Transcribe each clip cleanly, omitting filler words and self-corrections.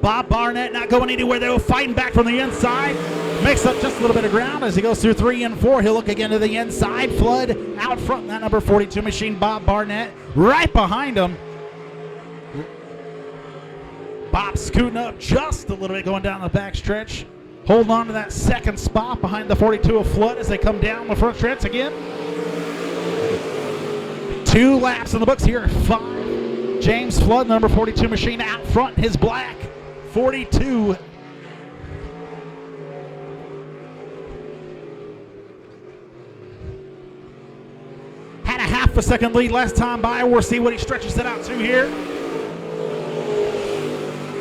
Bob Barnett not going anywhere. They were fighting back from the inside. Makes up just a little bit of ground as he goes through 3 and 4. He'll look again to the inside. Flood out front in that number 42 machine. Bob Barnett right behind him. Bob scooting up just a little bit going down the back stretch. Holding on to that second spot behind the 42 of Flood as they come down the front stretch again. 2 laps in the books here at 5. James Flood, number 42 machine, out front, his black 42. Had a half a second lead last time by. We'll see what he stretches it out to here.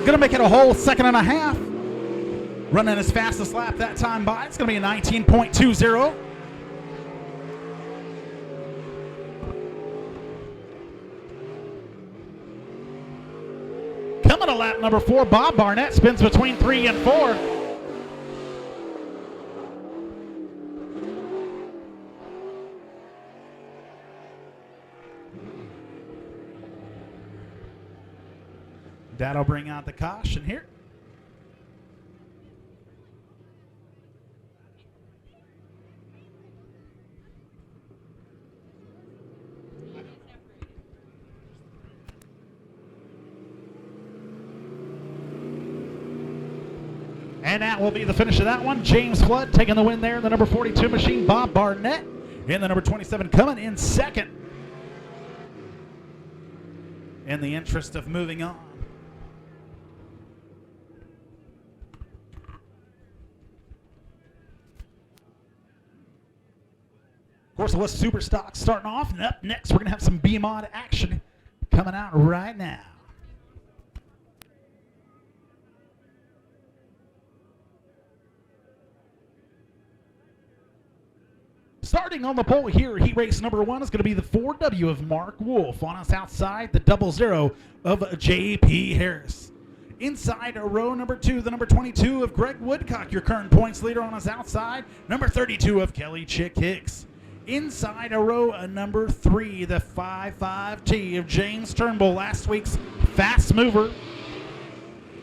Gonna make it a whole second and a half. Running his fastest lap that time by. It's gonna be a 19.20. Coming to lap number 4, Bob Barnett spins between 3 and 4. That'll bring out the caution here. And that will be the finish of that one. James Flood taking the win there in the number 42 machine. Bob Barnett in the number 27 coming in second. In the interest of moving on. Of course, it was Super Stock starting off. And up next, we're going to have some B-Mod action coming out right now. Starting on the pole here, heat race number 1 is going to be the 4W of Mark Wolf. On us outside, the 00 of J.P. Harris. Inside row number 2, the number 22 of Greg Woodcock, your current points leader on us outside. Number 32 of Kelly Chick Hicks. Inside row number 3, the 55T of James Turnbull, last week's fast mover.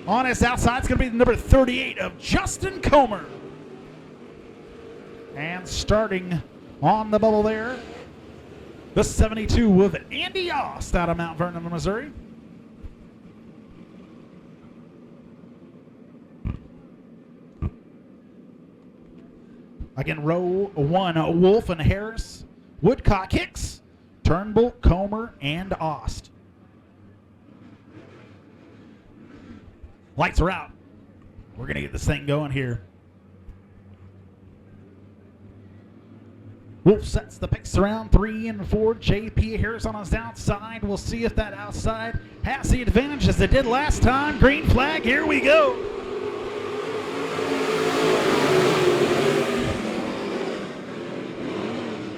On us outside, it's going to be the number 38 of Justin Comer. And starting on the bubble there, the 72 of Andy Ost out of Mount Vernon, Missouri. Again, row 1, Wolf and Harris, Woodcock, Hicks, Turnbull, Comer, and Ost. Lights are out. We're going to get this thing going here. Wolf sets the picks around 3 and 4. J.P. Harris on his outside. We'll see if that outside has the advantage as it did last time. Green flag, here we go.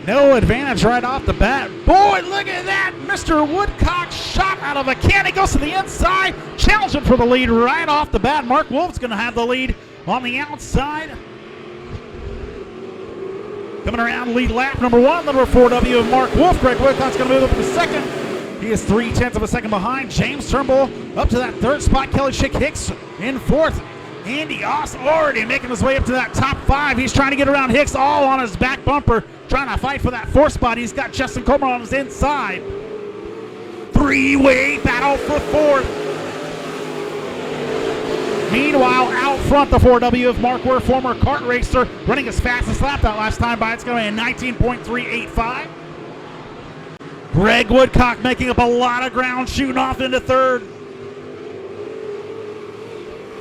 No advantage right off the bat. Boy, look at that. Mr. Woodcock shot out of a can. He goes to the inside, challenging for the lead right off the bat. Mark Wolf's going to have the lead on the outside. Coming around, lead lap number 1, number 4W of Mark Wolf. Greg Woodcock's going to move up to second. He is 0.3 of a second behind. James Turnbull up to that 3rd spot. Kelly Chick Hicks in 4th. Andy Ost already making his way up to that top 5. He's trying to get around Hicks all on his back bumper, trying to fight for that 4th spot. He's got Justin Comer on his inside. 3-way battle for 4th. Meanwhile, out front, the 4W of Mark Wolf, former kart racer, running his fastest lap that last time by. It's going to be a 19.385. Greg Woodcock making up a lot of ground, shooting off into 3rd.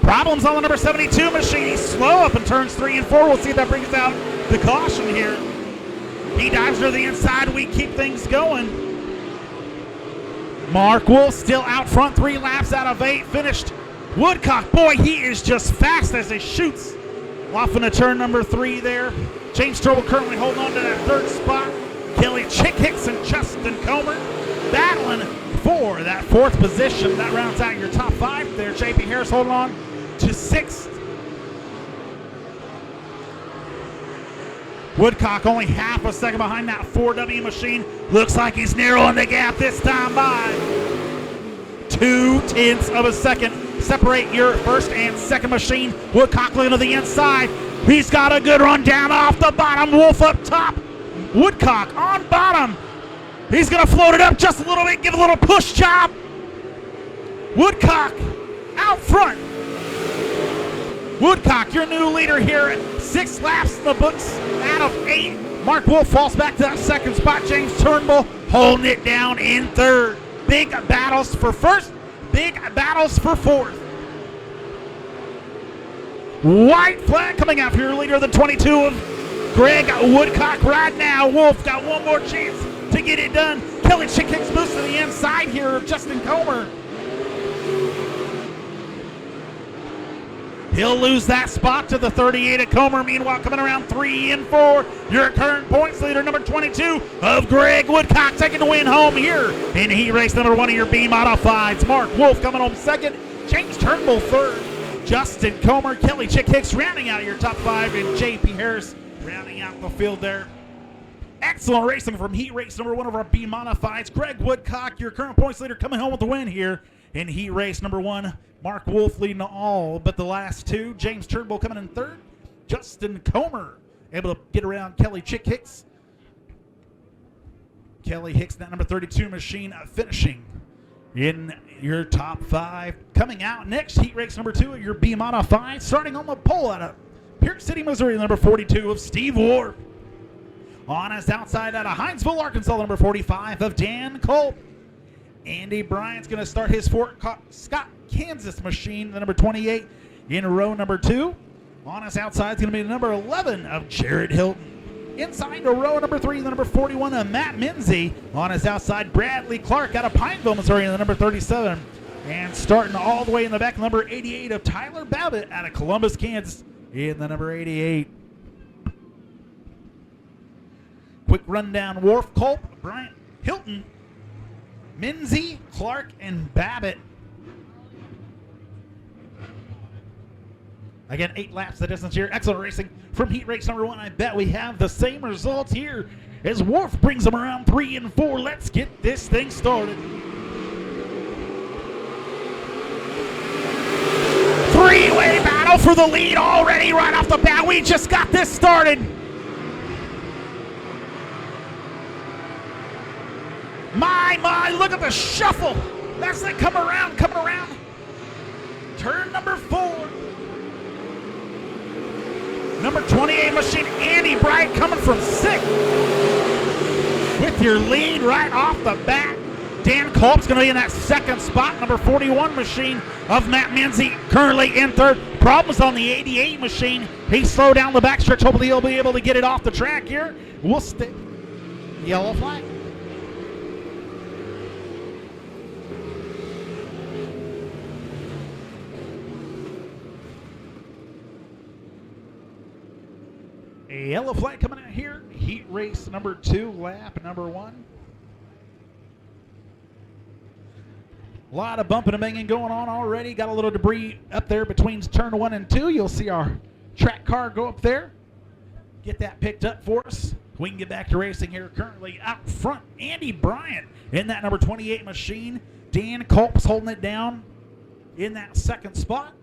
Problems on the number 72 machine. He's slow up in turns 3 and 4. We'll see if that brings out the caution here. He dives to the inside. We keep things going. Mark Wolf still out front, 3 laps out of 8. Finished. Woodcock, boy, he is just fast as he shoots off into turn number 3 there. James Turnbull currently holding on to that 3rd spot. Kelly Chick Hicks and Justin Comer battling for that 4th position. That rounds out your top 5 there. J.P. Harris holding on to 6th. Woodcock only half a second behind that 4W machine. Looks like he's narrowing the gap this time by 0.2 of a second. separate your first and second machine. Woodcock looking to the inside. He's got a good run down off the bottom. Wolf up top. Woodcock on bottom. He's going to float it up just a little bit, give a little push job. Woodcock out front. Woodcock, your new leader here at 6 laps in the books out of 8. Mark Wolf falls back to that second spot. James Turnbull holding it down in third. Big battles for first, big battles for fourth. White flag coming out for your leader, the 22 of Greg Woodcock right now. Wolf got one more chance to get it done. Kelly Chick kicks boost to the inside here of Justin Comer. He'll lose that spot to the 38 of Comer. Meanwhile, coming around 3 and 4, your current points leader, number 22 of Greg Woodcock, taking the win home here in heat race number 1 of your B Modifieds. Mark Wolf coming home second. James Turnbull third. Justin Comer, Kelly Chick Hicks rounding out your top 5, and JP Harris rounding out the field there. Excellent racing from heat race number 1 of our B Modifieds. Greg Woodcock, your current points leader, coming home with the win here in heat race number 1. Mark Wolf leading all but the last 2. James Turnbull coming in third. Justin Comer able to get around Kelly Chick Hicks. Kelly Hicks, that number 32 machine, finishing in your top 5. Coming out next, heat race number 2 of your B Modified, starting on the pole out of Pierce City, Missouri, number 42 of Steve Ward. On his outside out of Hinesville, Arkansas, number 45 of Dan Culp. Andy Bryant's going to start his Fort Scott, Kansas machine, the number 28 in row number 2. On his outside is going to be the number 11 of Jared Hilton. Inside to row number 3, the number 41 of Matt Minzy. On his outside, Bradley Clark out of Pineville, Missouri, the number 37. And starting all the way in the back, number 88 of Tyler Babbitt out of Columbus, Kansas, in the number 88. Quick rundown: Worf, Culp, Bryant, Hilton, Minzy, Clark, and Babbitt. Again, 8 laps the distance here. Excellent racing from heat race number 1. I bet we have the same results here as Worf brings them around 3 and 4. Let's get this thing started. 3-way battle for the lead already right off the bat. We just got this started. My, look at the shuffle. That's it, coming around. Turn number 4. Number 28 machine, Andy Bright, coming from 6th. With your lead right off the bat. Dan Culp's going to be in that second spot. Number 41 machine of Matt Minzy, currently in third. Problems on the 88 machine. He slowed down the backstretch. Hopefully he'll be able to get it off the track here. We'll stick. Yellow flag. A yellow flag coming out here. Heat race number 2, lap number 1. A lot of bumping and banging going on already. Got a little debris up there between turn 1 and 2. You'll see our track car go up there. Get that picked up for us. We can get back to racing here. Currently out front, Andy Bryant in that number 28 machine. Dan Culp's holding it down in that second spot.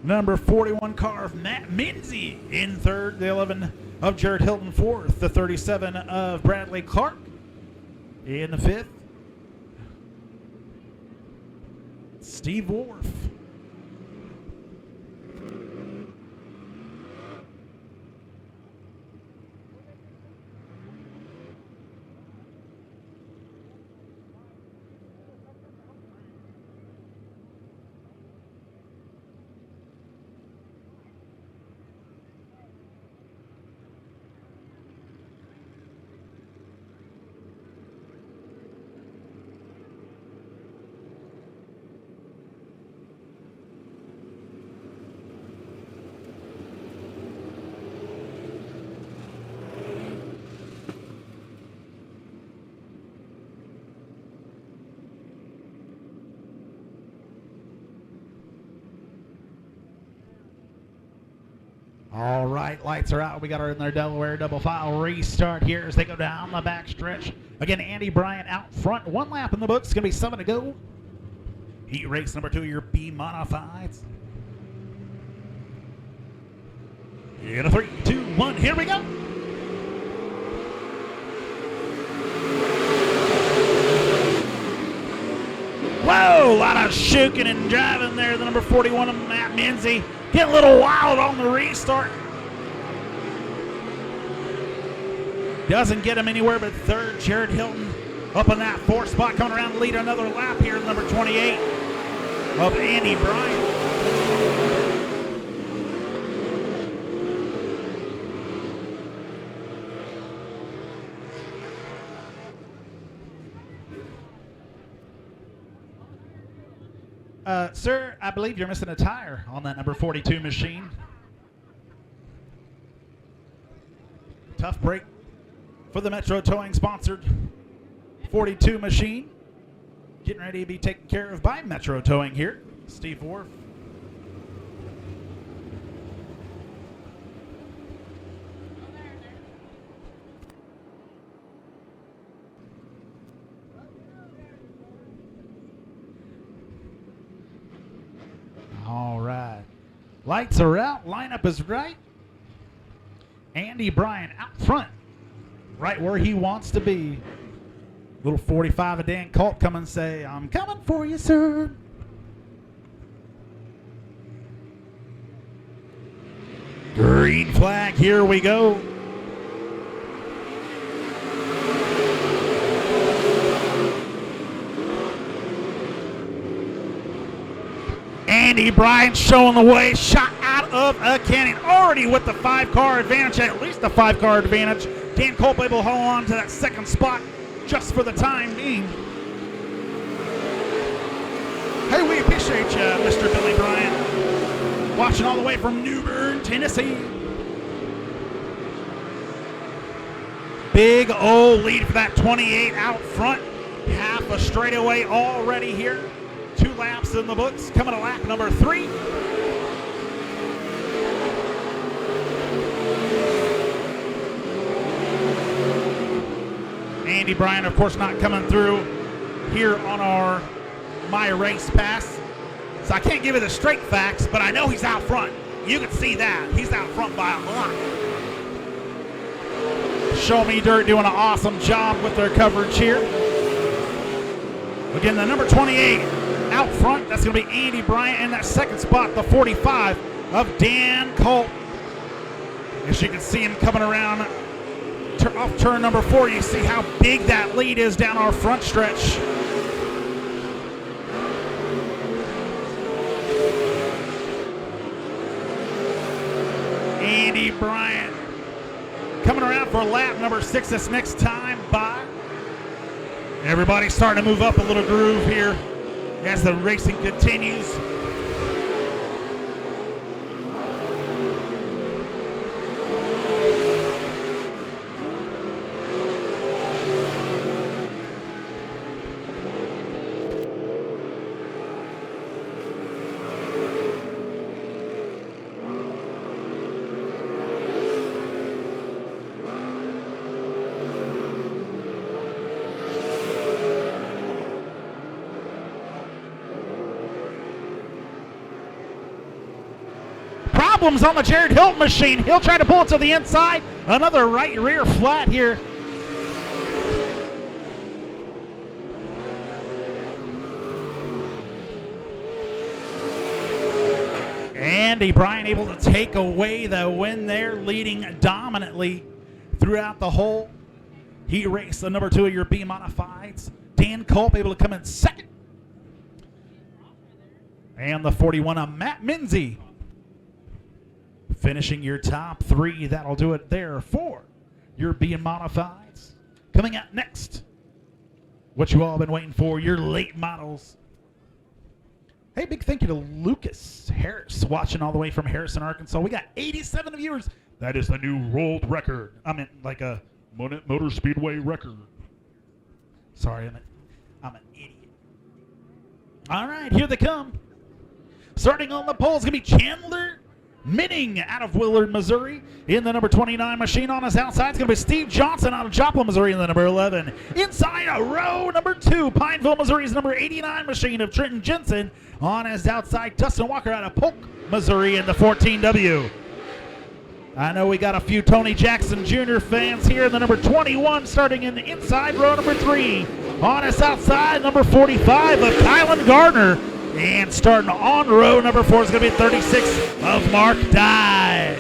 Number 41 car of Matt Minzy in third. The 11 of Jared Hilton fourth. The 37 of Bradley Clark in the fifth. Steve Worf. All right, lights are out. We got our in there Delaware double file restart here as they go down the back stretch. Again, Andy Bryant out front. 1 lap in the books. Going to be 7 to go. Heat race number 2, your B Modifieds. In a 3, 2, 1, here we go. Whoa, a lot of shuking and driving there. The number 41 of Matt Menzie getting a little wild on the restart. Doesn't get him anywhere but third. Jared Hilton up in that 4th spot, coming around to lead another lap here. Number 28 of Andy Bryant. Sir, I believe you're missing a tire on that number 42 machine. Tough break for the Metro Towing sponsored 42 machine. Getting ready to be taken care of by Metro Towing here. Steve Wharf. All right. Lights are out. Lineup is right. Andy Bryant out front. Right where he wants to be. Little 45 of Dan Culp come and say, I'm coming for you, sir. Green flag. Here we go. Andy Bryant showing the way, shot out of a cannon, already with the 5-car advantage, at least the 5-car advantage. Dan Culp able to hold on to that 2nd spot just for the time being. Hey, we appreciate you, Mr. Billy Bryant, watching all the way from New Bern, Tennessee. Big old lead for that 28 out front. Half a straightaway already here. 2 laps in the books, coming to lap number 3. Andy Bryant, of course, not coming through here on our My Race Pass. So I can't give you the straight facts, but I know he's out front. You can see that. He's out front by a lot. Show Me Dirt doing an awesome job with their coverage here. Again, the number 28 out front, that's going to be Andy Bryant. In that 2nd spot, the 45 of Dan Culp. As you can see him coming around off turn number 4, you see how big that lead is down our front stretch. Andy Bryant coming around for lap number 6 this next time by. Everybody's starting to move up a little groove here as the racing continues. Problems on the Jared Hilton machine. He'll try to pull it to the inside. Another right rear flat here. Andy Bryant able to take away the win there, leading dominantly throughout the whole heat race. The number 2 of your B Modifieds. Dan Culp able to come in 2nd. And the 41 of Matt Menzie finishing your top 3. That'll do it there for your B Modifieds. Coming out next, what you all been waiting for, your late models. Hey, big thank you to Lucas Harris, watching all the way from Harrison, Arkansas. We got 87 viewers. That is the new world record. I mean, like a Monett Motor Speedway record. Sorry, I'm an idiot. All right, here they come. Starting on the pole is going to be Chandler Minning out of Willard, Missouri. In the number 29 machine on his outside, it's going to be Steve Johnson out of Joplin, Missouri in the number 11. Inside a row number 2, Pineville, Missouri's number 89 machine of Trenton Jensen. On his outside, Dustin Walker out of Polk, Missouri in the 14W. I know we got a few Tony Jackson Jr. fans here in the number 21, starting in the inside row number 3. On his outside, number 45 of Kylan Gardner. And starting on row number 4 is going to be 36 of Mark Dye.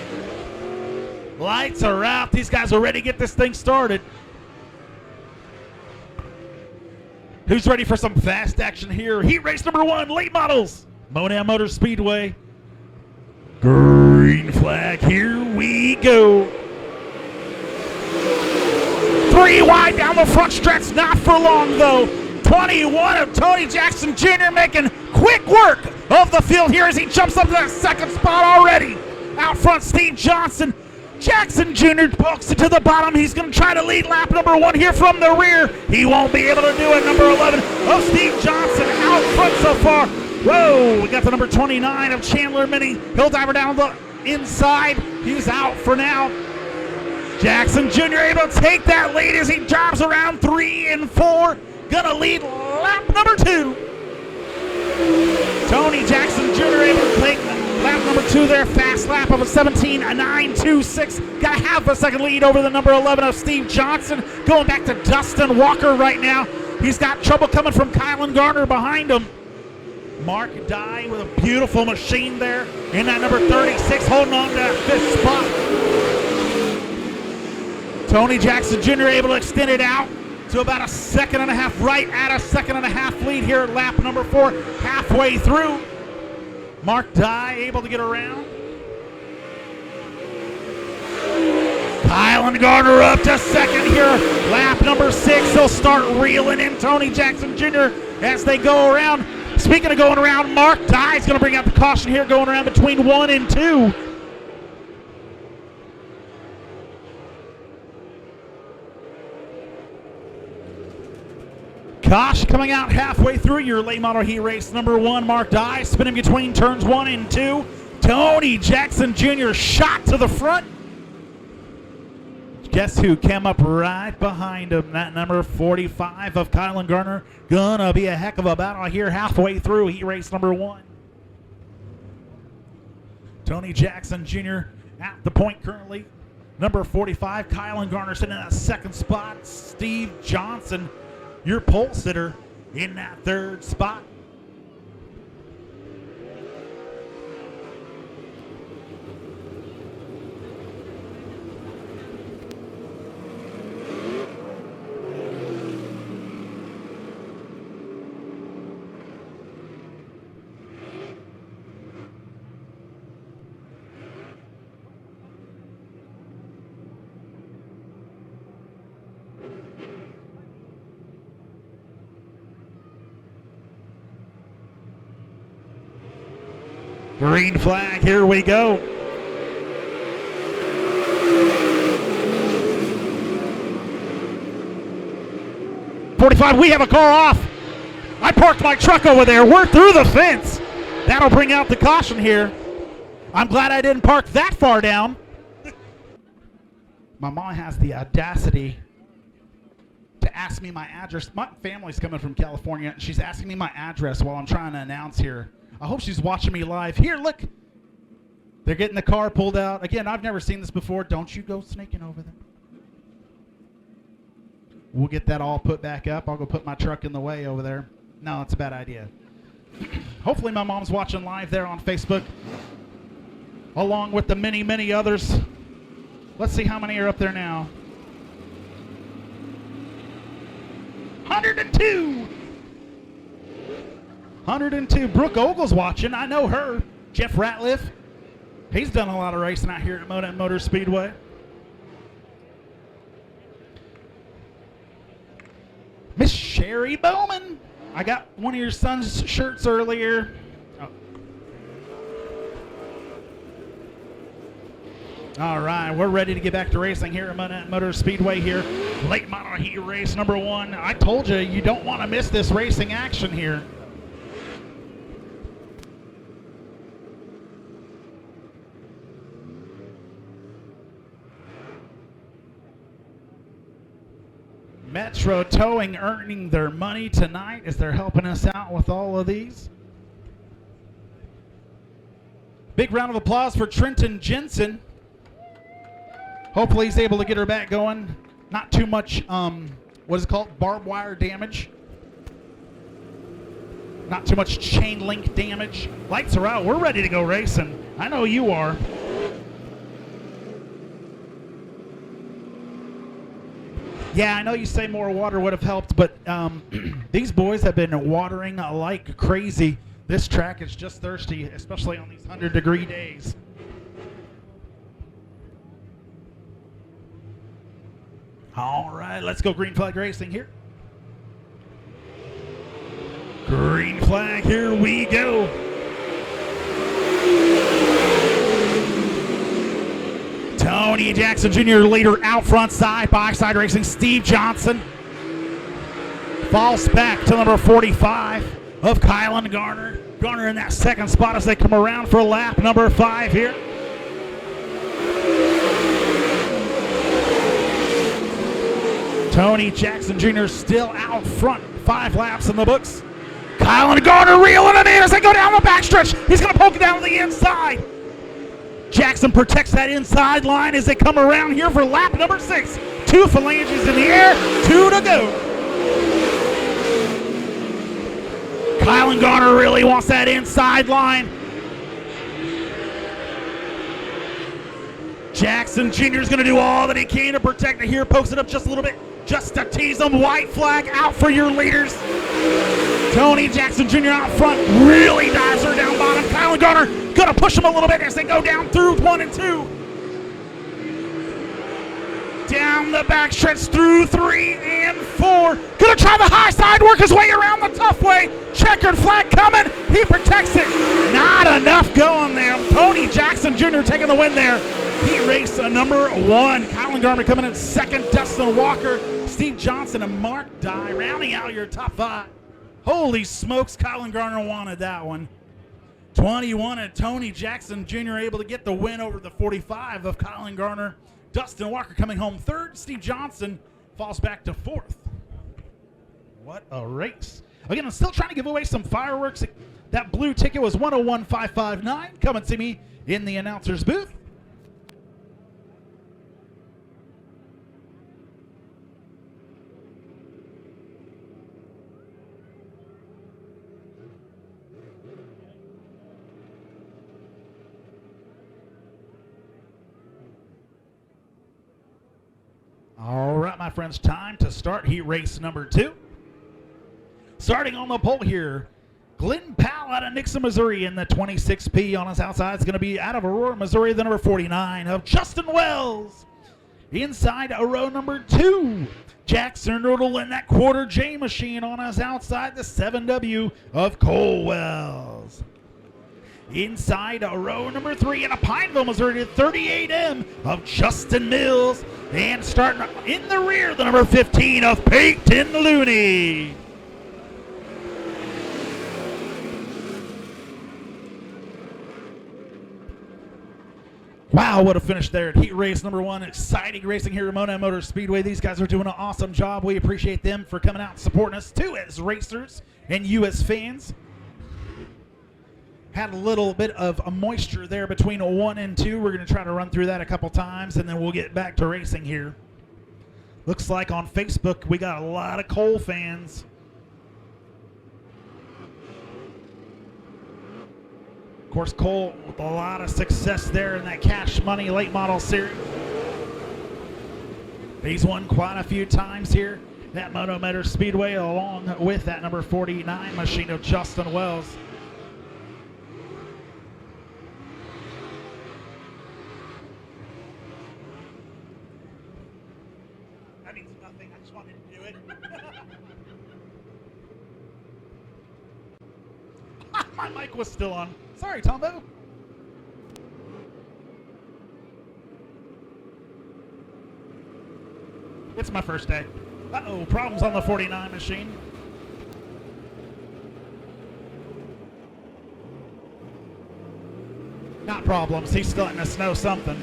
Lights are out. These guys are ready to get this thing started. Who's ready for some fast action here? Heat race number 1, late models. Monett Motor Speedway. Green flag, here we go. 3 wide down the front stretch, not for long though. 21 of Tony Jackson Jr. making quick work of the field here as he jumps up to that second spot already. Out front, Steve Johnson. Jackson Jr. pokes it to the bottom. He's going to try to lead lap number 1 here from the rear. He won't be able to do it. Number 11 of Steve Johnson out front so far. Whoa, we got the number 29 of Chandler Minnie. He'll dive down the inside. He's out for now. Jackson Jr. able to take that lead as he drives around 3 and 4. Gonna lead lap number 2. Tony Jackson Jr. able to take lap number 2 there. Fast lap of a 17.926. Got half a second lead over the number 11 of Steve Johnson. Going back to Dustin Walker right now. He's got trouble coming from Kylan Garner behind him. Mark Dye with a beautiful machine there in that number 36, holding on to that 5th spot. Tony Jackson Jr. able to extend it out to about a 1.5 seconds, right at a 1.5 seconds lead here at lap number 4, halfway through. Mark Dye able to get around. Kylan Garner up to second here. Lap number 6, he'll start reeling in Tony Jackson Jr. as they go around. Speaking of going around, Mark Dye's going to bring out the caution here, going around between 1 and 2. Caution coming out halfway through your late model heat race number 1. Mark Dye spinning between turns 1 and 2. Tony Jackson Jr. shot to the front. Guess who came up right behind him? That number 45 of Kylan Garner. Gonna be a heck of a battle here halfway through heat race number 1. Tony Jackson Jr. at the point currently. Number 45, Kylan Garner sitting in that 2nd spot. Steve Johnson, your pole sitter, in that 3rd spot. Green flag, here we go. .45, we have a car off. I parked my truck over there. We're through the fence. That'll bring out the caution here. I'm glad I didn't park that far down. My mom has the audacity to ask me my address. My family's coming from California. She's asking me my address while I'm trying to announce here. I hope she's watching me live. Here, look. They're getting the car pulled out. Again, I've never seen this before. Don't you go sneaking over there. We'll get that all put back up. I'll go put my truck in the way over there. No, it's a bad idea. Hopefully my mom's watching live there on Facebook, along with the many, many others. Let's see how many are up there now. 102. 102. Brooke Ogle's watching. I know her. Jeff Ratliff. He's done a lot of racing out here at Monett Motor Speedway. Miss Sherry Bowman. I got one of your son's shirts earlier. Oh. All right, we're ready to get back to racing here at Monett Motor Speedway here. Late model heat race number 1. I told you, you don't want to miss this racing action here. Metro Towing earning their money tonight as they're helping us out with all of these. Big round of applause for Trenton Jensen. Hopefully he's able to get her back going. Not too much, what is it called, barbed wire damage. Not too much chain link damage. Lights are out. We're ready to go racing. I know you are. Yeah, I know you say more water would have helped, but these boys have been watering like crazy. This track is just thirsty, especially on these 100-degree days. All right, let's go green flag racing here. Green flag, here we go. Tony Jackson Jr. leader out front, side by side racing. Steve Johnson falls back to number 45 of Kylan Garner. Garner in that second spot as they come around for lap number 5 here. Tony Jackson Jr. still out front, 5 laps in the books. Kylan Garner reeling it in as they go down the backstretch. He's going to poke it down to the inside. Jackson protects that inside line as they come around here for lap number 6. 2 phalanges in the air, 2 to go. Kylan Garner really wants that inside line. Jackson Jr. is going to do all that he can to protect it here. Pokes it up just a little bit, just to tease them. White flag out for your leaders. Tony Jackson Jr. out front really dives her down bottom. Kylan Garner going to push him a little bit as they go down through 1 and 2. Down the back stretch through 3 and 4. Gonna try the high side, work his way around the tough way. Checkered flag coming. He protects it. Not enough going there. Tony Jackson Jr. taking the win there. He raced number 1. Kylan Garner coming in second. Dustin Walker, Steve Johnson, and Mark Dye rounding out your top 5. Holy smokes, Kylan Garner wanted that one. 21 and Tony Jackson Jr. able to get the win over the 45 of Kylan Garner. Dustin Walker coming home 3rd. Steve Johnson falls back to 4th. What a race. Again, I'm still trying to give away some fireworks. That blue ticket was 101559. Come and see me in the announcer's booth. All right, my friends, time to start heat race number 2. Starting on the pole here, Glenn Powell out of Nixon, Missouri in the 26P. On his outside is going to be out of Aurora, Missouri, the number 49 of Justin Wells. Inside row number 2, Jackson Riddle in that quarter J machine. On his outside, the 7W of Cole Wells. Inside row number 3 in a Pineville, Missouri, 38M of Justin Mills. And starting in the rear, the number 15 of Peyton Looney. Wow, what a finish there at heat race number 1. Exciting racing here at Monett Motor Speedway. These guys are doing an awesome job. We appreciate them for coming out and supporting us too as racers and you as fans. Had a little bit of a moisture there between 1 and 2. We're going to try to run through that a couple times, and then we'll get back to racing here. Looks like on Facebook we got a lot of Cole fans. Of course, Cole with a lot of success there in that Cash Money Late Model Series. He's won quite a few times here at Monett Motor Speedway, along with that number 49 machine of Justin Wells. My mic was still on. Sorry, Tombo. It's my first day. Uh-oh, problems on the 49 machine. Not problems. He's still letting us know something.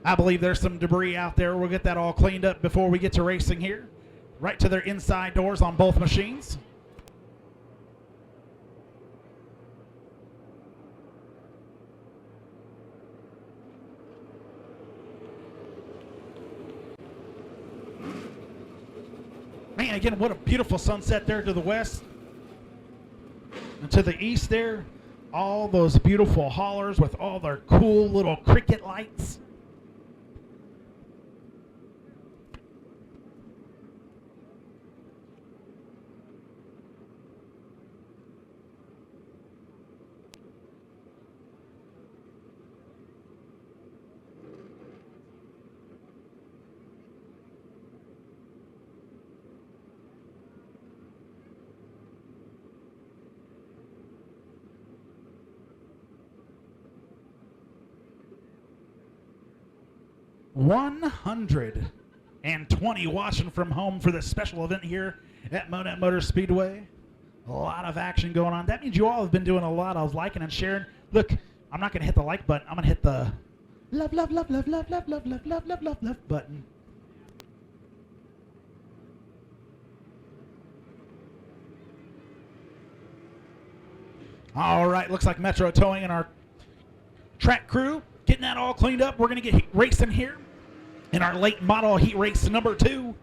I believe there's some debris out there. We'll get that all cleaned up before we get to racing here. Right to their inside doors on both machines. Man, again, what a beautiful sunset there to the west. And to the east there, all those beautiful haulers with all their cool little cricket lights. $120 watching from home for this special event here at Monett Motor Speedway. A lot of action going on. That means you all have been doing a lot of liking and sharing. Look, I'm not going to hit the like button. I'm going to hit the love button. All right, looks like Metro Towing and our track crew getting that all cleaned up. We're going to get racing here in our late model heat race number 2.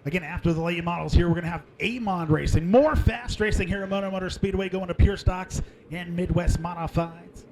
Again, after the late models here, we're going to have A-Mod racing. More fast racing here at Monett Motor Speedway, going to pure stocks and Midwest Modifieds.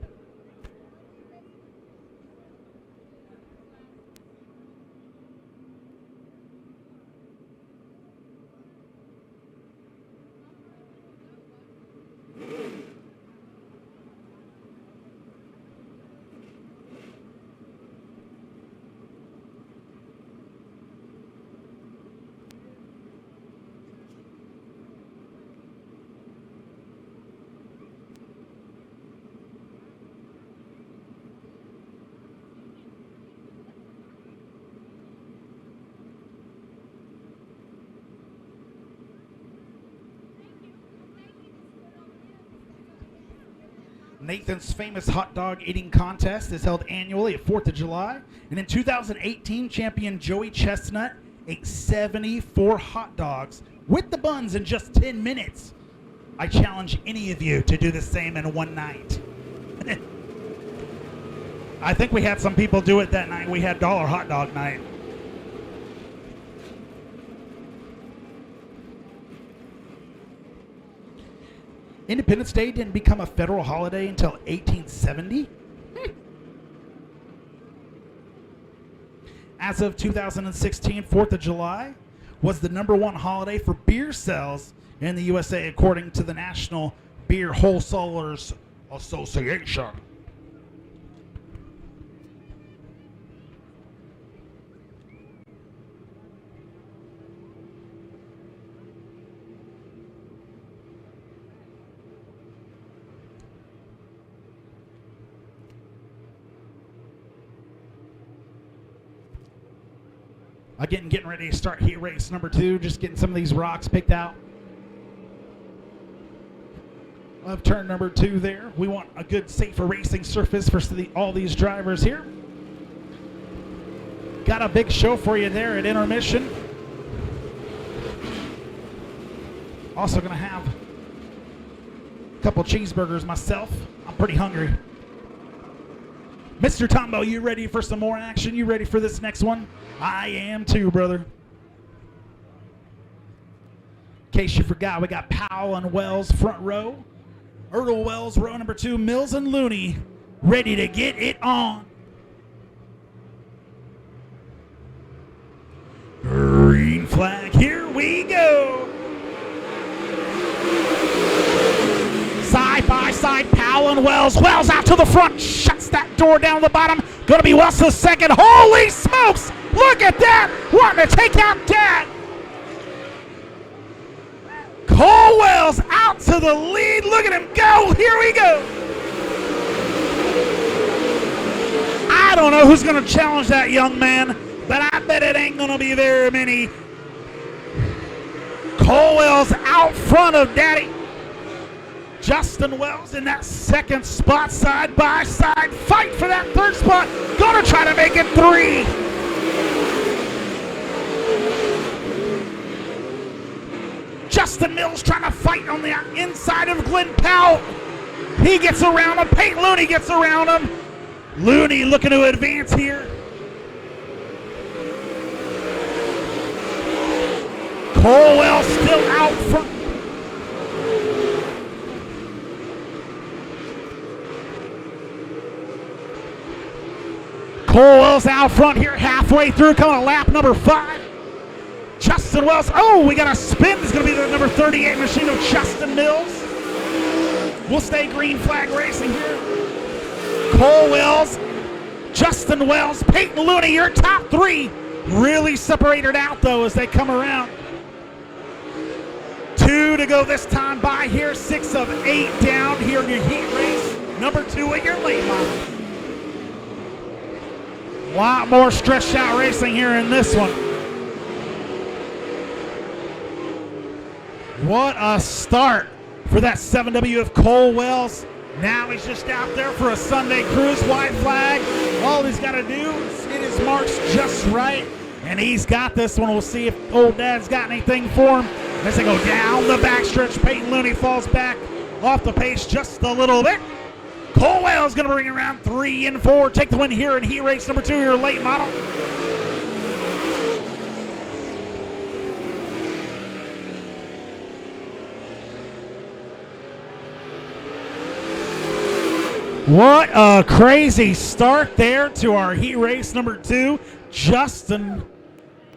Nathan's famous hot dog eating contest is held annually at 4th of July. And in 2018, champion Joey Chestnut ate 74 hot dogs with the buns in just 10 minutes. I challenge any of you to do the same in one night. I think we had some people do it that night. We had dollar hot dog night. Independence Day didn't become a federal holiday until 1870. As of 2016, 4th of July was the #1 holiday for beer sales in the USA, according to the National Beer Wholesalers Association. Again, getting ready to start heat race number 2, just getting some of these rocks picked out of turn number 2 there. We want a good, safer racing surface for all these drivers here. Got a big show for you there at intermission. Also going to have a couple cheeseburgers myself. I'm pretty hungry. Mr. Tombo, you ready for some more action? You ready for this next one? I am too, brother. In case you forgot, we got Powell and Wells front row. Earl Wells, row number 2. Mills and Looney ready to get it on. Green flag, here we go. Side by side, Powell and Wells. Wells out to the front, shuts that door down the bottom. Gonna be Wells to second. Holy smokes! Look at that! Wanting to take out Dad. Cole Wells out to the lead. Look at him go. Here we go. I don't know who's gonna challenge that young man, but I bet it ain't gonna be very many. Colwell's out front of Daddy. Justin Wells in that second spot, side by side. Fight for that third spot. Gonna try to make it 3. Justin Mills trying to fight on the inside of Glenn Powell. He gets around him. Peyton Looney gets around him. Looney looking to advance here. Colwell still out front. Colwell's out front here, halfway through, coming to lap number 5. Justin Wells, oh, we got a spin. It's going to be the number 38 machine of Justin Mills. We'll stay green flag racing here. Colwell's, Justin Wells, Peyton Looney, your top 3. Really separated out, though, as they come around. 2 to go this time by here. 6 of 8 down here in your heat race. Number 2 at your late model. A lot more stretched out racing here in this one. What a start for that 7W of Colwell's. Now he's just out there for a Sunday cruise, white flag. All he's got to do is hit his marks just right, and he's got this one. We'll see if old Dad's got anything for him. As they go down the backstretch, Peyton Looney falls back off the pace just a little bit. Colwell's going to bring around 3 and 4. Take the win here in heat race number 2, your late model. What a crazy start there to our heat race number 2. Justin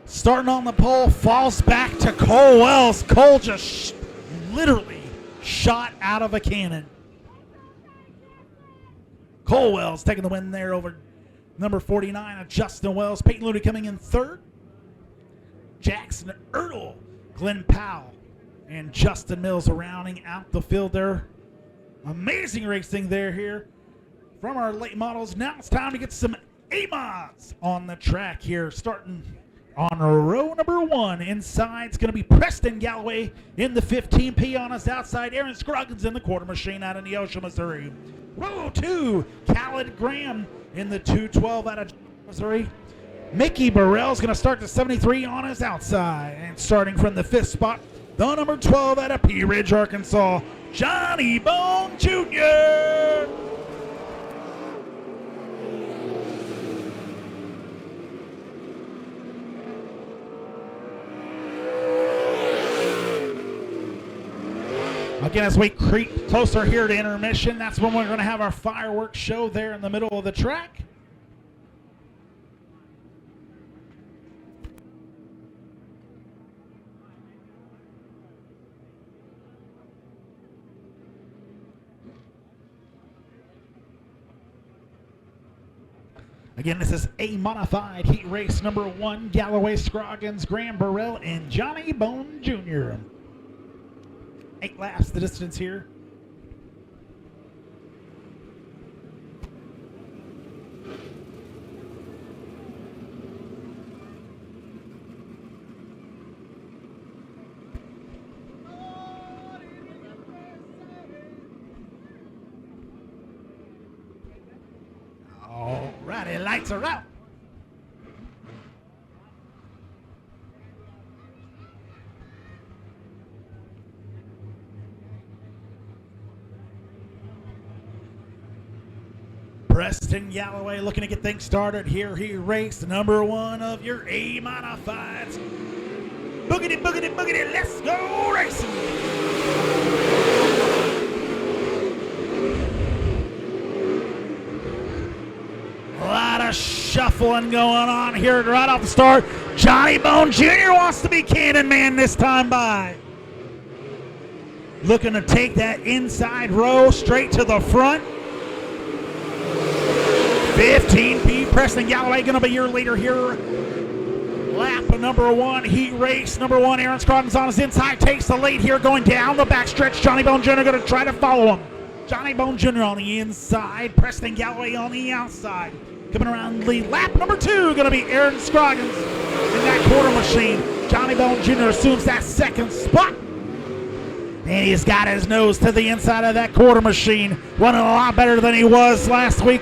starting on the pole, falls back to Colwell's. Cole just literally shot out of a cannon. Colwell's taking the win there over number 49 of Justin Wells. Peyton Looney coming in 3rd. Jackson Ertl, Glenn Powell, and Justin Mills rounding out the field there. Amazing racing there here from our late models. Now it's time to get some A-mods on the track here. Starting on row number 1, inside it's going to be Preston Galloway in the 15P on us outside. Aaron Scroggins in the quarter machine out of Neosho, Missouri. Row 2, Khaled Graham in the 212 out of Missouri. Mickey Burrell's going to start the 73 on us outside. And starting from the 5th spot, the number 12 out of Pea Ridge, Arkansas, Johnny Bone Jr. Again, as we creep closer here to intermission, that's when we're going to have our fireworks show there in the middle of the track. Again, this is a modified heat race number 1. Galloway, Scroggins, Graham Burrell, and Johnny Bone Jr. 8 laps the distance here. All righty, lights are out. Preston Galloway looking to get things started here. He raced number 1 of your A modifieds. Boogity, boogity, boogity, let's go racing. A lot of shuffling going on here right off the start. Johnny Bone Jr. wants to be Cannon Man this time by. Looking to take that inside row straight to the front. 15P, Preston Galloway going to be your leader here. Lap number 1, heat race number 1. Aaron Scroggins on his inside, takes the lead here, going down the backstretch. Johnny Bone Jr. going to try to follow him. Johnny Bone Jr. on the inside, Preston Galloway on the outside. Coming around the lead, lap number 2, going to be Aaron Scroggins in that quarter machine. Johnny Bone Jr. assumes that second spot. And he's got his nose to the inside of that quarter machine, running a lot better than he was last week.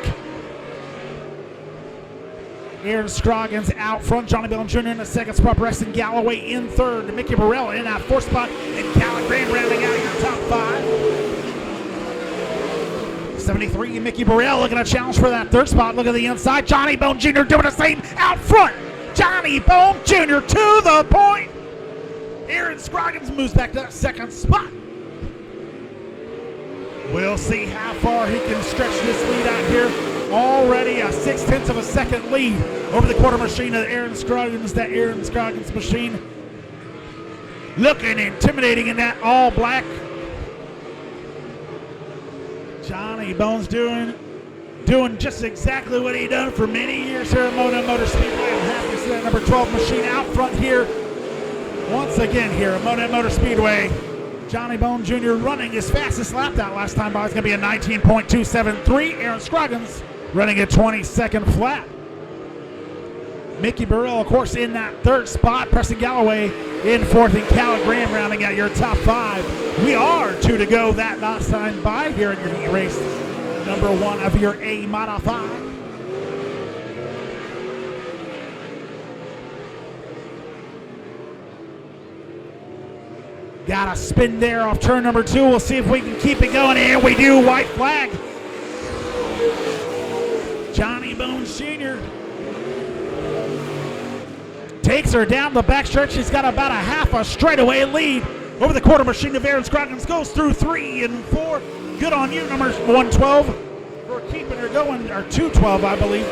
Aaron Scroggins out front, Johnny Bone Jr. in the second spot, Preston Galloway in third, Mickey Burrell in that fourth spot, and Callan Graham rounding out your top five. 73, Mickey Burrell looking to challenge for that third spot. Look at the inside, Johnny Bone Jr. doing the same out front. Johnny Bone Jr. to the point. Aaron Scroggins moves back to that second spot. We'll see how far he can stretch this lead out here. Already a 0.6 of a second lead over the quarter machine of Aaron Scroggins. That Aaron Scroggins machine looking intimidating in that all black. Johnny Bones doing just exactly what he done for many years here at Monett Motor Speedway. I'm happy to see that number 12 machine out front here. Once again here at Monett Motor Speedway. Johnny Bone Jr. running his fastest lap that last time by is going to be a 19.273. Aaron Scroggins running a 22nd flat. Mickey Burrell, of course, in that third spot. Preston Galloway in fourth, and Callan Graham rounding out your top five. We are 2 to go that last time by here in your heat race. Number 1 of your A Modified. Got a spin there off turn number 2. We'll see if we can keep it going. And we do. White flag. Johnny Bones Jr. takes her down the backstretch. He's got about a half a straightaway lead over the quarter machine of Aaron Scroggins. Goes through 3 and 4. Good on you, number 112, for keeping her going, or 212, I believe.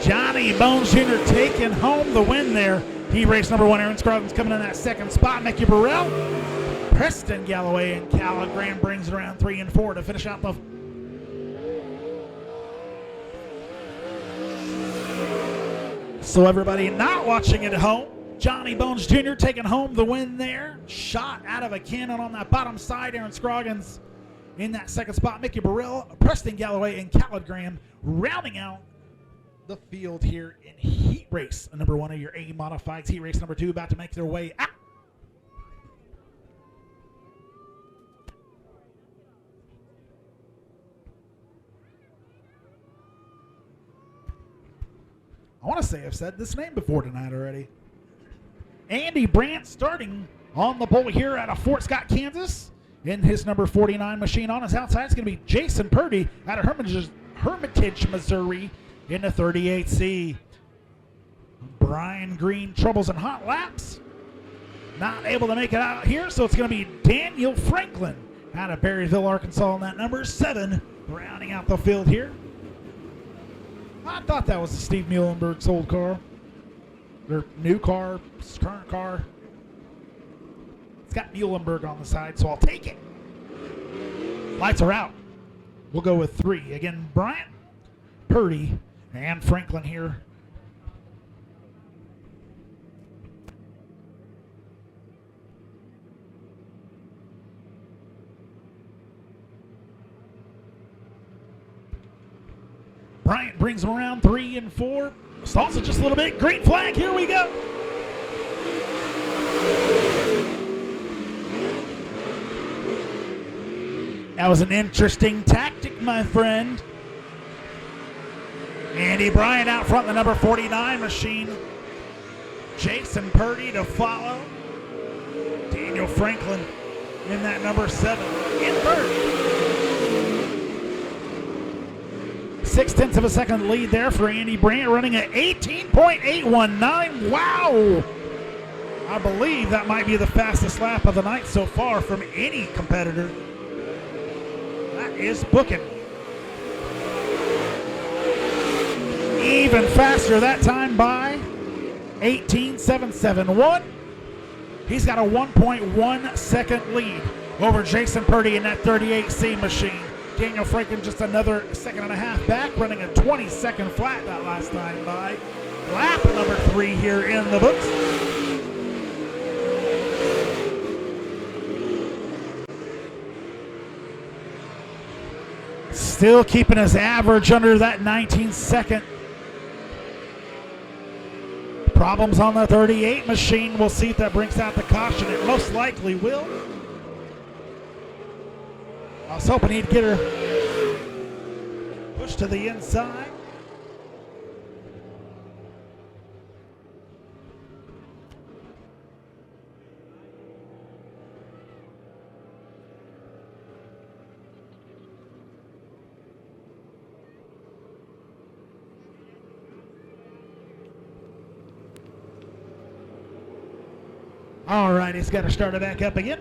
Johnny Bones Jr. taking home the win there. He race number 1, Aaron Scroggins coming in that second spot. Mickey Burrell, Preston Galloway, and Callan Graham brings it around 3 and 4 to finish out the. So everybody not watching at home, Johnny Bones Jr. taking home the win there. Shot out of a cannon on that bottom side. Aaron Scroggins in that second spot. Mickey Burrell, Preston Galloway, and Callan Graham rounding out the field here in heat race number 1 of your A Modifieds. Heat race number 2 about to make their way out. I want to say I've said this name before tonight already. Andy Brandt starting on the pole here out of Fort Scott, Kansas. In his number 49 machine on his outside, it's going to be Jason Purdy out of Hermitage, Missouri in the 38C. Brian Green troubles and hot laps. Not able to make it out here, so it's going to be Daniel Franklin out of Berryville, Arkansas in that number 7, rounding out the field here. I thought that was Steve Muhlenberg's old car. Their new car, current car. It's got Muhlenberg on the side, so I'll take it. Lights are out. We'll go with 3. Again, Bryant, Purdy, and Franklin here. Bryant brings him around 3 and 4. Stalls it just a little bit. Green flag. Here we go. That was an interesting tactic, my friend. Andy Bryant out front, the number 49 machine. Jason Purdy to follow. Daniel Franklin in that number 7 in third. 0.6 of a second lead there for Andy Bryant, running at 18.819. Wow! I believe that might be the fastest lap of the night so far from any competitor. That is booking. Even faster that time by 18.771. He's got a 1.1 second lead over Jason Purdy in that 38C machine. Daniel Franklin just another 1.5 seconds back, running a 22nd flat that last time by. Lap number 3 here in the books. Still keeping his average under that 19-second Problems on the 38 machine. We'll see if that brings out the caution. It most likely will. I was hoping he'd get her pushed to the inside. All right, he's got to start it back up again.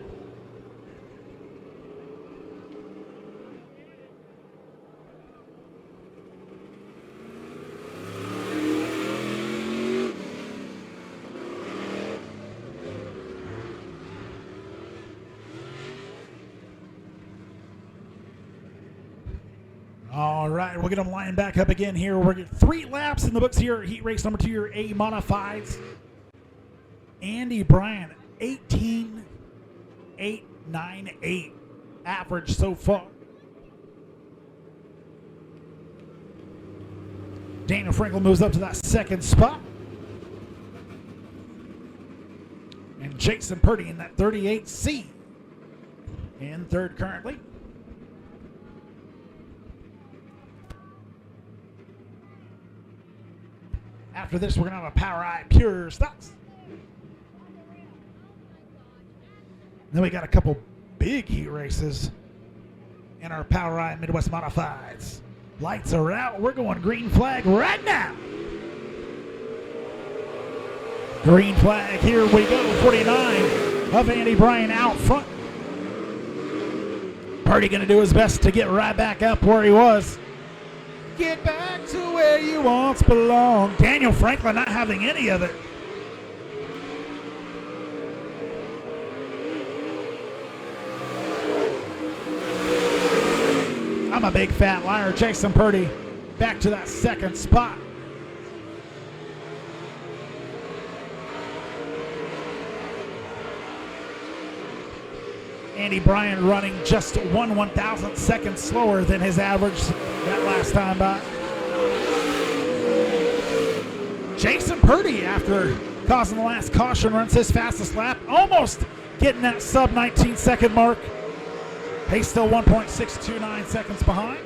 All right, we'll get them lined back up again here. We're getting 3 laps in the books here. Heat race number 2, your IMCA Modifieds. Andy Bryant, 18.898 average so far. Daniel Franklin moves up to that second spot. And Jason Purdy in that 38C in third currently. After this, we're going to have a Power Eye Pure Stocks. Then we got a couple big heat races in our Power Eye Midwest Modifieds. Lights are out. We're going green flag right now. Green flag, here we go. 49 of Andy Bryant out front. Purdy going to do his best to get right back up where he was. Get back to where you once belonged. Daniel Franklin not having any of it. I'm a big fat liar. Jason Purdy back to that second spot. Andy Bryant running just 1/1000th second slower than his average that last time by. Jason Purdy, after causing the last caution, runs his fastest lap, almost getting that sub 19 second mark. He's still 1.629 seconds behind.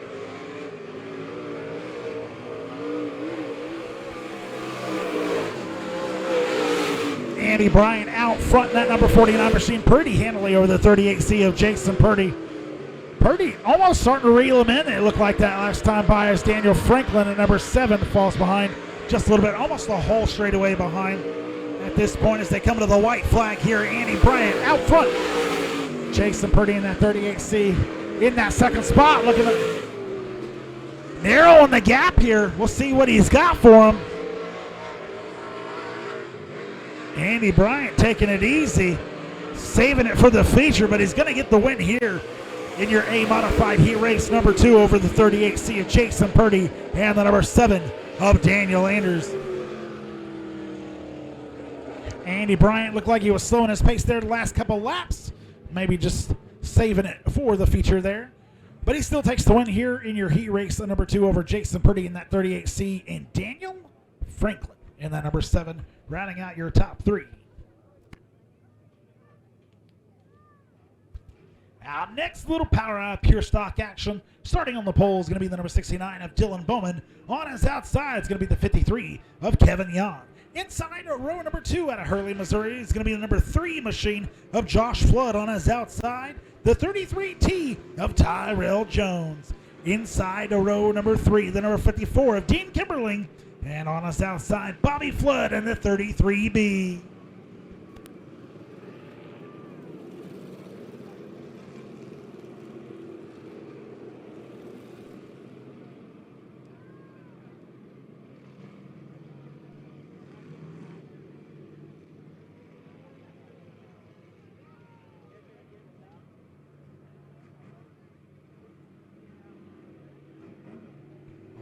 Andy Bryant out front in that number 49 machine. Purdy handily over the 38C of Jason Purdy. Purdy almost starting to reel him in. It looked like that last time by as Daniel Franklin at number 7 falls behind just a little bit, almost a whole straightaway behind at this point as they come to the white flag here. Andy Bryant out front. Jason Purdy in that 38C in that second spot. Looking at narrowing the gap here. We'll see what he's got for him. Andy Bryant taking it easy, saving it for the feature, but he's going to get the win here in your A Modified Heat Race number 2 over the 38C of Jason Purdy and the number 7 of Daniel Anders. Andy Bryant looked like he was slowing his pace there the last couple laps, maybe just saving it for the feature there. But he still takes the win here in your Heat Race number 2 over Jason Purdy in that 38C and Daniel Franklin in that number 7. Rounding out your top 3. Our next little Power Eye Pure Stock action, starting on the pole, is going to be the number 69 of Dylan Bowman. On his outside is going to be the 53 of Kevin Young. Inside row number 2 out of Hurley, Missouri is going to be the number 3 machine of Josh Flood. On his outside, the 33T of Tyrell Jones. Inside row number 3, the number 54 of Dean Kimberling. And on us outside, Bobby Flood and the 33B.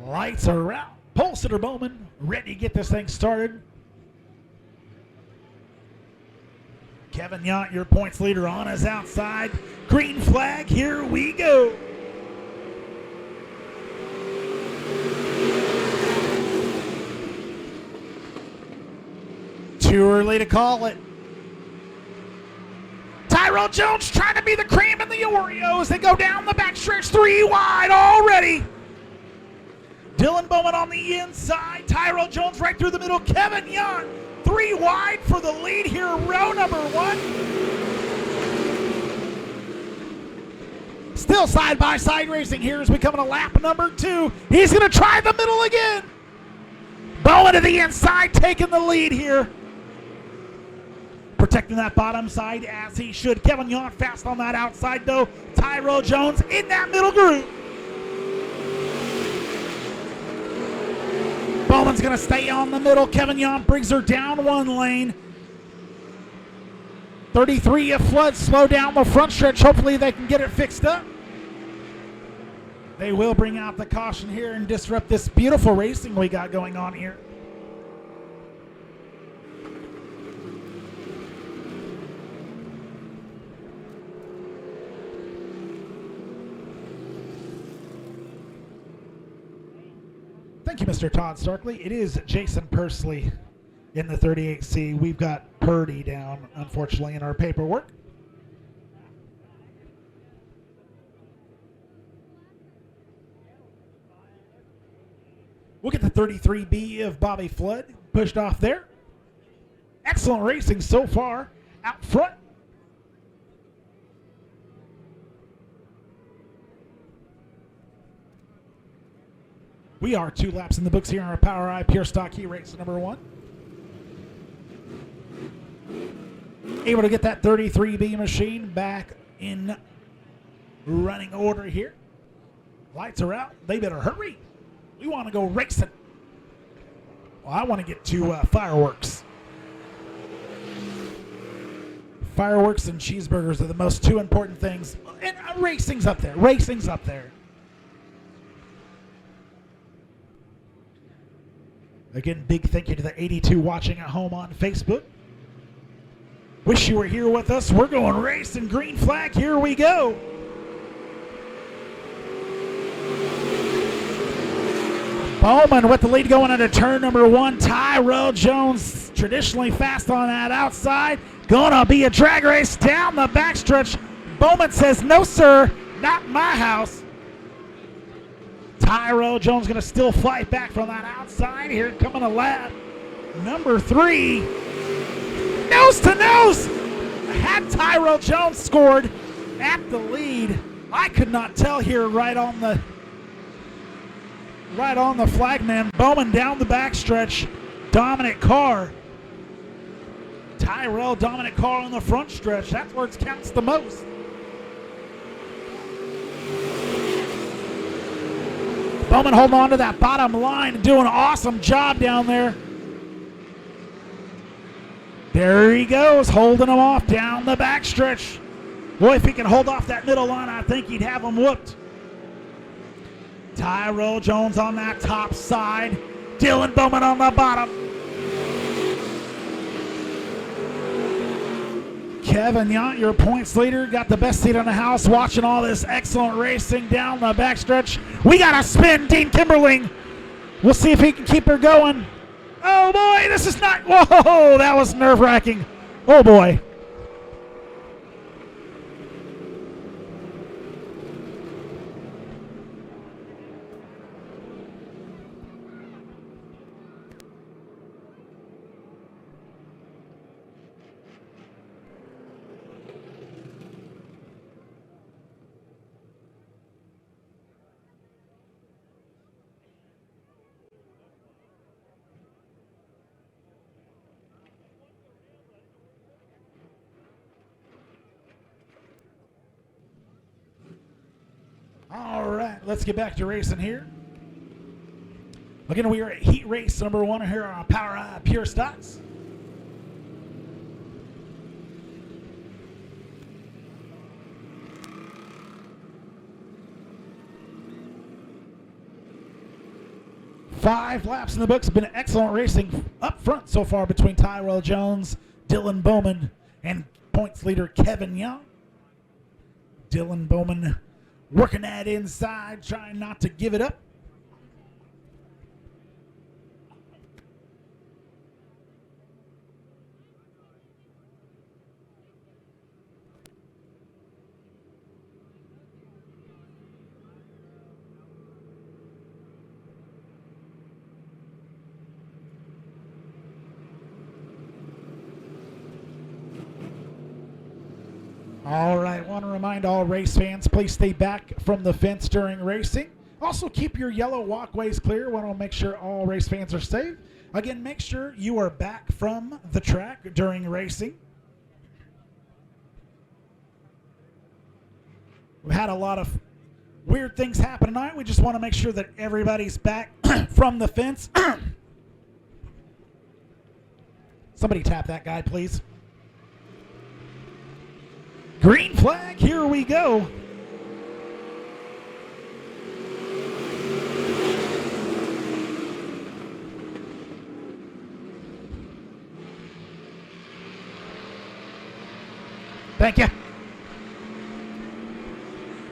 Lights are out. Pole sitter Bowman ready to get this thing started. Kevin Yount, your points leader, on his outside. Green flag, here we go. Too early to call it. Tyrell Jones trying to be the cream in the Oreos. They go down the backstretch, 3 wide already. Dylan Bowman on the inside. Tyrell Jones right through the middle. Kevin Young, 3 wide for the lead here, row number 1. Still side-by-side racing here as we come into lap number 2. He's going to try the middle again. Bowman to the inside, taking the lead here. Protecting that bottom side as he should. Kevin Young fast on that outside though. Tyrell Jones in that middle group. Bowman's going to stay on the middle. Kevin Young brings her down 1 lane. 33 of Flood slow down the front stretch. Hopefully they can get it fixed up. They will bring out the caution here and disrupt this beautiful racing we got going on here. Thank you, Mr. Todd Starkley. It is Jason Pursley in the 38C. We've got Purdy down, unfortunately, in our paperwork. We'll get the 33B of Bobby Flood pushed off there. Excellent racing so far out front. We are 2 laps in the books here on our Power Eye Pure Stock Heat Race number 1. Able to get that 33B machine back in running order here. Lights are out. They better hurry. We want to go racing. Well, I want to get to fireworks. Fireworks and cheeseburgers are the most 2 important things. And racing's up there. Racing's up there. Again, big thank you to the 82 watching at home on Facebook. Wish you were here with us. We're going racing. Green flag. Here we go. Bowman with the lead going into turn number 1. Tyrell Jones traditionally fast on that outside. Gonna be a drag race down the backstretch. Bowman says, no, sir, not my house. Tyrell Jones going to still fight back from that outside. Here coming to lap number 3. Nose to nose. Had Tyrell Jones scored at the lead, I could not tell here right on the flagman. Bowman down the backstretch. Dominant car. Tyrell, dominant car on the front stretch. That's where it counts the most. Bowman holding on to that bottom line and doing an awesome job down there. There he goes, holding him off down the backstretch. Boy, if he can hold off that middle line, I think he'd have him whooped. Tyrell Jones on that top side. Dylan Bowman on the bottom. Kevin Yount, your points leader, got the best seat in the house watching all this excellent racing down the backstretch. We got a spin, Dean Kimberling. We'll see if he can keep her going. Oh boy, this is not, whoa, that was nerve-wracking. Oh boy. All right, let's get back to racing here. Again, we are at heat race number 1 here on Power Eye Pure Stocks. Five laps in the books. Been excellent racing up front so far between Tyrell Jones, Dylan Bowman, and points leader Kevin Young. Dylan Bowman working that inside, trying not to give it up. All right, want to remind all race fans, please stay back from the fence during racing. Also, keep your yellow walkways clear. Want to make sure all race fans are safe. Again, make sure you are back from the track during racing. We had a lot of weird things happen tonight. We just want to make sure that everybody's back from the fence. Somebody tap that guy, please. Green flag, here we go. Thank you.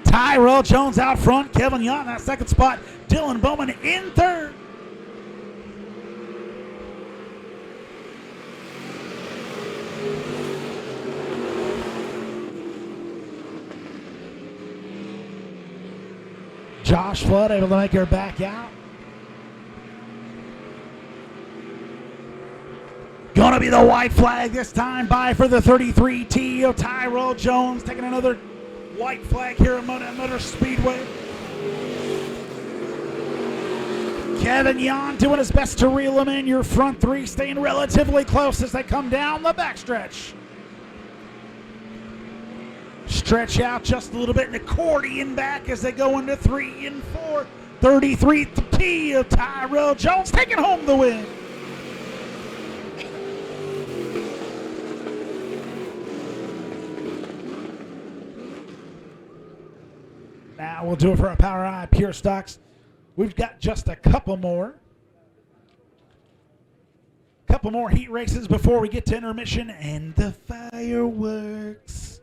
Tyrell Jones out front. Kevin Young in that second spot. Dylan Bowman in third. Josh Flood able to make her back out. Gonna be the white flag this time by for the 33T of Tyrell Jones, taking another white flag here at Monett Midway Speedway. Kevin Yon doing his best to reel him in. Your front three staying relatively close as they come down the backstretch. Stretch out just a little bit and accordion back as they go into 3 and 4. 33T of Tyrell Jones taking home the win. Now we'll do it for our Power Eye Pure Stocks. We've got just a couple more. Couple more heat races before we get to intermission and the fireworks.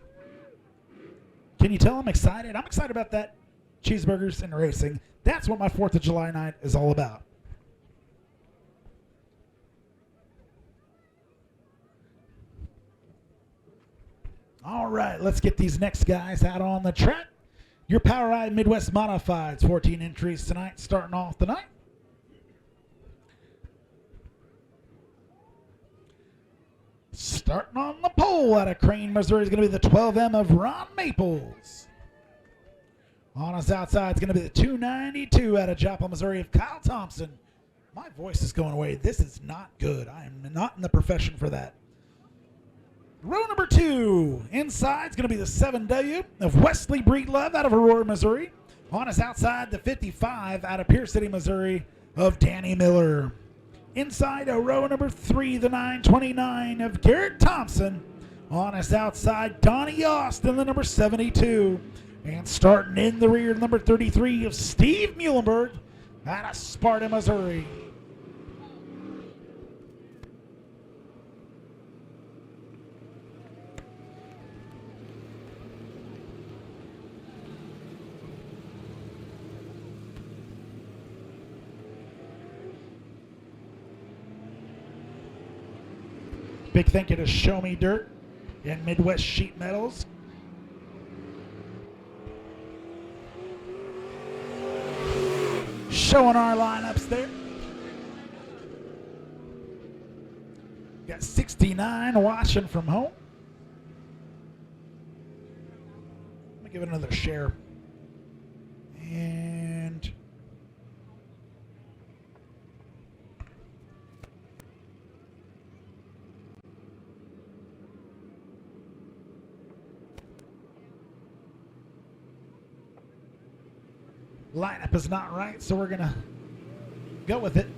Can you tell I'm excited? I'm excited about that. Cheeseburgers and racing. That's what my 4th of July night is all about. All right, let's get these next guys out on the track. Your Power Eye Midwest Modifieds, 14 entries tonight, starting off the night. Starting on the pole out of Crane, Missouri is going to be the 12M of Ron Maples. On his outside is going to be the 292 out of Joplin, Missouri of Kyle Thompson. My voice is going away. This is not good. I am not in the profession for that. Row number 2, inside is going to be the 7W of Wesley Breedlove out of Aurora, Missouri. On his outside, the 55 out of Pierce City, Missouri of Danny Miller. Inside row number 3, the 929 of Garrett Thompson. On his outside, Donnie Austin, the number 72. And starting in the rear, number 33 of Steve Muhlenberg out of Sparta, Missouri. Big thank you to Show Me Dirt and Midwest Sheet Metals. Showing our lineups there. Got 69 watching from home. Let me give it another share. And lineup is not right, so we're gonna go with it.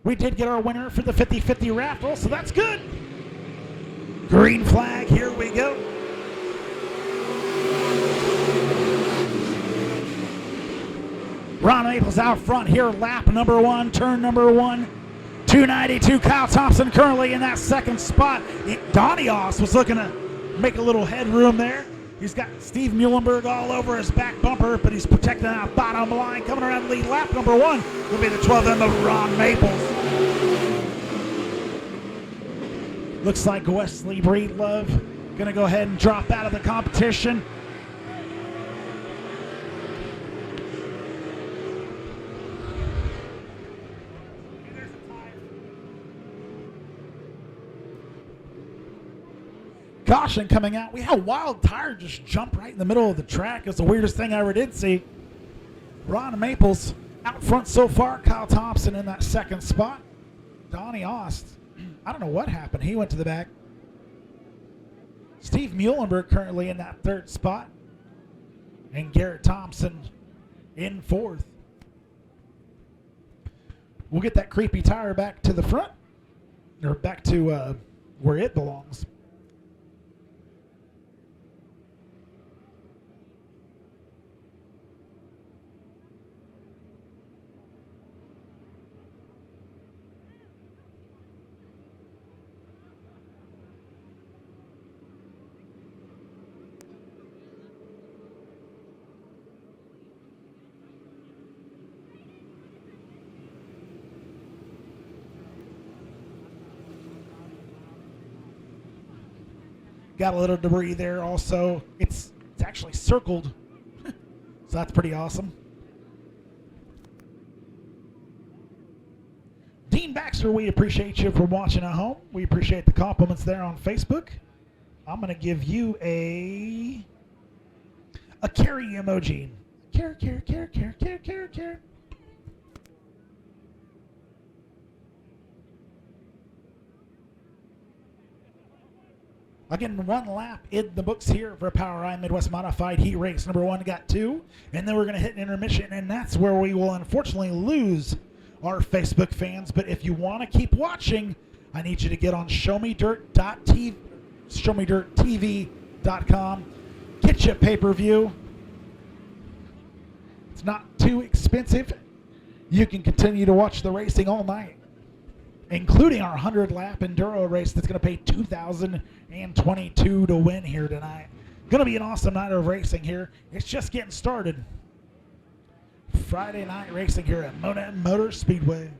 We did get our winner for the 50-50 raffle, so that's good. Green flag, here we go. Ron Maples out front here, lap number 1, turn number 1. 292, Kyle Thompson currently in that second spot. Donnie Oss was looking to make a little headroom there. He's got Steve Muhlenberg all over his back bumper, but he's protecting that bottom line. Coming around the lead lap number 1 will be the 12M of Ron Maples. Looks like Wesley Breedlove going to go ahead and drop out of the competition. Caution coming out. We had a wild tire just jump right in the middle of the track. It's the weirdest thing I ever did see. Ron Maples out front so far. Kyle Thompson in that second spot. Donnie Ost, I don't know what happened. He went to the back. Steve Muhlenberg currently in that third spot. And Garrett Thompson in fourth. We'll get that creepy tire back to the front. Or back to where it belongs. Got a little debris there also. It's actually circled. So that's pretty awesome. Dean Baxter, we appreciate you for watching at home. We appreciate the compliments there on Facebook. I'm going to give you a carry emoji. Care. Again, 1 lap in the books here for POWRi Midwest Modified Heat Race number 1 got 2. And then we're going to hit an intermission, and that's where we will unfortunately lose our Facebook fans. But if you want to keep watching, I need you to get on showmedirttv.com. Get you a pay-per-view. It's not too expensive. You can continue to watch the racing all night, including our 100-lap Enduro race that's going to pay $2,022 to win here tonight. Going to be an awesome night of racing here. It's just getting started. Friday night racing here at Monett Motor Speedway.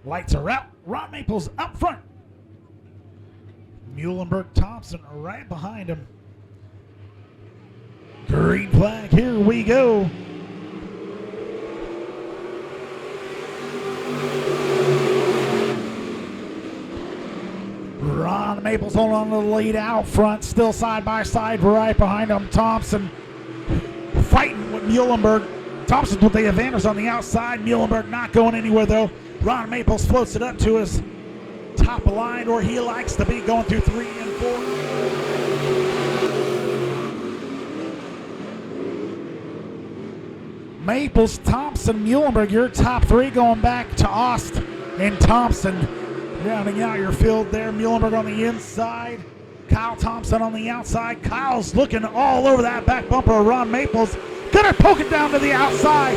Lights are out. Ron Maples up front. Muhlenberg Thompson right behind him. Green flag, here we go. Ron Maples holding on to the lead out front, still side by side, right behind him. Thompson fighting with Muhlenberg. Thompson with the advantage on the outside. Muhlenberg not going anywhere though. Ron Maples floats it up to his top line where he likes to be, going through 3 and 4. Maples, Thompson, Muhlenberg, your top 3 going back to Ost and Thompson. Rounding out your field there. Muhlenberg on the inside. Kyle Thompson on the outside. Kyle's looking all over that back bumper of Ron Maples. Gonna poke it down to the outside.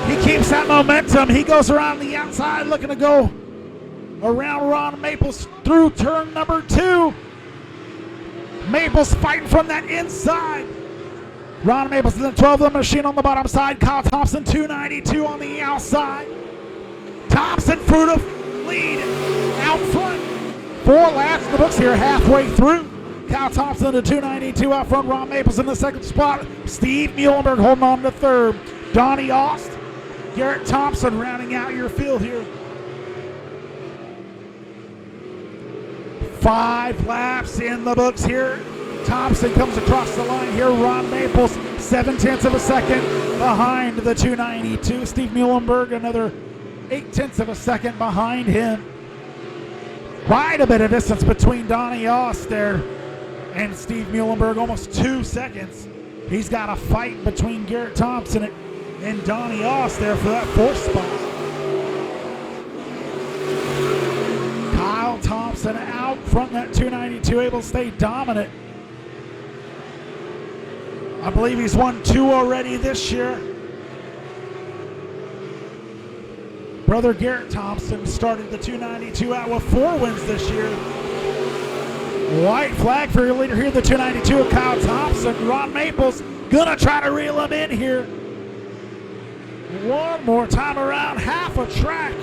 He keeps that momentum. He goes around the outside looking to go around Ron Maples through turn number 2. Maples fighting from that inside. Ron Maples in the 12 machine on the bottom side. Kyle Thompson 292 on the outside. Thompson through the lead out front. 4 laps in the books here halfway through. Kyle Thompson to 292 out front. Ron Maples in the second spot. Steve Muhlenberg holding on to third. Donnie Ost, Garrett Thompson rounding out your field here. 5 laps in the books here. Thompson comes across the line here. Ron Maples 0.7 of a second behind the 292. Steve Muhlenberg another 0.8 of a second behind him. Quite a bit of distance between Donnie Ost there and Steve Muhlenberg, almost 2 seconds. He's got a fight between Garrett Thompson and Donnie Ost there for that 4th spot. Kyle Thompson out front that 292, able to stay dominant. I believe he's won 2 already this year. Brother Garrett Thompson started the 292 out with 4 wins this year. White flag for your leader here, the 292 of Kyle Thompson. Ron Maples gonna try to reel him in here. One more time around half a track.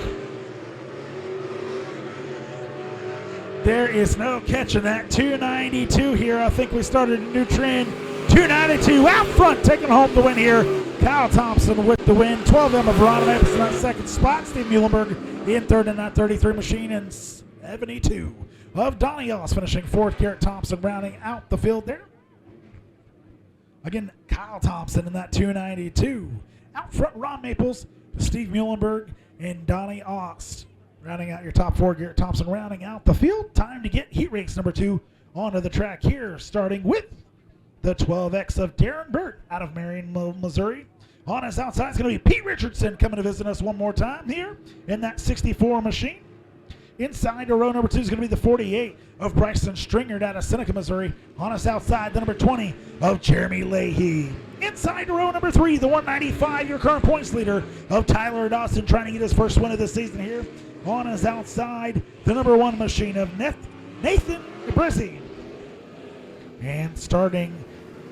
There is no catching that 292 here. I think we started a new trend. 292 out front, taking home the win here. Kyle Thompson with the win. 12 of Ron Maples in that second spot. Steve Muhlenberg in third in that 33 machine, and 72 of Donnie Ellis finishing fourth. Garrett Thompson rounding out the field there. Again, Kyle Thompson in that 292. Out front, Ron Maples, Steve Muhlenberg, and Donnie Ost. Rounding out your top 4, Garrett Thompson rounding out the field. Time to get heat race number 2 onto the track here, starting with the 12X of Darren Burt out of Marion, Missouri. On his outside is going to be Pete Richardson coming to visit us one more time here in that 64 machine. Inside to row number 2 is going to be the 48 of Bryson Stringer out of Seneca, Missouri. On his outside, the number 20 of Jeremy Leahy. Inside to row number 3, the 195, your current points leader of Tyler Dawson, trying to get his first win of the season here. On his outside, the number 1 machine of Nathan Brizzi. And starting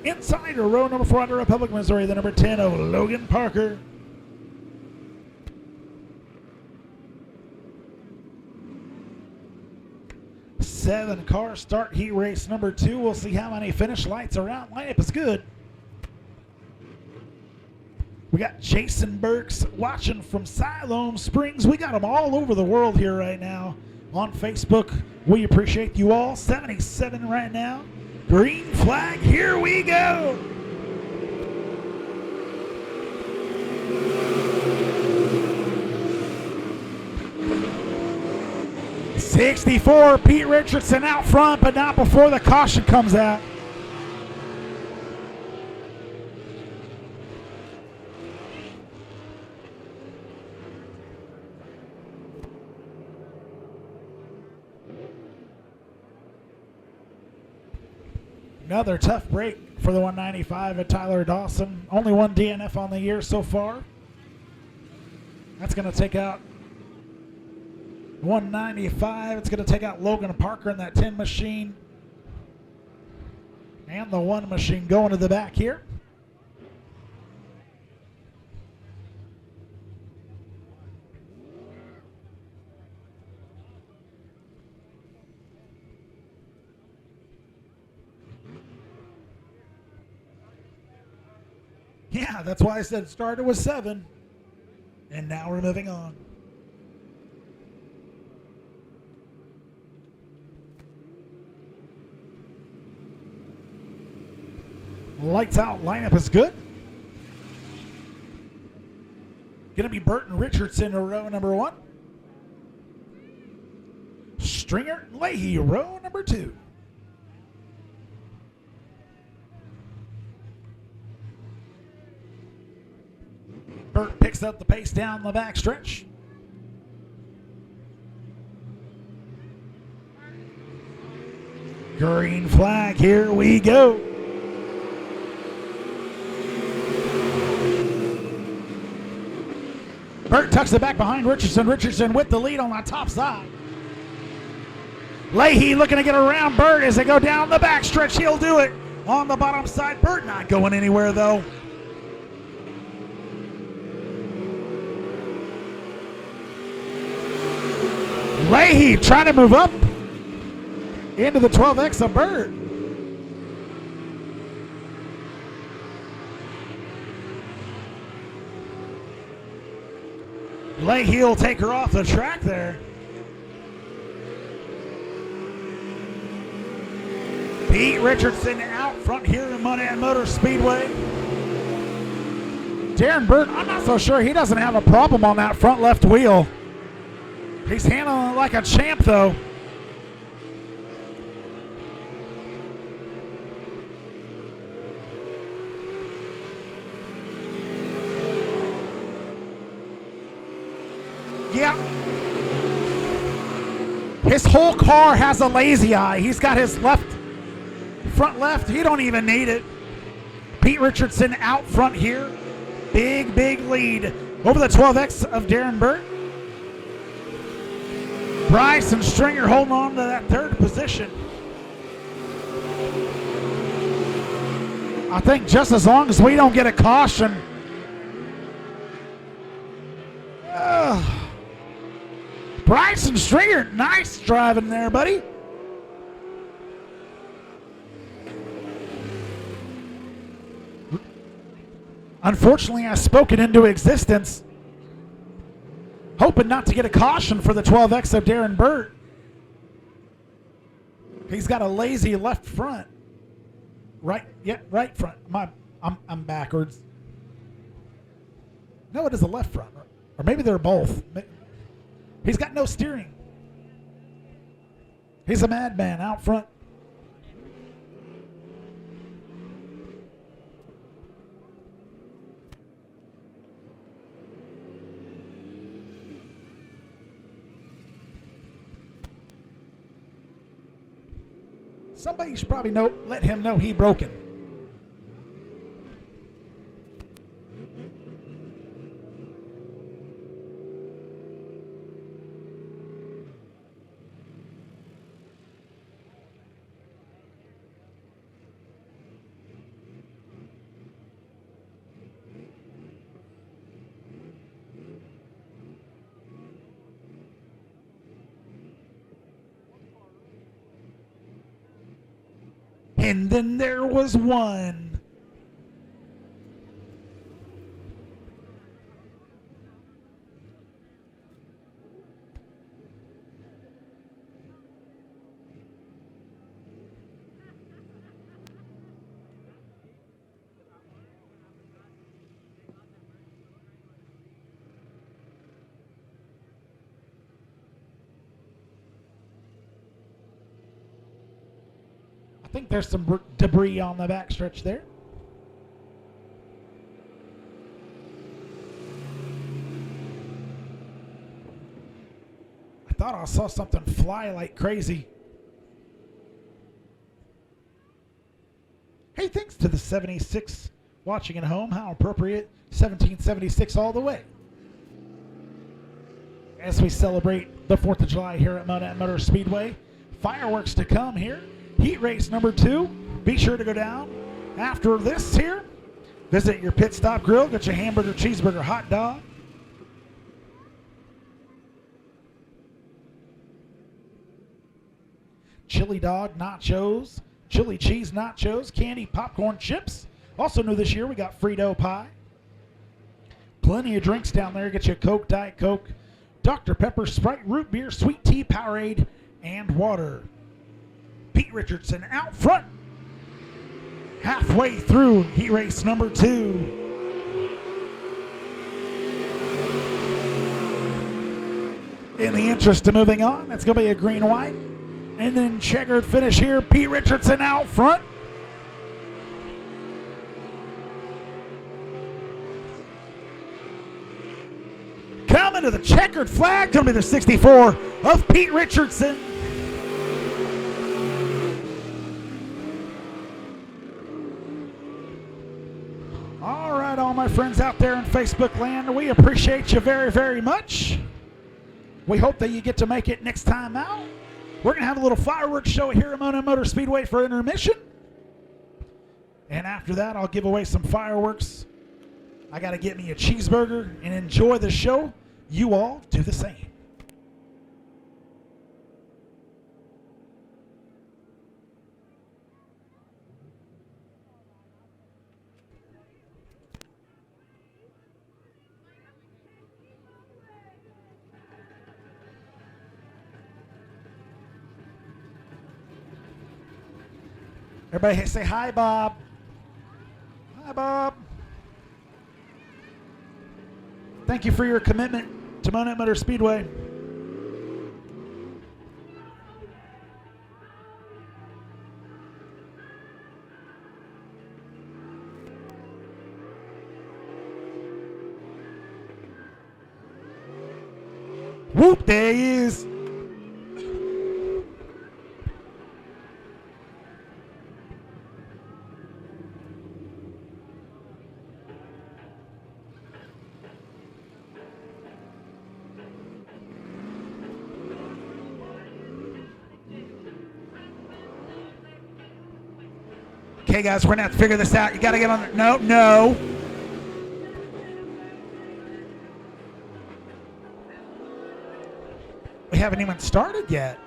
inside to row number 4 out of Republic, Missouri, the number 10 of Logan Parker. Seven-car start heat race number 2. We'll see how many finish lights are out. Lineup is good. We got Jason Burks watching from Siloam Springs. We got them all over the world here right now on Facebook. We appreciate you all. 77 right now. Green flag, here we go. '64, Pete Richardson out front, but not before the caution comes out. Another tough break for the 195 at Tyler Dawson. Only 1 DNF on the year so far. That's going to take out 195. It's going to take out Logan Parker in that 10 machine. And the 1 machine going to the back here. Yeah, that's why I said it started with 7. And now we're moving on. Lights out lineup is good. Going to be Burton Richardson in row number 1. Stringer Leahy, row number 2. Burt picks up the pace down the back stretch. Green flag, here we go. Burt tucks it back behind Richardson. Richardson with the lead on the top side. Leahy looking to get around Burt as they go down the back stretch. He'll do it on the bottom side. Burt not going anywhere though. Leahy trying to move up into the 12X of Burt. Leahy will take her off the track there. Pete Richardson out front here in Monett Motor Speedway. Darren Burt, I'm not so sure he doesn't have a problem on that front left wheel. He's handling it like a champ, though. Yeah. His whole car has a lazy eye. He's got his front left. He don't even need it. Pete Richardson out front here. Big lead over the 12X of Darren Burt. Bryce and Stringer holding on to that third position. I think just as long as we don't get a caution. Bryce and Stringer, nice driving there, buddy. Unfortunately, I spoke it into existence, hoping not to get a caution for the 12X of Darren Burt. He's got a lazy left front. Right, yeah, right front. I'm backwards. No, it is a left front. Or maybe they're both. He's got no steering. He's a madman out front. Somebody should probably let him know he broken. And then there was one. I think there's some debris on the backstretch there. I thought I saw something fly like crazy. Hey, thanks to the 76 watching at home. How appropriate. 1776 all the way. As we celebrate the 4th of July here at Monett Motor Speedway. Fireworks to come here. Heat race number 2. Be sure to go down after this here. Visit your pit stop grill. Get your hamburger, cheeseburger, hot dog. Chili dog nachos. Chili cheese nachos. Candy popcorn chips. Also new this year, we got Frito pie. Plenty of drinks down there. Get you a Coke, Diet Coke, Dr. Pepper, Sprite, root beer, sweet tea, Powerade, and water. Pete Richardson out front. Halfway through heat race number 2. In the interest of moving on, that's going to be a green-white. And then checkered finish here. Pete Richardson out front. Coming to the checkered flag, going to be the 64 of Pete Richardson. All right, all my friends out there in Facebook land, we appreciate you very, very much. We hope that you get to make it next time out. We're going to have a little fireworks show here at Monett Motor Speedway for intermission. And after that, I'll give away some fireworks. I got to get me a cheeseburger and enjoy the show. You all do the same. Everybody say hi, Bob. Hi, Bob. Thank you for your commitment to Monett Motor Speedway. Whoop, there he is. Okay, guys, we're going to have to figure this out. You got to get on there. No, no. We haven't even started yet.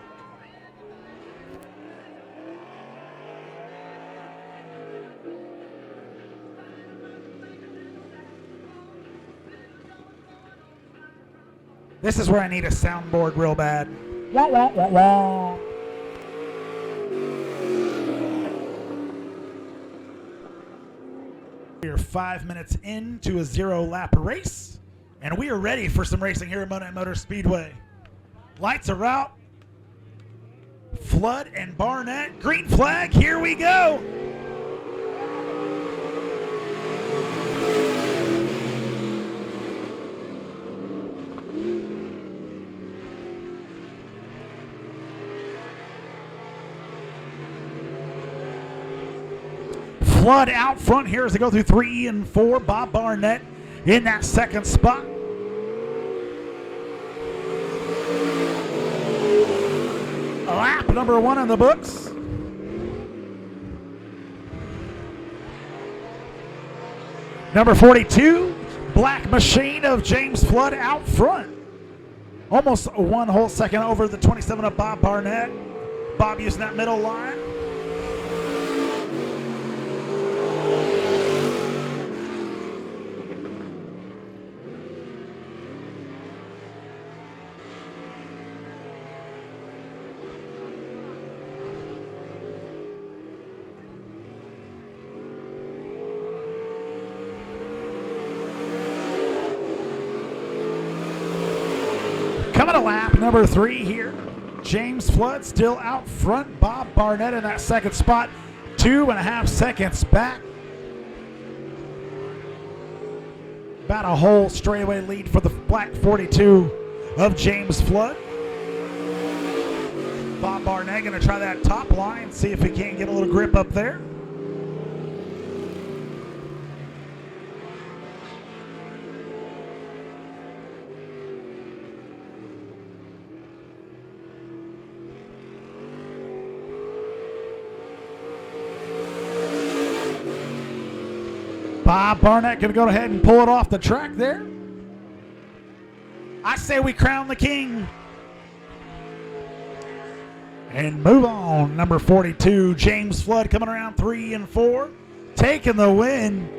This is where I need a soundboard real bad. Wah, wah, wah, wah. We are 5 minutes into a 0-lap race, and we are ready for some racing here at Monett Motor Speedway. Lights are out. Flood and Barnett. Green flag. Here we go. Flood out front here as they go through 3 and 4. Bob Barnett in that second spot. Lap number 1 in the books. Number 42, Black Machine of James Flood out front. Almost 1 whole second over the 27 of Bob Barnett. Bob using that middle line. Coming to lap number 3 here. James Flood still out front. Bob Barnett in that second spot. 2.5 seconds back. About a whole straightaway lead for the Black 42 of James Flood. Bob Barnett going to try that top line, see if he can't get a little grip up there. Bob Barnett going to go ahead and pull it off the track there. I say we crown the king. And move on. Number 42, James Flood coming around 3 and 4. Taking the win.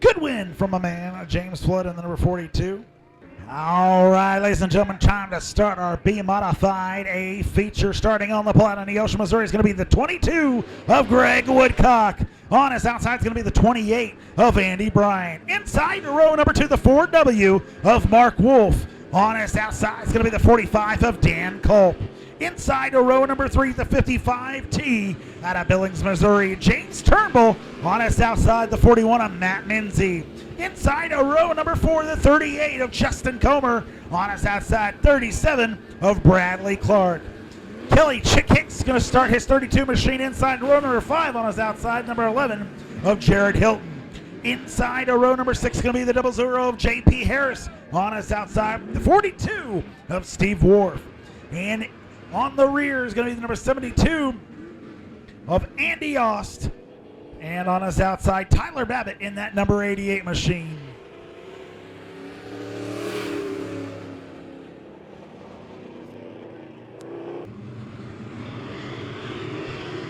Good win from a man, James Flood in the number 42. All right, ladies and gentlemen, time to start our B Modified A feature. Starting on the plat in Neosho, Missouri is going to be the 22 of Greg Woodcock. On his outside is going to be the 28 of Andy Bryant. Inside row number 2, the 4W of Mark Wolf. On his outside is going to be the 45 of Dan Culp. Inside row number 3, the 55T out of Billings, Missouri, James Turnbull. On his outside, the 41 of Matt Minzy. Inside row number 4, the 38 of Justin Comer. On his outside, 37 of Bradley Clark. Kelly Chickhick's going to start his 32 machine inside row number 5. On his outside, number 11 of Jared Hilton. Inside row number 6 is going to be the 00 of J.P. Harris. On his outside, the 42 of Steve Wharf. And on the rear is going to be the number 72 of Andy Ost. And on his outside, Tyler Babbitt in that number 88 machine.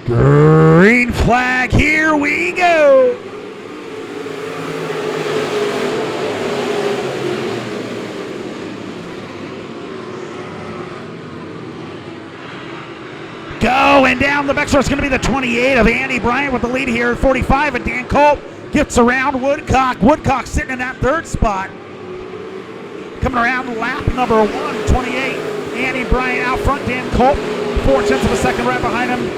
Green flag, here we go. Going down the backstretch is going to be the 28 of Andy Bryant with the lead here. 45 of Dan Culp gets around Woodcock. Woodcock sitting in that 3rd spot. Coming around lap number 1, 28. Andy Bryant out front. Dan Culp 4/10 of a second right behind him.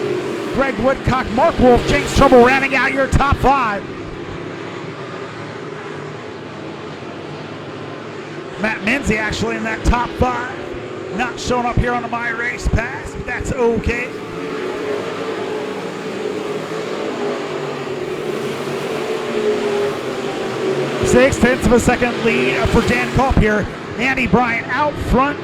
Greg Woodcock, Mark Wolf, James Turnbull rounding out your top 5. Matt Minzy actually in that top 5. Not showing up here on the My Race Pass, but that's okay. 6/10 of a second lead for Dan Culp here. Andy Bryant out front.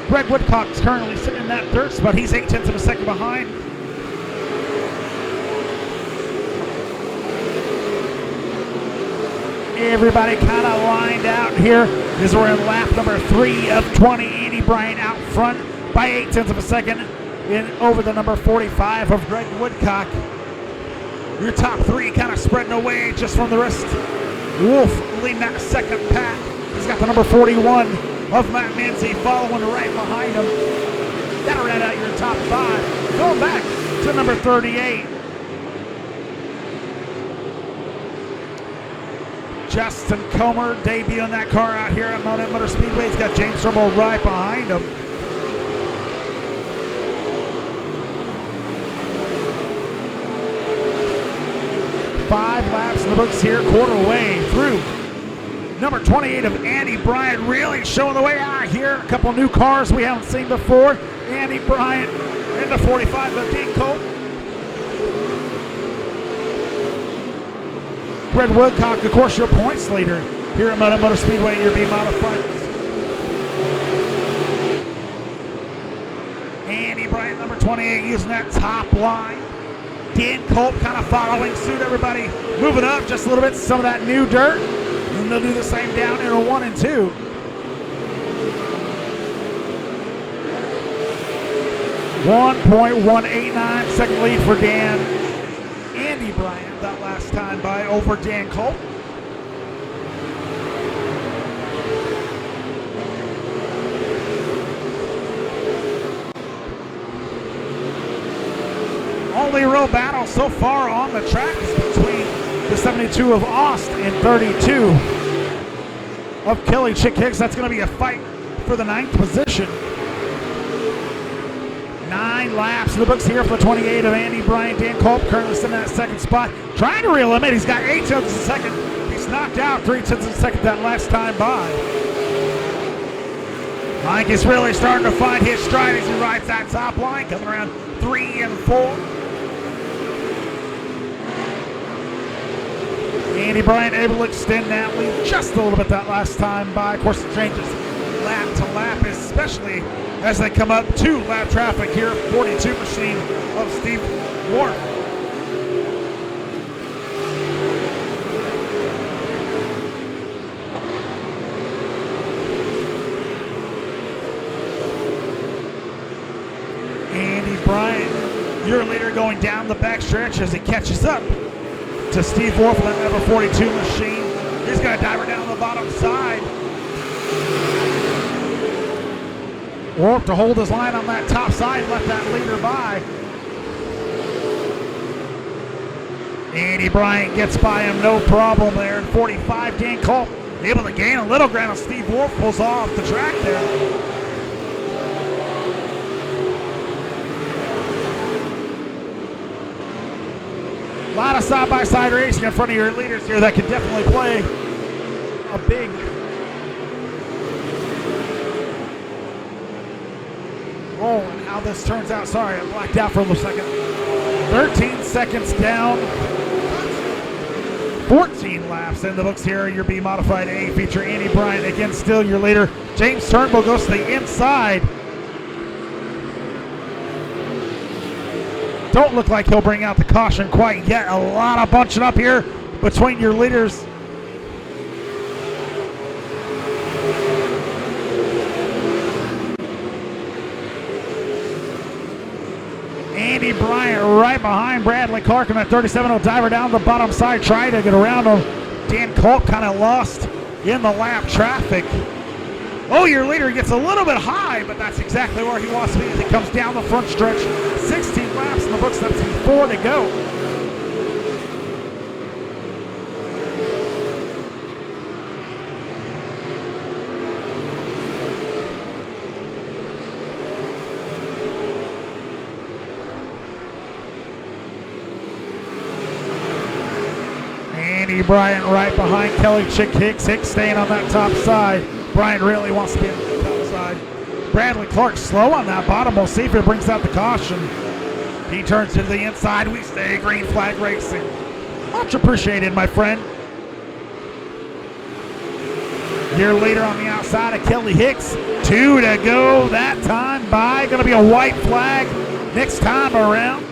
Greg Woodcock's currently sitting in that third spot. He's 8/10 of a second behind. Everybody kind of lined out here as we're in lap number 3 of 20. Andy Bryant out front by 8/10 of a second over the number 45 of Greg Woodcock. Your top 3 kind of spreading away just from the rest. Wolf leading that second pack. He's got the number 41 of Matt Mincy following right behind him. That'll round out your top 5. Going back to number 38. Justin Comer debuting that car out here at Monett Midway Speedway. He's got James Turnbull right behind him. Five laps in the books here, quarter way through. Number 28 of Andy Bryant really showing the way out here. A couple new cars we haven't seen before. Andy Bryant in the 45 of Dean Colt. Greg Woodcock, of course, your points leader here at Monett Midway Speedway in your IMCA Modifieds. Andy Bryant, number 28, using that top line. Dan Culp kind of following suit, everybody moving up just a little bit, some of that new dirt, and they'll do the same down in 1 and 2. .189 second lead for Dan. Andy Bryant that last time by over Dan Culp. Only real battle so far on the track is between the 72 of Aust and 32 of Kelly Chick Hicks. That's going to be a fight for the 9th position. 9 laps in the books here for the 28 of Andy Bryant. Dan Culp currently sitting in that second spot. Trying to reel him in. He's got 8/10 of a second. He's knocked out 3/10 of a second that last time by. Mike is really starting to find his stride as he rides that top line, coming around 3 and 4. Andy Bryant able to extend that lead just a little bit that last time by. Of course, it changes lap to lap, especially as they come up to lap traffic here. 42 machine of Steve Ward. Andy Bryant, your leader, going down the backstretch as he catches up to Steve Wolf with that number 42 machine. He's going to dive her down the bottom side. Wolf to hold his line on that top side, let that leader by. Andy Bryant gets by him, no problem there. In 45, Dan Culp able to gain a little ground as Steve Wolf pulls off the track there. A lot of side-by-side racing in front of your leaders here that could definitely play a big role in how this turns out. Sorry, I blacked out for a little second. 13 seconds down. 14 laps in the books here. Your B Modified A feature Andy Bryant, again, still your leader. James Turnbull goes to the inside. Don't look like he'll bring out the caution quite yet. A lot of bunching up here between your leaders. Andy Bryant right behind Bradley Clark, and that 37 will dive her down the bottom side, try to get around him. Dan Culp kind of lost in the lap traffic. Oh, your leader gets a little bit high, but that's exactly where he wants to be as he comes down the front stretch. 16 laps in the books, that's 4 to go. Andy Bryant right behind Kelly Chick Hicks. Hicks staying on that top side. Bryant really wants to be on the top side. Bradley Clark slow on that bottom. We'll see if it brings out the caution. He turns to the inside. We stay green flag racing. Much appreciated, my friend. Year later on the outside of Kelly Hicks. 2 to go that time by. Going to be a white flag next time around.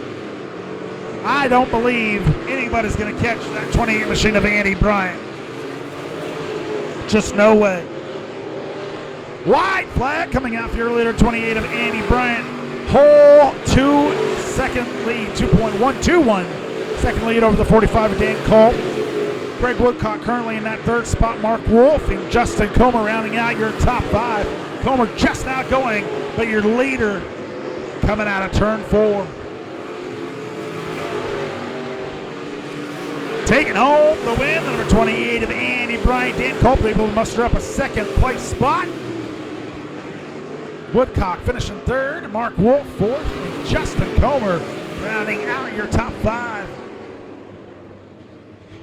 I don't believe anybody's going to catch that 28 machine of Andy Bryant. Just no way. White flag coming out the year later, 28 of Andy Bryant. Hole 2 second lead, 2.121. Second lead over the 45 of Dan Culp. Greg Woodcock currently in that third spot. Mark Wolf and Justin Comer rounding out your top 5. Comer just now going, but your leader coming out of turn 4. Taking home the win, the number 28 of Andy Bryant. Dan Culp able to muster up a second place spot. Woodcock finishing third. Mark Wolf fourth. And Justin Comer rounding out your top 5.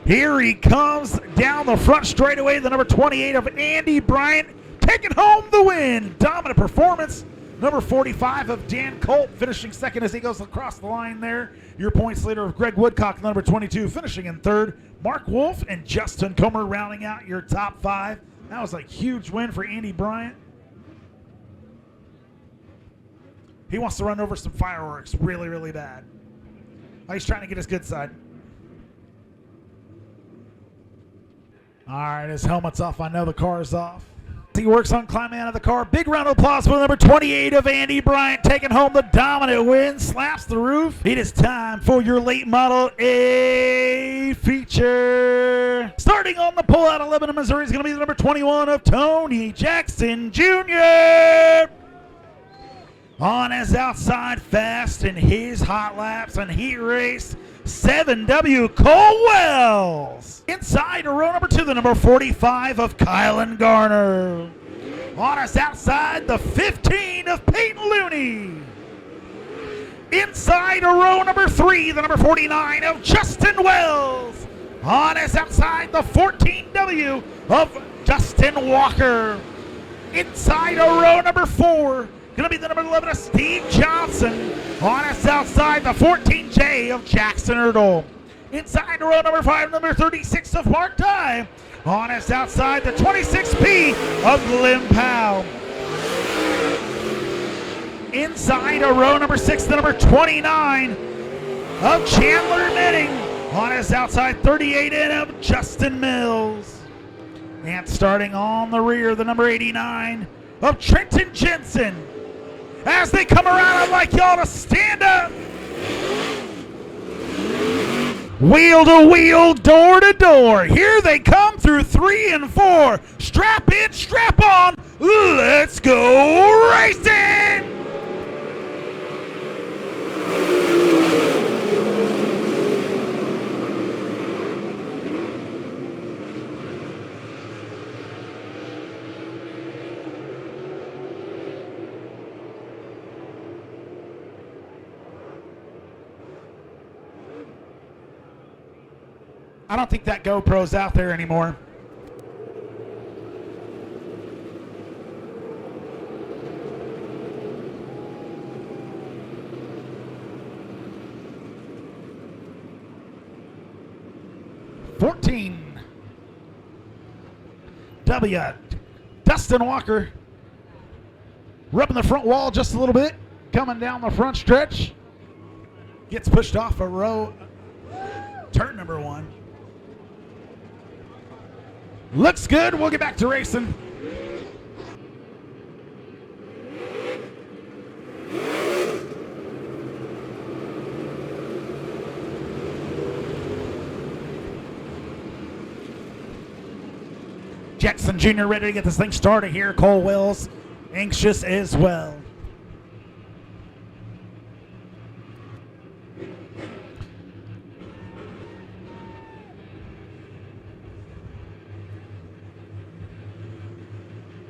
Here he comes down the front straightaway, the number 28 of Andy Bryant, taking home the win. Dominant performance. Number 45 of Dan Culp finishing second as he goes across the line there. Your points leader of Greg Woodcock, number 22, finishing in third. Mark Wolf and Justin Comer rounding out your top 5. That was a huge win for Andy Bryant. He wants to run over some fireworks really, really bad. He's trying to get his good side. All right, his helmet's off. I know the car's off. He works on climbing out of the car. Big round of applause for the number 28 of Andy Bryant, taking home the dominant win. Slaps the roof. It is time for your late model A feature. Starting on the pole out of Lebanon, Missouri is going to be the number 21 of Tony Jackson Jr. On his outside fast in his hot laps and heat race, 7W Cole Wells. Inside row number 2, the number 45 of Kylan Garner. On his outside, the 15 of Peyton Looney. Inside row number 3, the number 49 of Justin Wells. On his outside, the 14W of Justin Walker. Inside row number 4, going to be the number 11 of Steve Johnson. On his outside, the 14J of Jackson Erdel. Inside row number 5, number 36 of Mark Dye. On his outside, the 26P of Glenn Powell. Inside row number 6, the number 29 of Chandler Menning. On his outside, 38N of Justin Mills. And starting on the rear, the number 89 of Trenton Jensen. As they come around, I'd like y'all to stand up. Wheel to wheel, door to door. Here they come through 3 and 4. Strap in, strap on. Let's go racing. I don't think that GoPro's out there anymore. W. Dustin Walker rubbing the front wall just a little bit, coming down the front stretch. Gets pushed off a row, turn number 1. Looks good. We'll get back to racing. Jackson Jr. ready to get this thing started here. Cole Wells anxious as well.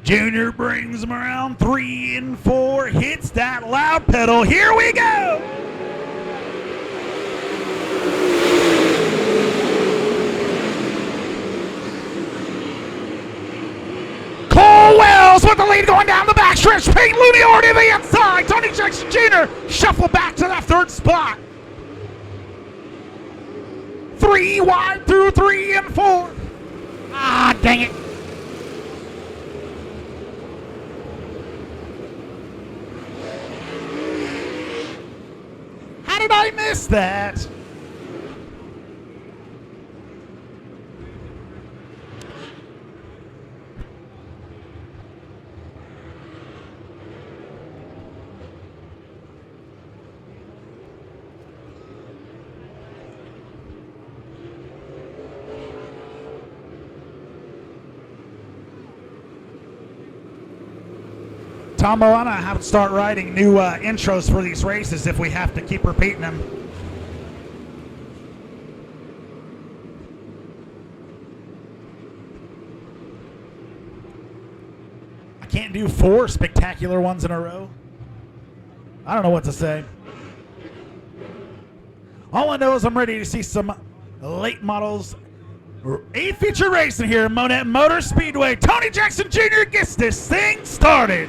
Junior brings him around 3 and 4, hits that loud pedal. Here we go. Cole Wells with the lead going down the backstretch. Peyton Looney already to the inside. Tony Jackson Jr. shuffle back to that third spot. 3 wide through 3 and 4. Ah, dang it. How did I miss that? Tombo, I'm going to have to start writing new intros for these races if we have to keep repeating them. I can't do 4 spectacular ones in a row. I don't know what to say. All I know is I'm ready to see some late models. 8 feature racing here at Monett Motor Speedway. Tony Jackson Jr. gets this thing started.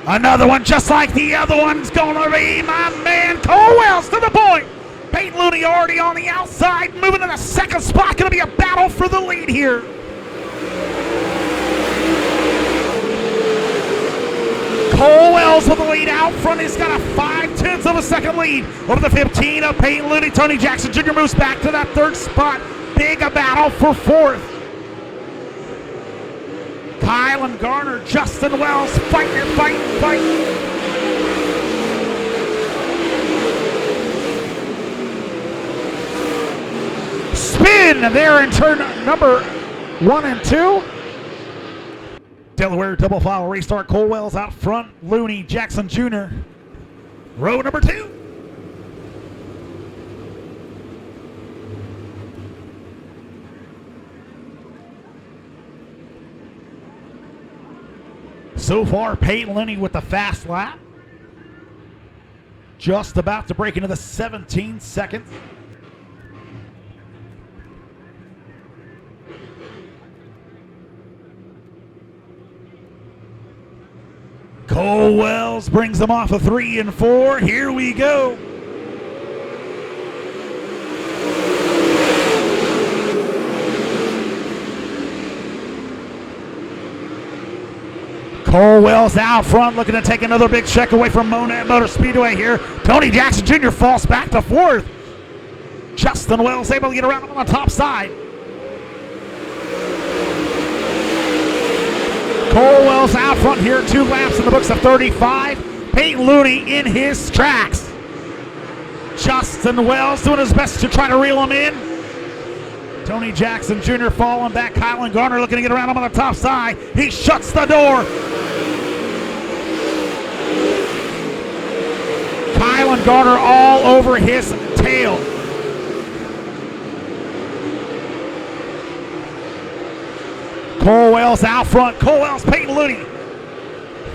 Another one just like the other one's going to be my man Cole Wells to the point. Peyton Looney already on the outside, moving to the second spot. Going to be a battle for the lead here. Cole Wells with the lead out front. He's got a 0.5 of a second lead over the 15 of Peyton Looney. Tony Jackson Jr. moves back to that third spot. Big a battle for fourth. Kylan Garner, Justin Wells, fighting. Spin there in turn number 1 and 2. Delaware double file restart. Cole Wells out front. Looney, Jackson Jr. Row number 2. So far, Peyton Looney with the fast lap. Just about to break into the 17 seconds. Cole Wells brings them off of 3 and 4. Here we go. Cole Wells out front, looking to take another big check away from Monett Motor Speedway here. Tony Jackson Jr. falls back to 4th. Justin Wells able to get around on the top side. Cole Wells out front here, 2 laps in the books of 35. Peyton Looney in his tracks. Justin Wells doing his best to try to reel him in. Tony Jackson Jr. falling back. Kylan Garner looking to get around him on the top side. He shuts the door. Kylan Garner all over his tail. Cole Wells out front. Cole Wells, Peyton Looney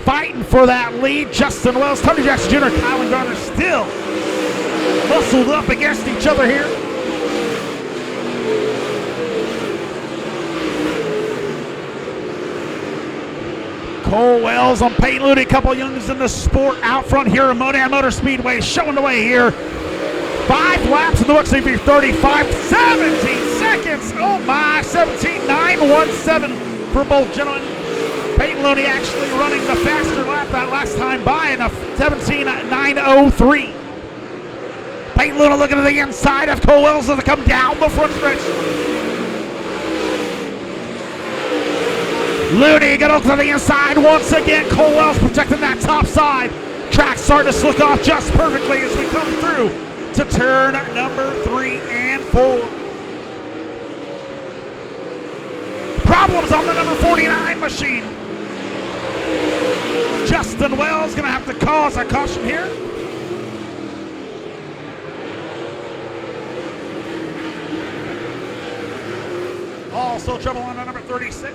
fighting for that lead. Justin Wells, Tony Jackson Jr., Kylan Garner still muscled up against each other here. Cole Wells on Peyton Looney, a couple youngins in the sport out front here at Monett Motor Speedway, showing the way here. 5 laps in the books, 35, 17 seconds. Oh my, 17.917 for both gentlemen. Peyton Looney actually running the faster lap that last time by in a 17.903. Peyton Looney looking to the inside of Cole Wells as they come down the front stretch. Looney going to the inside once again. Cole Wells protecting that top side. Track starting to slick off just perfectly as we come through to turn number 3 and 4. Problems on the number 49 machine. Justin Wells going to have to cause a caution here. Also trouble on the number 36.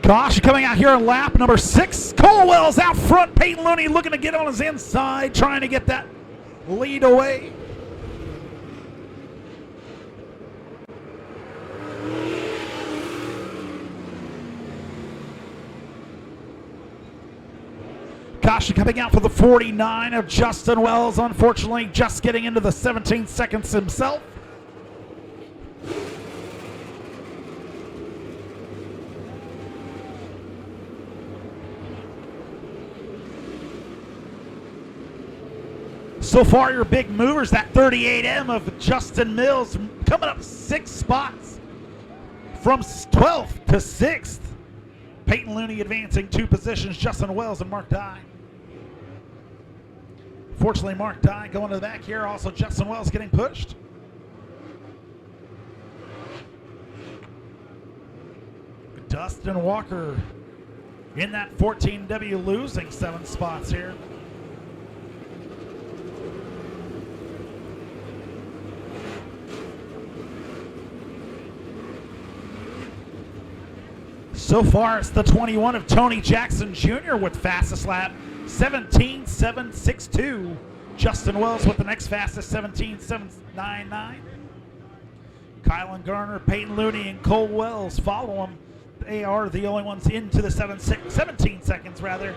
Caution coming out here on lap number 6. Colwell's out front. Peyton Looney looking to get on his inside, trying to get that lead away. Caution coming out for the 49 of Justin Wells, unfortunately just getting into the 17 seconds himself. So far, your big movers, that 38M of Justin Mills, coming up 6 spots from 12th to 6th. Peyton Looney advancing 2 positions, Justin Wells and Mark Dye. Fortunately, Mark Dye going to the back here. Also, Justin Wells getting pushed. Dustin Walker in that 14W losing 7 spots here. So far, it's the 21 of Tony Jackson Jr. with fastest lap, 17.762. Justin Wells with the next fastest, 17.799. Kylan Garner, Peyton Looney, and Cole Wells follow him. They are the only ones into the 17 seconds, rather.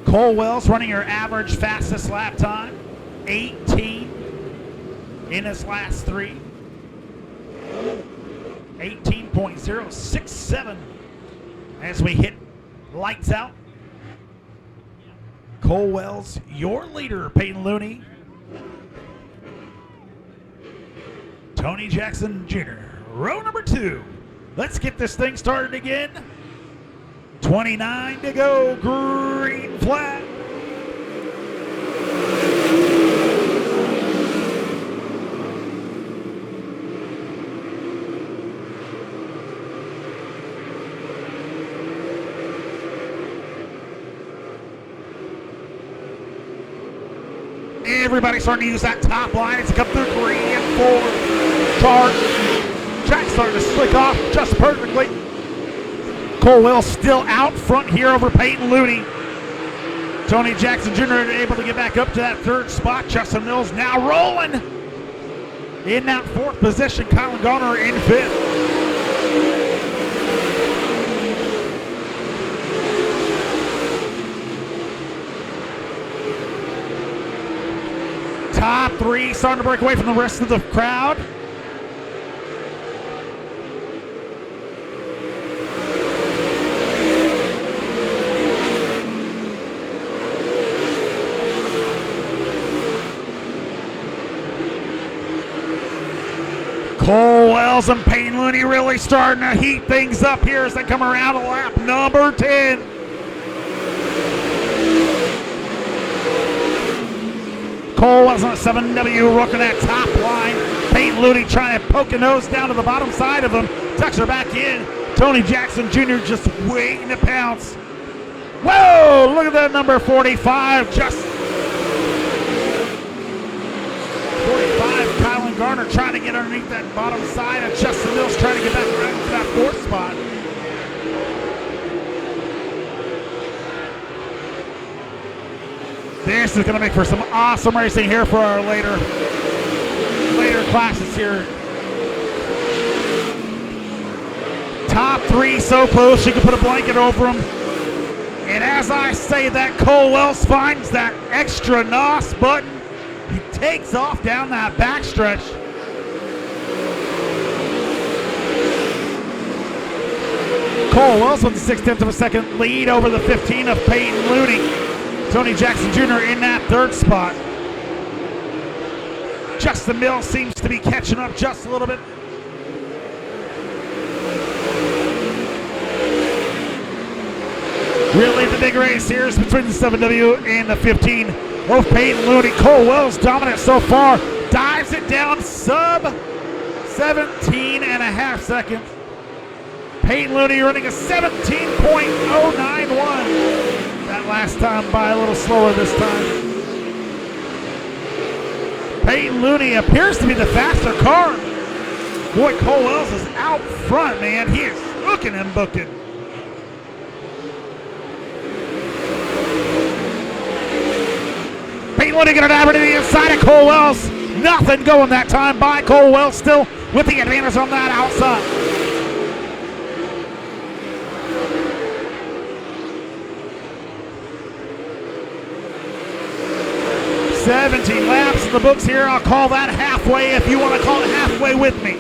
Cole Wells running your average fastest lap time. 18 in his last 3. 18.067 as we hit lights out. Cole Wells, your leader. Peyton Looney, Tony Jackson Jr. Row number 2. Let's get this thing started again. 29 to go, green flag. Everybody's starting to use that top line. It's come through 3 and 4. Track's starting to slick off just perfectly. Cole Wells still out front here over Peyton Looney. Tony Jackson Jr. able to get back up to that 3rd spot. Justin Mills now rolling in that 4th position. Kylan Garner in 5th. Top 3 starting to break away from the rest of the crowd. Cole Wells and Peyton Looney really starting to heat things up here as they come around to lap number 10. Cole Wells on a 7W working that top line. Peyton Looney trying to poke a nose down to the bottom side of him. Tucks her back in. Tony Jackson Jr. just waiting to pounce. Whoa, look at that number 45. Just 45, Kylan Garner trying to get underneath that bottom side of Justin Mills, trying to get back around to that 4th spot. This is going to make for some awesome racing here for our later classes here. Top 3 so close, you can put a blanket over them. And as I say that, Cole Wells finds that extra NOS button. He takes off down that backstretch. Cole Wells with the 0.6 of a second lead over the 15 of Peyton Looney. Tony Jackson Jr. in that 3rd spot. Justin Mills seems to be catching up just a little bit. Really the big race here is between the 7W and the 15. Both Peyton Looney. Cole Wells dominant so far. Dives it down sub 17 and a half seconds. Peyton Looney running a 17.091. That last time by a little slower this time. Peyton Looney appears to be the faster car. Boy, Cole Wells is out front, man. He is hooking and booking. Peyton Looney going to dive into the inside of Cole Wells. Nothing going that time by Cole Wells, still with the advantage on that outside. $17 laps in the books here. I'll call that halfway if you want to call it halfway with me.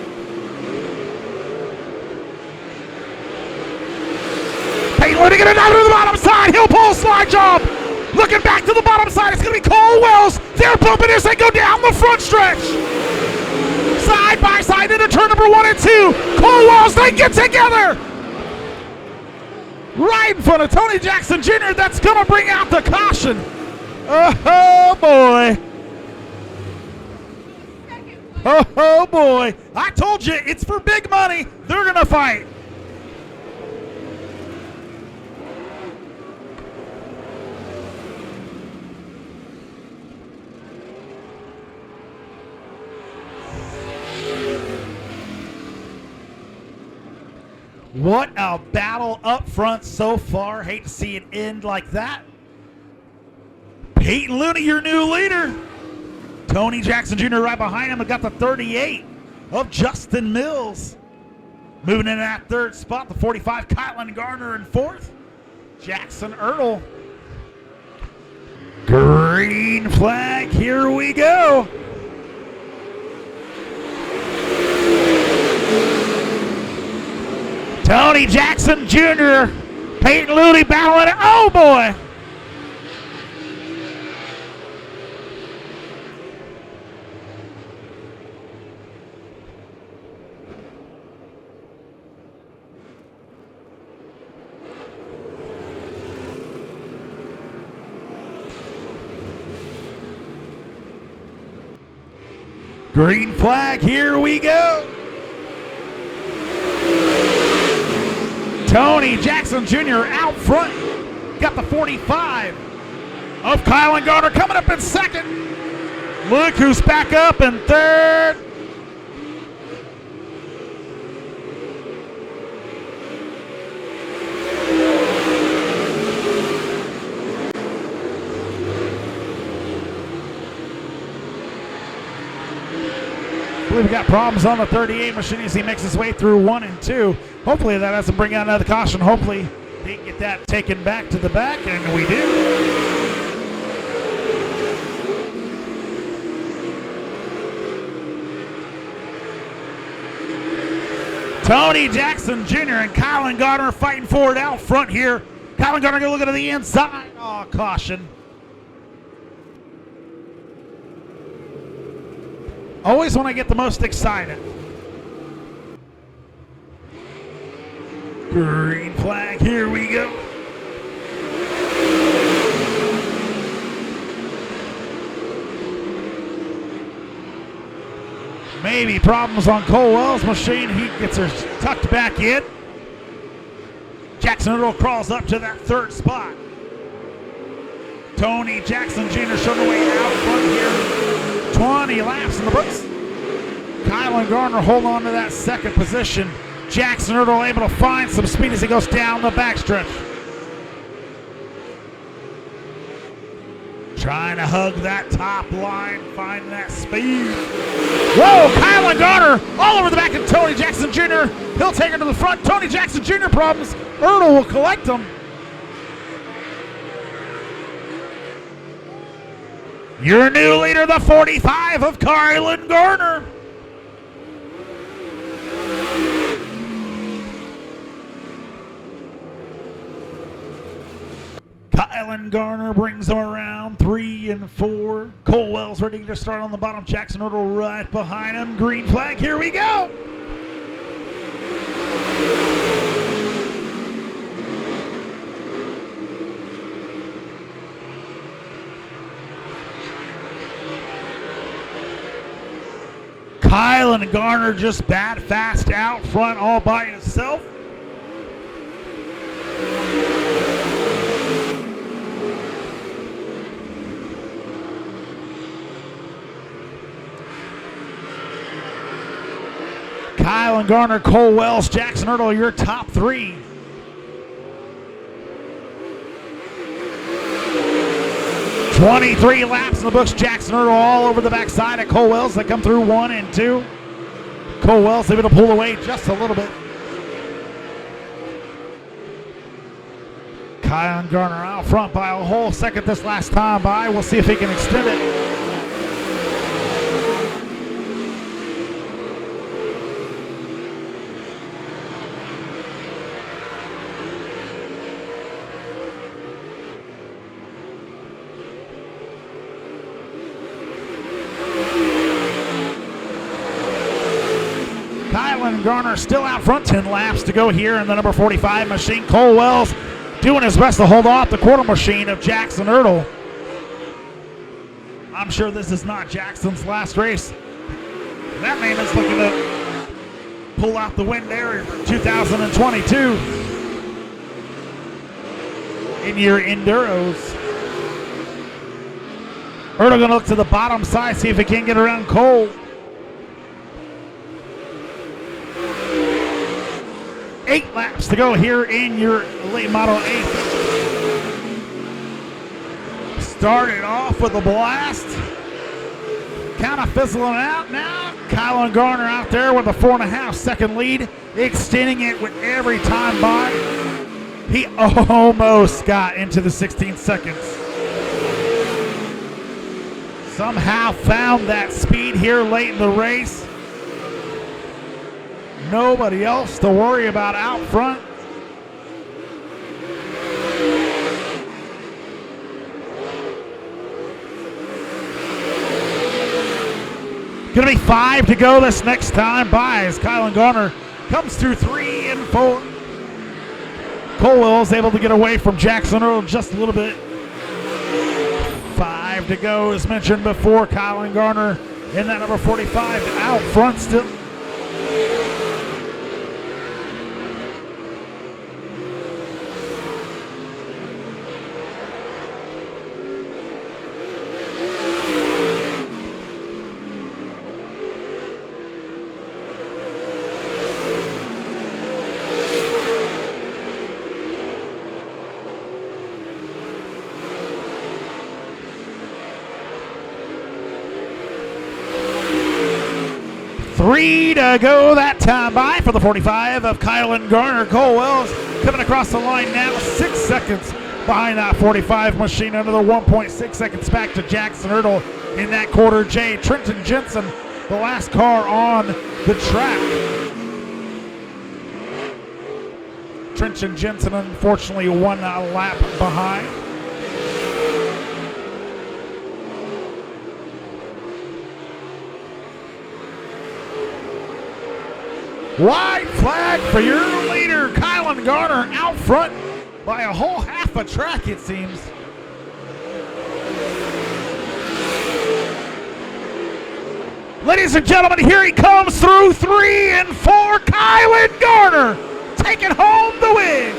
Peyton Looney going to dive to the bottom side. He'll pull a slide job. Looking back to the bottom side, it's going to be Cole Wells. They're bumping as they go down the front stretch. Side by side into turn number 1 and 2. Cole Wells, they get together. Right in front of Tony Jackson Jr. That's going to bring out the caution. Oh, boy. Oh, boy. I told you, it's for big money. They're going to fight. What a battle up front so far. Hate to see it end like that. Peyton Looney, your new leader. Tony Jackson Jr. right behind him. We got the 38 of Justin Mills. Moving into that third spot, the 45, Kylan Garner in fourth. Jackson Ertl. Green flag, here we go. Tony Jackson Jr., Peyton Looney battling it. Oh, boy. Green flag, here we go. Tony Jackson Jr. out front. Got the 45 of Kylan Garner coming up in second. Look who's back up in third. I believe we got problems on the 38 machine as he makes his way through 1 and 2. Hopefully that doesn't bring out another caution. Hopefully they can get that taken back to the back, and we do. Tony Jackson Jr. and Kylan Garner fighting for it out front here. Kylan Garner going to look at the inside. Oh, caution. Always when I get the most excited. Green flag, here we go. Maybe problems on Cole Wells' machine. He gets her tucked back in. Jackson Ertl crawls up to that third spot. Tony Jackson Jr. showing the way out front here. 20 laps in the books. Kylan Garner hold on to that second position. Jackson Ertl able to find some speed as he goes down the backstretch. Trying to hug that top line, find that speed. Whoa, Kylan Garner all over the back of Tony Jackson Jr. He'll take her to the front. Tony Jackson Jr. problems. Ertl will collect them. Your new leader, the 45 of Kylan Garner. Kylan Garner brings them around 3 and 4. Cole Wells ready to start on the bottom. Jackson Ertl right behind him. Green flag, here we go. Kylan Garner just bad fast out front all by himself. Kylan Garner, Cole Wells, Jackson Ertl, your top three. "23 laps in the books. Jackson Ertl all over the backside of Cole Wells. They come through 1 and 2. Cole Wells able to pull away just a little bit. Kylan Garner out front by a whole second this last time by. We'll see if he can extend it. Kylan Garner still out front, 10 laps to go here in the number 45 machine. Cole Wells doing his best to hold off the quarter machine of Jackson Ertl. I'm sure this is not Jackson's last race. That man is looking to pull out the win there for 2022 in your Enduros. Ertl going to look to the bottom side, see if he can get around Cole. 8 laps to go here in your late Model 8. Started off with a blast. Kind of fizzling out now. Kylan Garner out there with a 4.5 second lead, extending it with every time by. He almost got into the 16 seconds. Somehow found that speed here late in the race. Nobody else to worry about out front. Going to be 5 to go this next time by as Kylan Garner comes through 3 and 4. Cole Wells able to get away from Jackson Ertl just a little bit. 5 to go as mentioned before. Kylan Garner in that number 45 out front still. Three to go that time by for the 45 of Kylan Garner. Cole Wells coming across the line now, 6 seconds behind that 45 machine. Another 1.6 seconds back to Jackson Ertl in that quarter J. Trenton Jensen, the last car on the track. Trenton Jensen unfortunately 1 lap behind. White flag for your leader, Kylan Garner, out front by a whole half a track, it seems. Ladies and gentlemen, here he comes through 3 and 4. Kylan Garner taking home the win.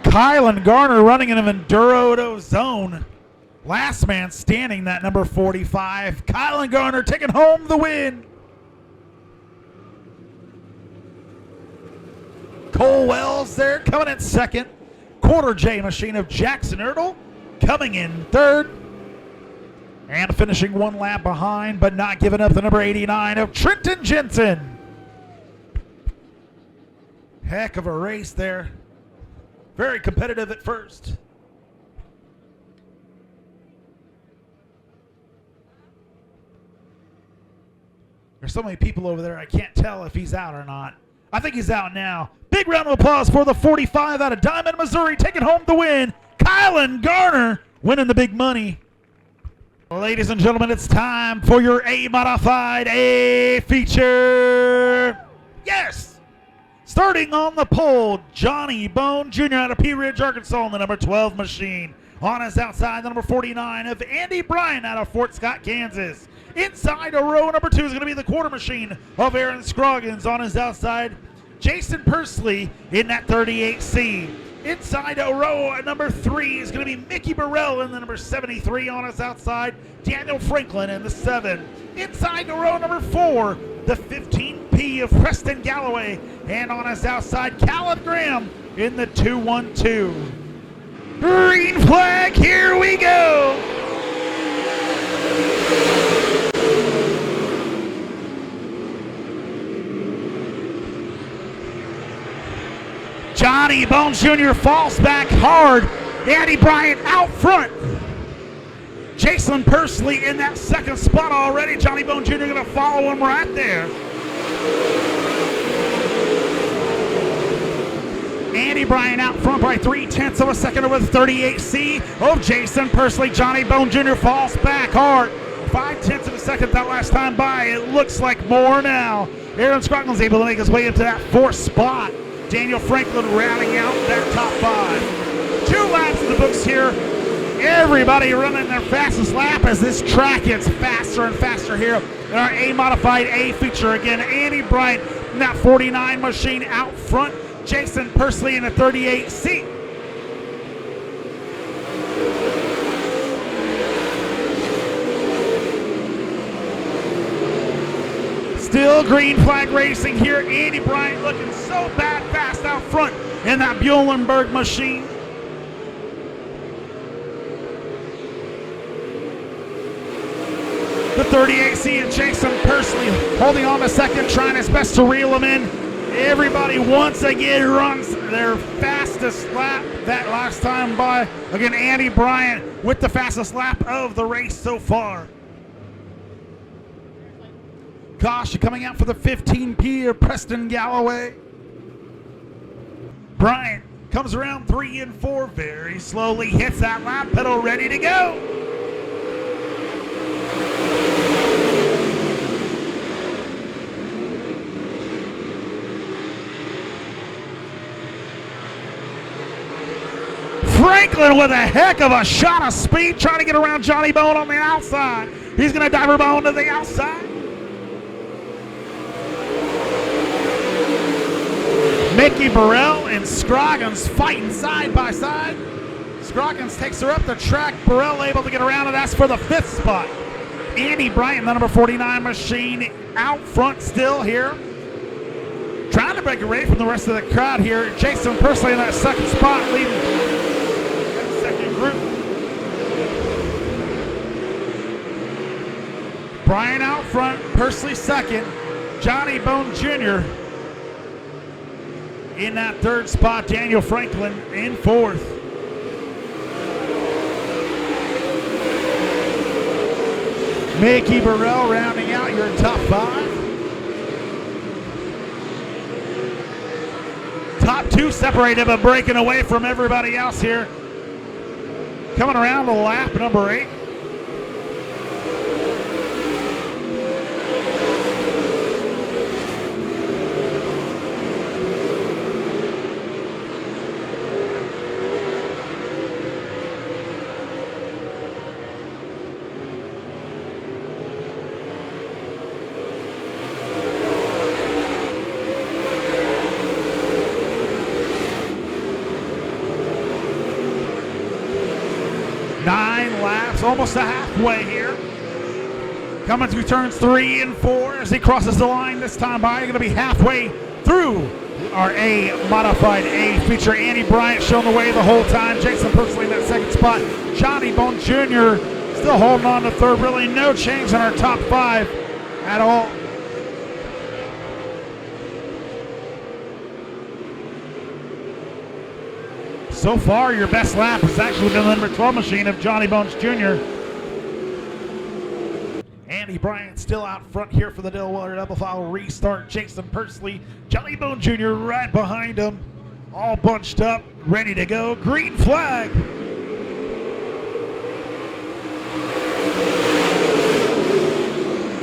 Kylan Garner running in an Enduro zone. Last man standing, that number 45. Kylan Garner taking home the win. Cole Wells there coming in second. Quarter J machine of Jackson Ertl coming in third. And finishing 1 lap behind, but not giving up, the number 89 of Trenton Jensen. Heck of a race there. Very competitive at first. There's so many people over there, I can't tell if he's out or not. I think he's out now. Big round of applause for the 45 out of Diamond, Missouri, taking home the win. Kylan Garner winning the big money. Ladies and gentlemen, it's time for your A Modified A feature. Yes! Starting on the pole, Johnny Bone Jr. out of Pea Ridge, Arkansas on the number 12 machine. On his outside, the number 49 of Andy Bryan out of Fort Scott, Kansas. Inside of row number 2 is going to be the quarter machine of Aaron Scroggins. On his outside, Jason Persley in that 38C. Inside of row number 3 is going to be Mickey Burrell in the number 73. On his outside, Daniel Franklin in the 7. Inside of row number 4, the 15P of Preston Galloway. And on his outside, Callum Graham in the 212. Green flag, here we go! Johnny Bones Jr. falls back hard. Andy Bryant out front. Jason Persley in that second spot already. Johnny Bones Jr. going to follow him right there. Andy Bryant out front by 0.3 of a second over the 38C of Jason Persley. Johnny Bones Jr. falls back hard. 0.5 of a second that last time by. It looks like more now. Aaron Scroggins able to make his way into that 4th spot. Daniel Franklin rounding out that top 5. 2 laps in the books here. Everybody running their fastest lap as this track gets faster and faster here in our A Modified A feature. Again, Andy Bryant in that 49 machine out front. Jason Persley in the 38C. Still green flag racing here. Andy Bryant looking so bad fast out front in that Buehlenberg machine. The 38C and Jason Persley holding on a second, trying his best to reel him in. Everybody once again runs their fastest lap that last time by. Again, Andy Bryant with the fastest lap of the race so far. Caution coming out for the 15P of Preston Galloway. Bryant comes around 3 and 4 very slowly, hits that lap pedal, ready to go. Franklin with a heck of a shot of speed, trying to get around Johnny Bone on the outside. He's going to diver Bone to the outside. Mickey Burrell and Scroggins fighting side by side. Scroggins takes her up the track. Burrell able to get around it. That's for the 5th spot. Andy Bryant, the number 49 machine, out front still here. Trying to break away from the rest of the crowd here. Jason Persley in that 2nd spot, leading that 2nd group. Bryant out front, Persley 2nd. Johnny Bone Jr. in that 3rd spot. Daniel Franklin in 4th. Mickey Burrell rounding out your top 5. Top 2 separated but breaking away from everybody else here. Coming around to lap number 8. Almost a halfway here. Coming through turns 3 and 4 as he crosses the line this time by. Going to be halfway through our A Modified A feature. Andy Bryant showing the way the whole time. Jason Persley in that 2nd spot. Johnny Bone Jr. still holding on to 3rd. Really no change in our top 5 at all. So far, your best lap has actually been the number 12 machine of Johnny Bones Jr. Andy Bryant still out front here for the Delaware double file restart. Jason Persley, Johnny Bones Jr. right behind him, all bunched up, ready to go. Green flag.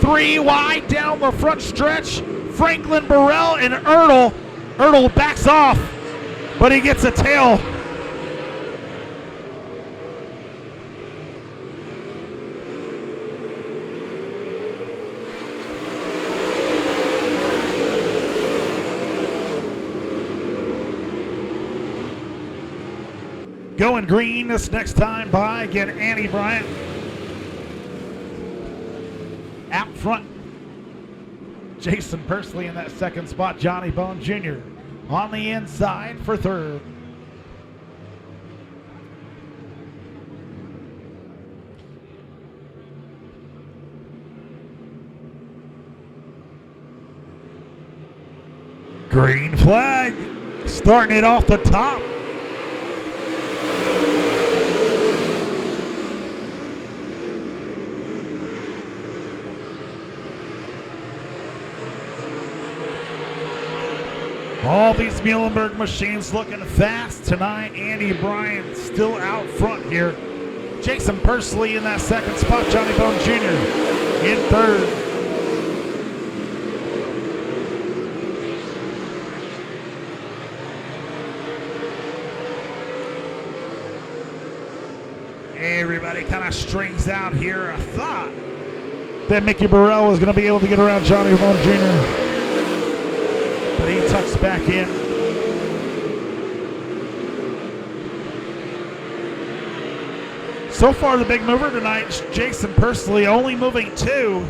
Three wide down the front stretch. Franklin, Burrell, and Ertl. Ertl backs off, but he gets a tail. Going green this next time by. Again, Andy Bryant. Out front, Jason Persley in that second spot. Johnny Bone Jr. on the inside for third. Green flag, starting it off the top. All these Muhlenberg machines looking fast tonight. Andy Bryant still out front here. Jason Persley in that second spot. Johnny Bone Jr. in third. Everybody kind of strings out here. I thought that Mickey Burrell was going to be able to get around Johnny Bone Jr., but he tucks back in. So far, the big mover tonight is Jason Persley, only moving 2,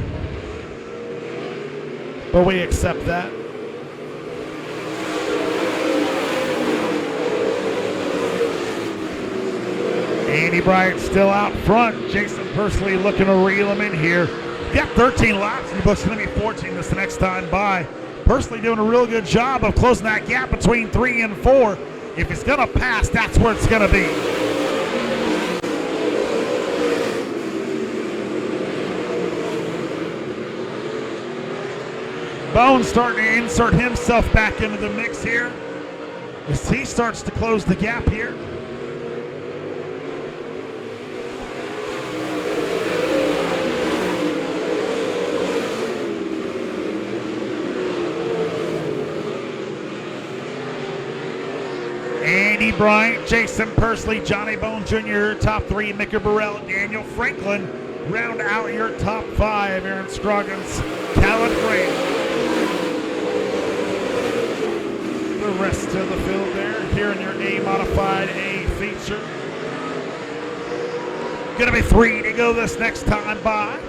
but we accept that. Andy Bryant still out front. Jason Persley looking to reel him in here. Got 13 laps, and it's going to be 14 this next time by. Persley doing a real good job of closing that gap between 3 and 4. If it's going to pass, that's where it's going to be. Bone starting to insert himself back into the mix here as he starts to close the gap here. Andy Bryant, Jason Persley, Johnny Bone Jr., top 3, Mickey Burrell, Daniel Franklin, round out your top 5, Aaron Scroggins, Callan Gray. The rest of the field there, here in your A Modified A feature. Gonna be 3 to go this next time by.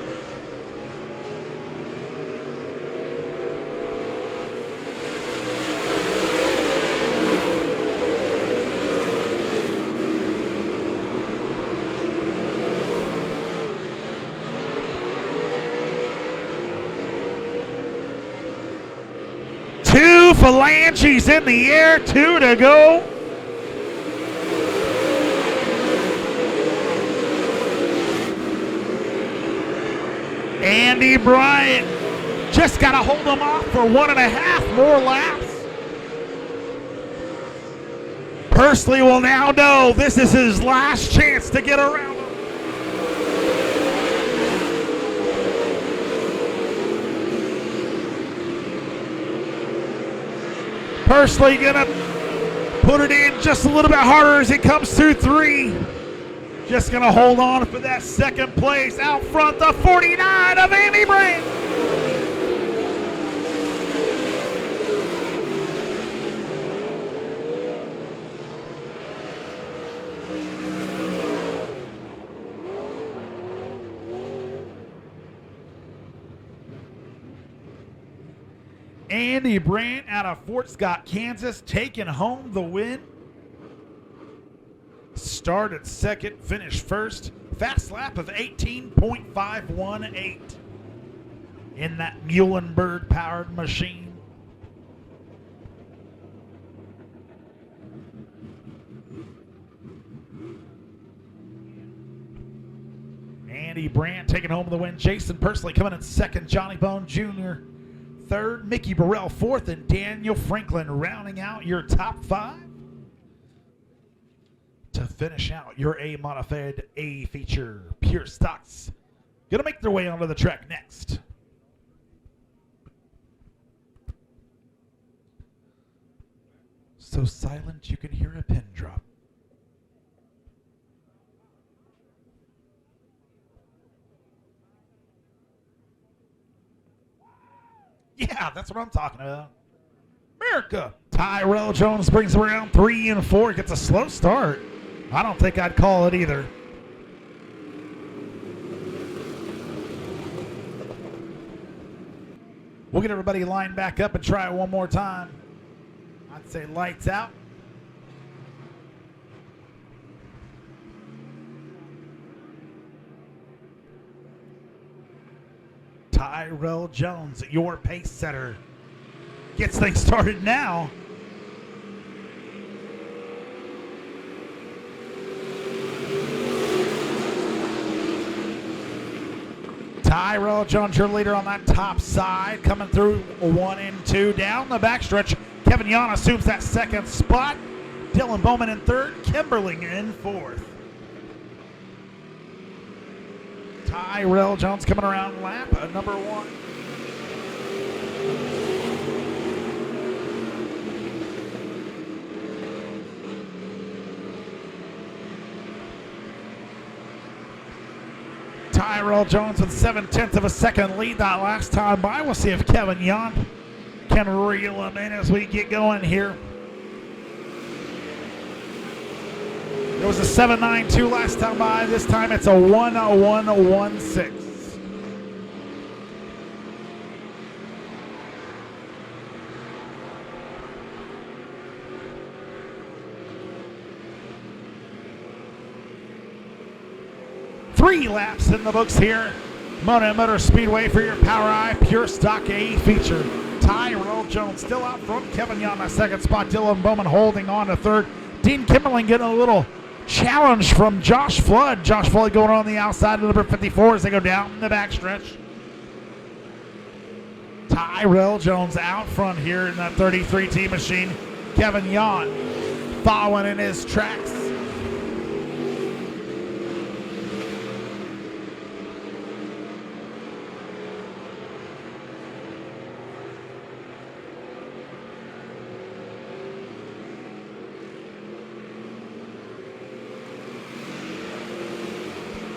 Phalanges in the air, 2 to go. Andy Bryant just got to hold them off for 1.5 more laps. Persley will now know this is his last chance to get around him. Persley gonna put it in just a little bit harder as he comes through 3. Just gonna hold on for that second place. Out front, the 49 of Andy Bryant. Andy Bryant out of Fort Scott, Kansas, taking home the win. Started second, finished first. Fast lap of 18.518 in that Muhlenberg-powered machine. Andy Bryant taking home the win. Jason Persley coming in second. Johnny Bone Jr. third, Mickey Burrell fourth, and Daniel Franklin rounding out your top 5 to finish out your A Modified A feature. Pure Stocks gonna make their way onto the track next. So silent you can hear a pin drop. Yeah, that's what I'm talking about. America. Tyrell Jones brings around 3 and 4. Gets a slow start. I don't think I'd call it either. We'll get everybody lined back up and try it one more time. I'd say lights out. Tyrell Jones, your pace setter, gets things started now. Tyrell Jones, your leader on that top side, coming through 1 and 2 down the backstretch. Kevin Yon assumes that second spot. Dylan Bowman in third, Kimberling in fourth. Tyrell Jones coming around lap number 1. Tyrell Jones with 7/10 of a second lead that last time by. We'll see if Kevin Yon can reel him in as we get going here. It was a 7.92 last time by. This time it's a 1:01.16. Three laps in the books here. Monett Midway Speedway for your Power Eye Pure Stock A feature. Tyrell Jones still out front. Kevin Young on second spot. Dylan Bowman holding on to third. Dean Kimberling getting a little challenge from Josh Flood. Josh Flood going on the outside of number 54 as they go down the backstretch. Tyrell Jones out front here in that 33T machine. Kevin Yon following in his tracks.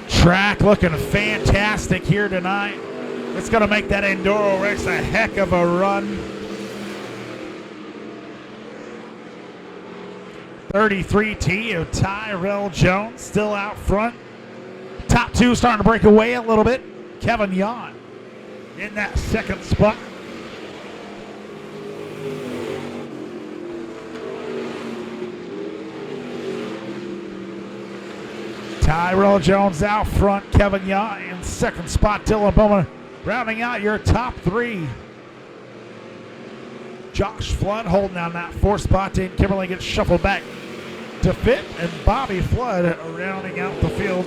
Track looking fantastic here tonight. It's going to make that Enduro race a heck of a run. 33T of Tyrell Jones still out front. Top two starting to break away a little bit. Kevin Yon in that second spot. Tyrell Jones out front, Kevin Yon in second spot, Dylan Bowman rounding out your top three. Josh Flood holding down that fourth spot. Dean Kimberling gets shuffled back to fifth, and Bobby Flood rounding out the field.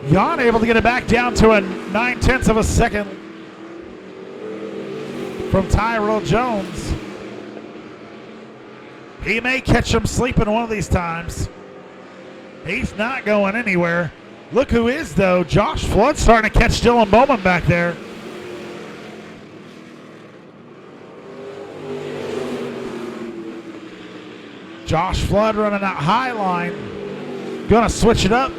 Yon able to get it back down to a 9/10 of a second from Tyrell Jones. He may catch him sleeping one of these times. He's not going anywhere. Look who is, though. Josh Flood starting to catch Dylan Bowman back there. Josh Flood running that high line. Gonna switch it up.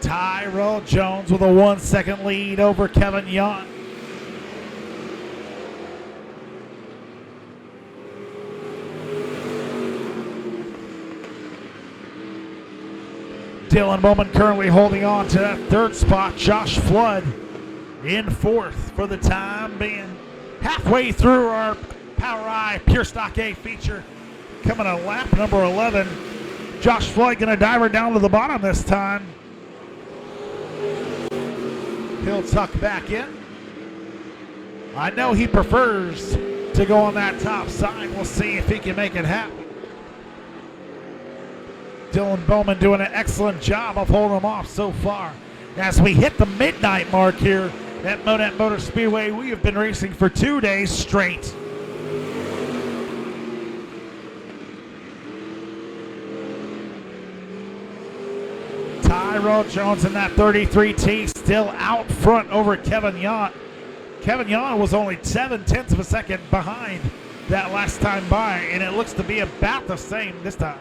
Tyrell Jones with a 1 second lead over Kevin Yon. Dylan Bowman currently holding on to that third spot. Josh Flood in fourth for the time being. Halfway through our Power Eye Pure Stock A feature. Coming to lap number 11. Josh Flood going to dive her down to the bottom this time. He'll tuck back in. I know he prefers to go on that top side. We'll see if he can make it happen. Dylan Bowman doing an excellent job of holding him off so far. As we hit the midnight mark here at Monett Midway Speedway, we have been racing for 2 days straight. Tyrell Jones in that 33T still out front over Kevin Yount. Kevin Yount was only 0.7 of a second behind that last time by, and it looks to be about the same this time.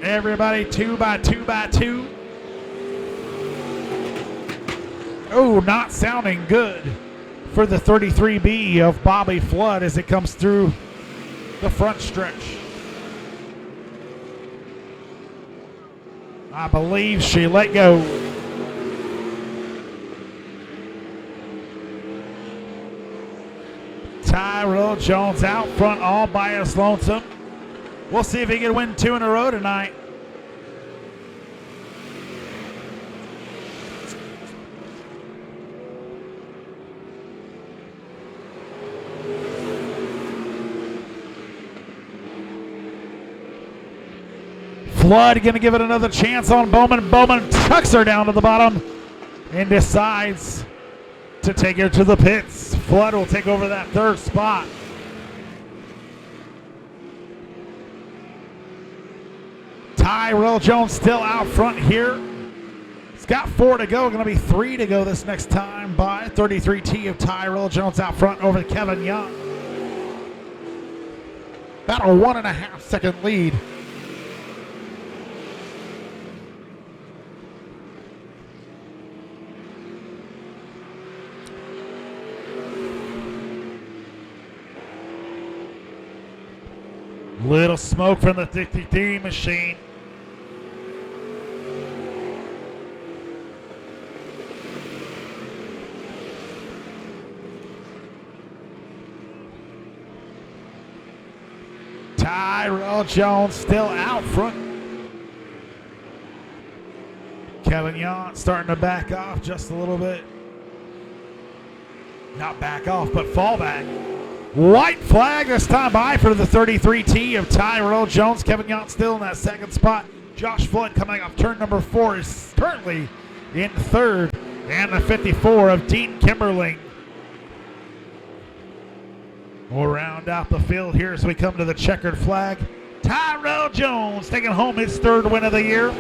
Everybody 2 by 2 by 2. Oh, not sounding good for the 33B of Bobby Flood as it comes through the front stretch. I believe she let go. Tyrell Jones out front all by his lonesome. We'll see if he can win 2 in a row tonight. Flood going to give it another chance on Bowman. Bowman tucks her down to the bottom and decides to take her to the pits. Flood will take over that 3rd spot. Tyrell Jones still out front here. He's got 4 to go. Going to be 3 to go this next time by 33T of Tyrell Jones out front over Kevin Yount. About a 1.5 second lead. Little smoke from the 53 machine. Tyrell Jones still out front. Kevin Yount starting to back off just a little bit. Not back off, but fall back. White flag this time by for the 33T of Tyrell Jones. Kevin Yount still in that 2nd spot. Josh Flood coming off turn number 4 is currently in 3rd. And the 54 of Dean Kimberling will round out the field here as we come to the checkered flag. Tyrell Jones taking home his 3rd win of the year.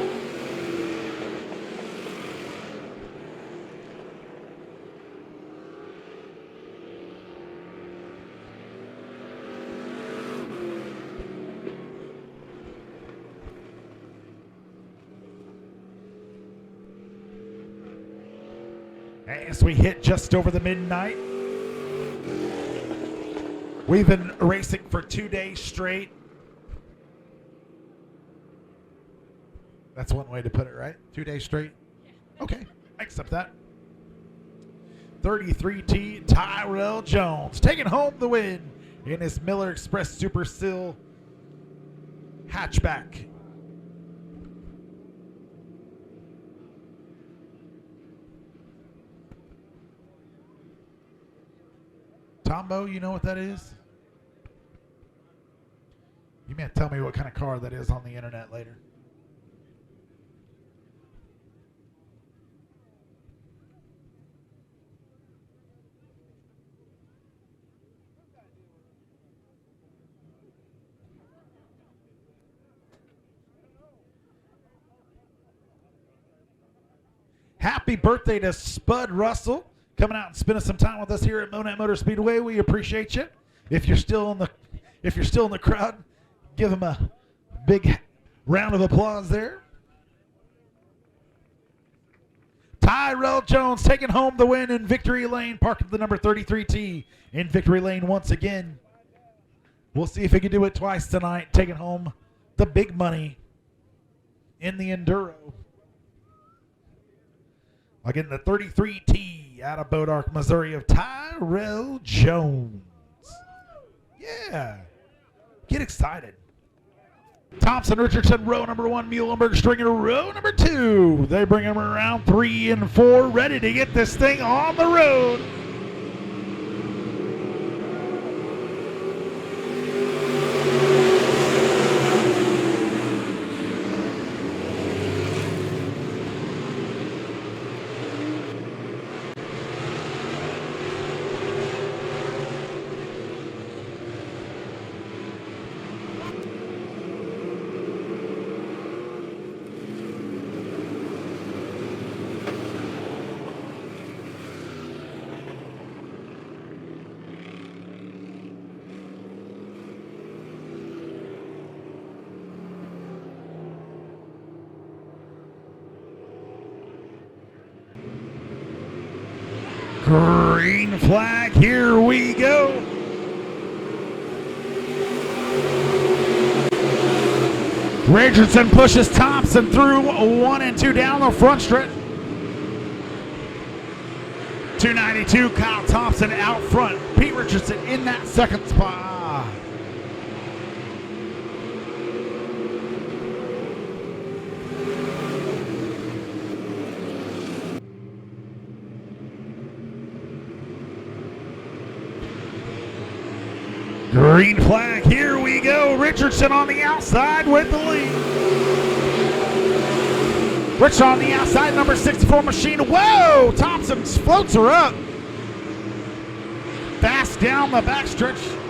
As we hit just over the midnight, we've been racing for 2 days straight. That's one way to put it, right? 2 days straight? Okay, I accept that. 33T Tyrell Jones taking home the win in his Miller Express Super Seal hatchback. Tombo, you know what that is? You may have to tell me what kind of car that is on the internet later. Happy birthday to Spud Russell, coming out and spending some time with us here at Monett Motor Speedway. We appreciate you. If you're still in the crowd, give him a big round of applause there. Tyrell Jones taking home the win in Victory Lane, parking the number 33T in Victory Lane once again. We'll see if he can do it twice tonight, taking home the big money in the Enduro. Again, the 33T out of Bodark, Missouri of Tyrell Jones. Yeah. Get excited. Thompson Richardson, row number 1, Muhlenberg Stringer, row number 2. They bring him around 3 and 4, ready to get this thing on the road. Green flag, here we go. Richardson pushes Thompson through 1 and 2 down the front stretch. 292, Kyle Thompson out front. Pete Richardson in that second spot. Green flag, here we go. Richardson on the outside with the lead. Rich on the outside, number 64 machine. Whoa! Thompson floats her up. Fast down the backstretch.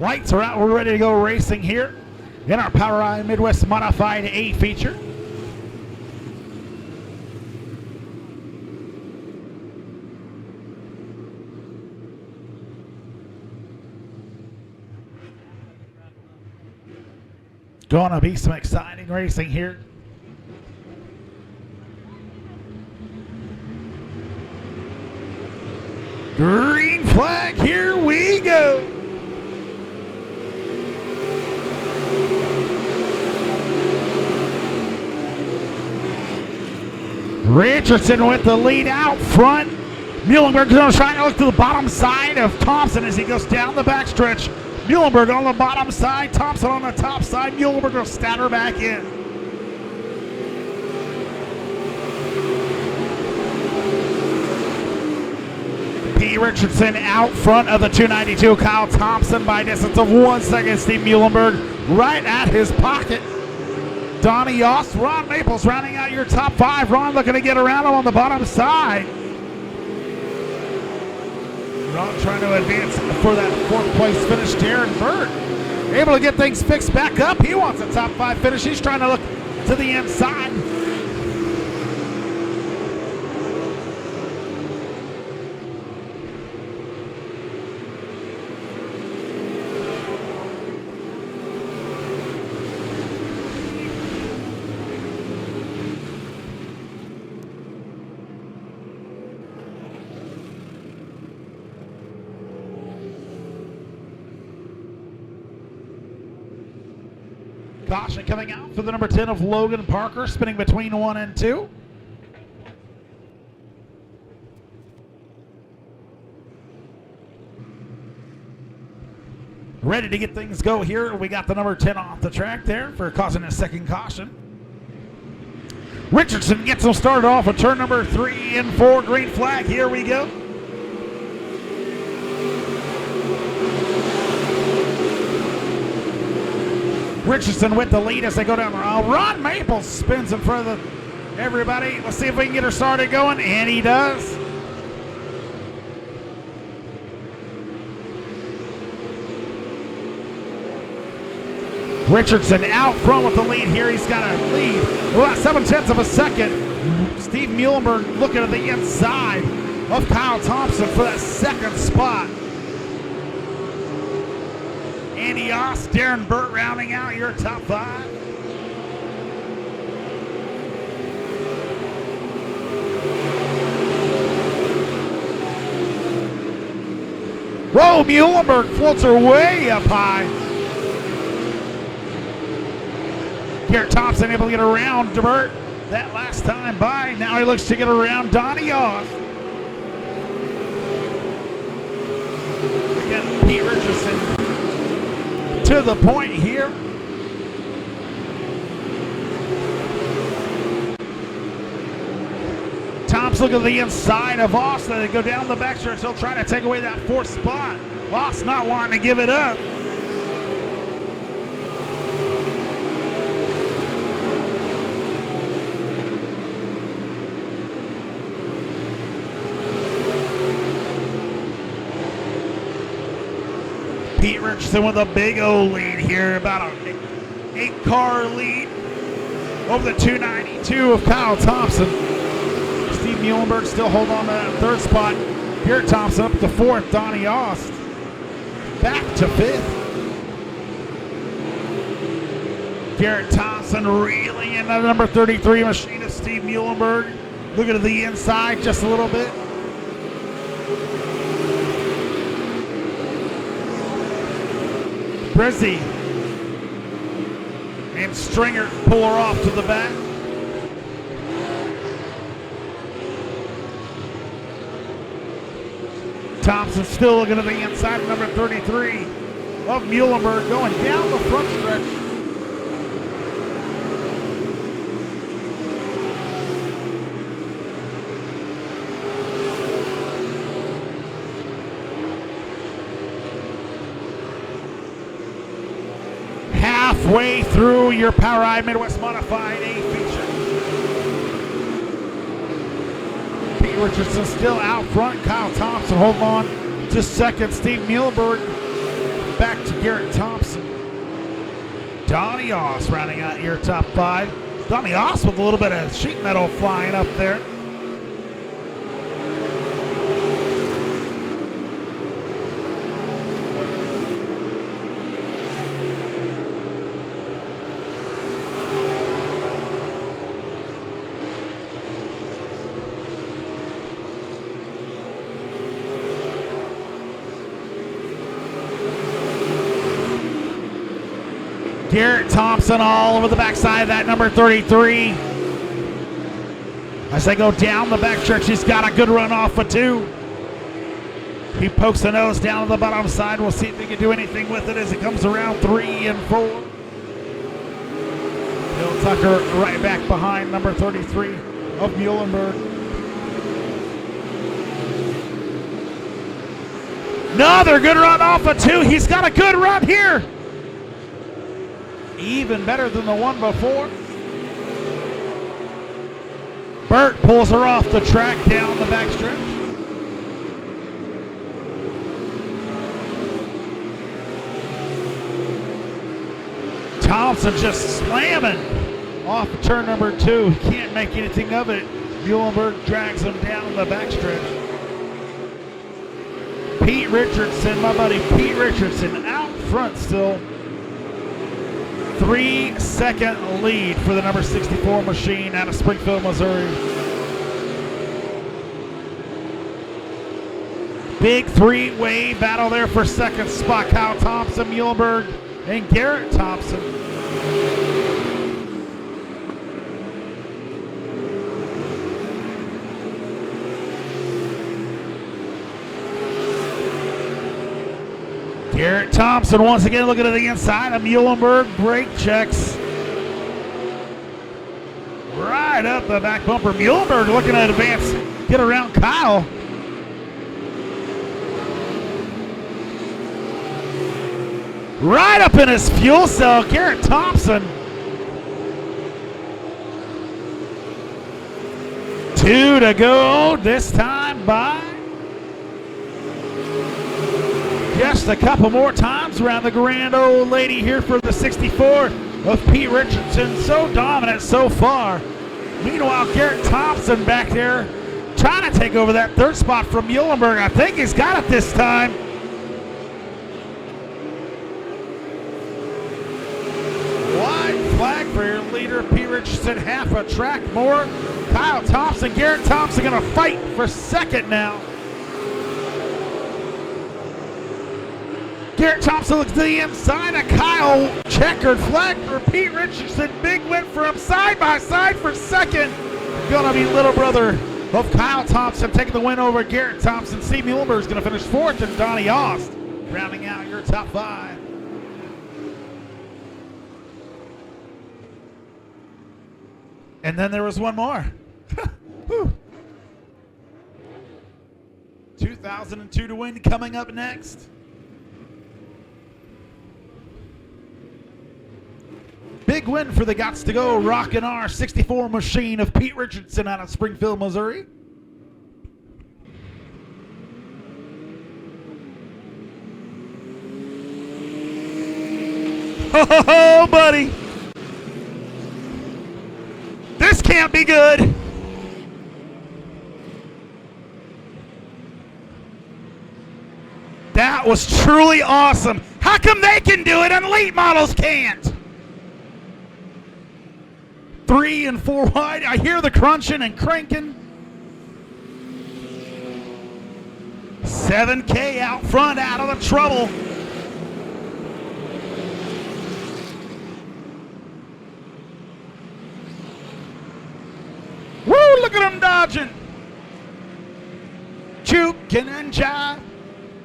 Lights are out. We're ready to go racing here in our POWRi Midwest Modified A feature. Gonna be some exciting racing here. Green flag, here we go. Richardson with the lead out front. Muhlenberg going to try to look to the bottom side of Thompson as he goes down the backstretch. Muhlenberg on the bottom side, Thompson on the top side. Muhlenberg will statter back in. P. Richardson out front of the 292. Kyle Thompson by distance of 1 second. Steve Muhlenberg right at his pocket. Donnie Yost, Ron Maples rounding out your top 5. Ron looking to get around him on the bottom side. Ron trying to advance for that 4th place finish. Darren Burt able to get things fixed back up. He wants a top 5 finish. He's trying to look to the inside. Caution coming out for the number 10 of Logan Parker, spinning between 1 and 2. Ready to get things go here. We got the number 10 off the track there for causing a second caution. Richardson gets them started off with turn number 3 and 4. Green flag, here we go. Richardson with the lead as they go down the aisle. Ron Maples spins in front of everybody. Let's see if we can get her started going, and he does. Richardson out front with the lead here. He's got a lead about 7/10 of a second. Steve Muhlenberg looking at the inside of Kyle Thompson for that second spot. Andy Yost, Darren Burt rounding out your top 5. Whoa, Muhlenberg floats her way up high. Garrett Thompson able to get around Burt that last time by. Now he looks to get around Donnie Yost. Again, Pete Richardson to the point here. Tom's looking at the inside of Austin. They go down the backstretch. He'll try to take away that 4th spot. Voss not wanting to give it up. Pete Richardson with a big O lead here, about an 8-car lead over the 292 of Kyle Thompson. Steve Muhlenberg still hold on to that third spot. Garrett Thompson up to fourth. Donnie Ost back to fifth. Garrett Thompson reeling in the number 33 machine of Steve Muhlenberg. Looking to the inside just a little bit. Brizzy and Stringer pull her off to the back. Thompson still looking to the inside of number 33 of Muhlenberg going down the front stretch. Halfway through your POWRi Midwest Modified A feature. Pete Richardson still out front. Kyle Thompson holding on to second. Steve Muhlenberg back to Garrett Thompson. Donnie Oss rounding out your top five. Donnie Oss with a little bit of sheet metal flying up there. Garrett Thompson all over the backside of that number 33. As they go down the backstretch, he's got a good run off of two. He pokes the nose down to the bottom side. We'll see if he can do anything with it as it comes around 3 and 4. Bill Tucker right back behind number 33 of Muhlenberg. Another good run off of two. He's got a good run here. Even better than the one before. Burt pulls her off the track down the backstretch. Thompson just slamming off of turn number 2. He can't make anything of it. Muhlenberg drags him down the backstretch. Pete Richardson, my buddy Pete Richardson, out front still. 3-second lead for the number 64 machine out of Springfield, Missouri. Big three-way battle there for second spot. Kyle Thompson, Muhlenberg, and Garrett Thompson. Garrett Thompson once again looking at the inside of Muhlenberg. Brake checks. Right up the back bumper. Muhlenberg looking at advance. Get around Kyle. Right up in his fuel cell. Garrett Thompson. 2 to go. This time by just a couple more times around the grand old lady here for the 64 of Pete Richardson. So dominant so far. Meanwhile, Garrett Thompson back there trying to take over that third spot from Muhlenberg. I think he's got it this time. Wide flag for your leader, Pete Richardson. Half a track more. Kyle Thompson, Garrett Thompson going to fight for second now. Garrett Thompson looks to the inside of Kyle. Checkered flag for Pete Richardson. Big win for him side by side for second. Gonna be little brother of Kyle Thompson taking the win over Garrett Thompson. Steve Muhlenberg is gonna finish fourth, and Donnie Ost rounding out your top five. And then there was one more. 2002 to win coming up next. Big win for the Gots to Go Rockin' R 64 machine of Pete Richardson out of Springfield, Missouri. Oh, buddy. This can't be good. That was truly awesome. How come they can do it and late models can't? 3 and 4 wide. I hear the crunching and cranking. 7K out front, out of the trouble. Woo, look at him dodging. Juking and jive.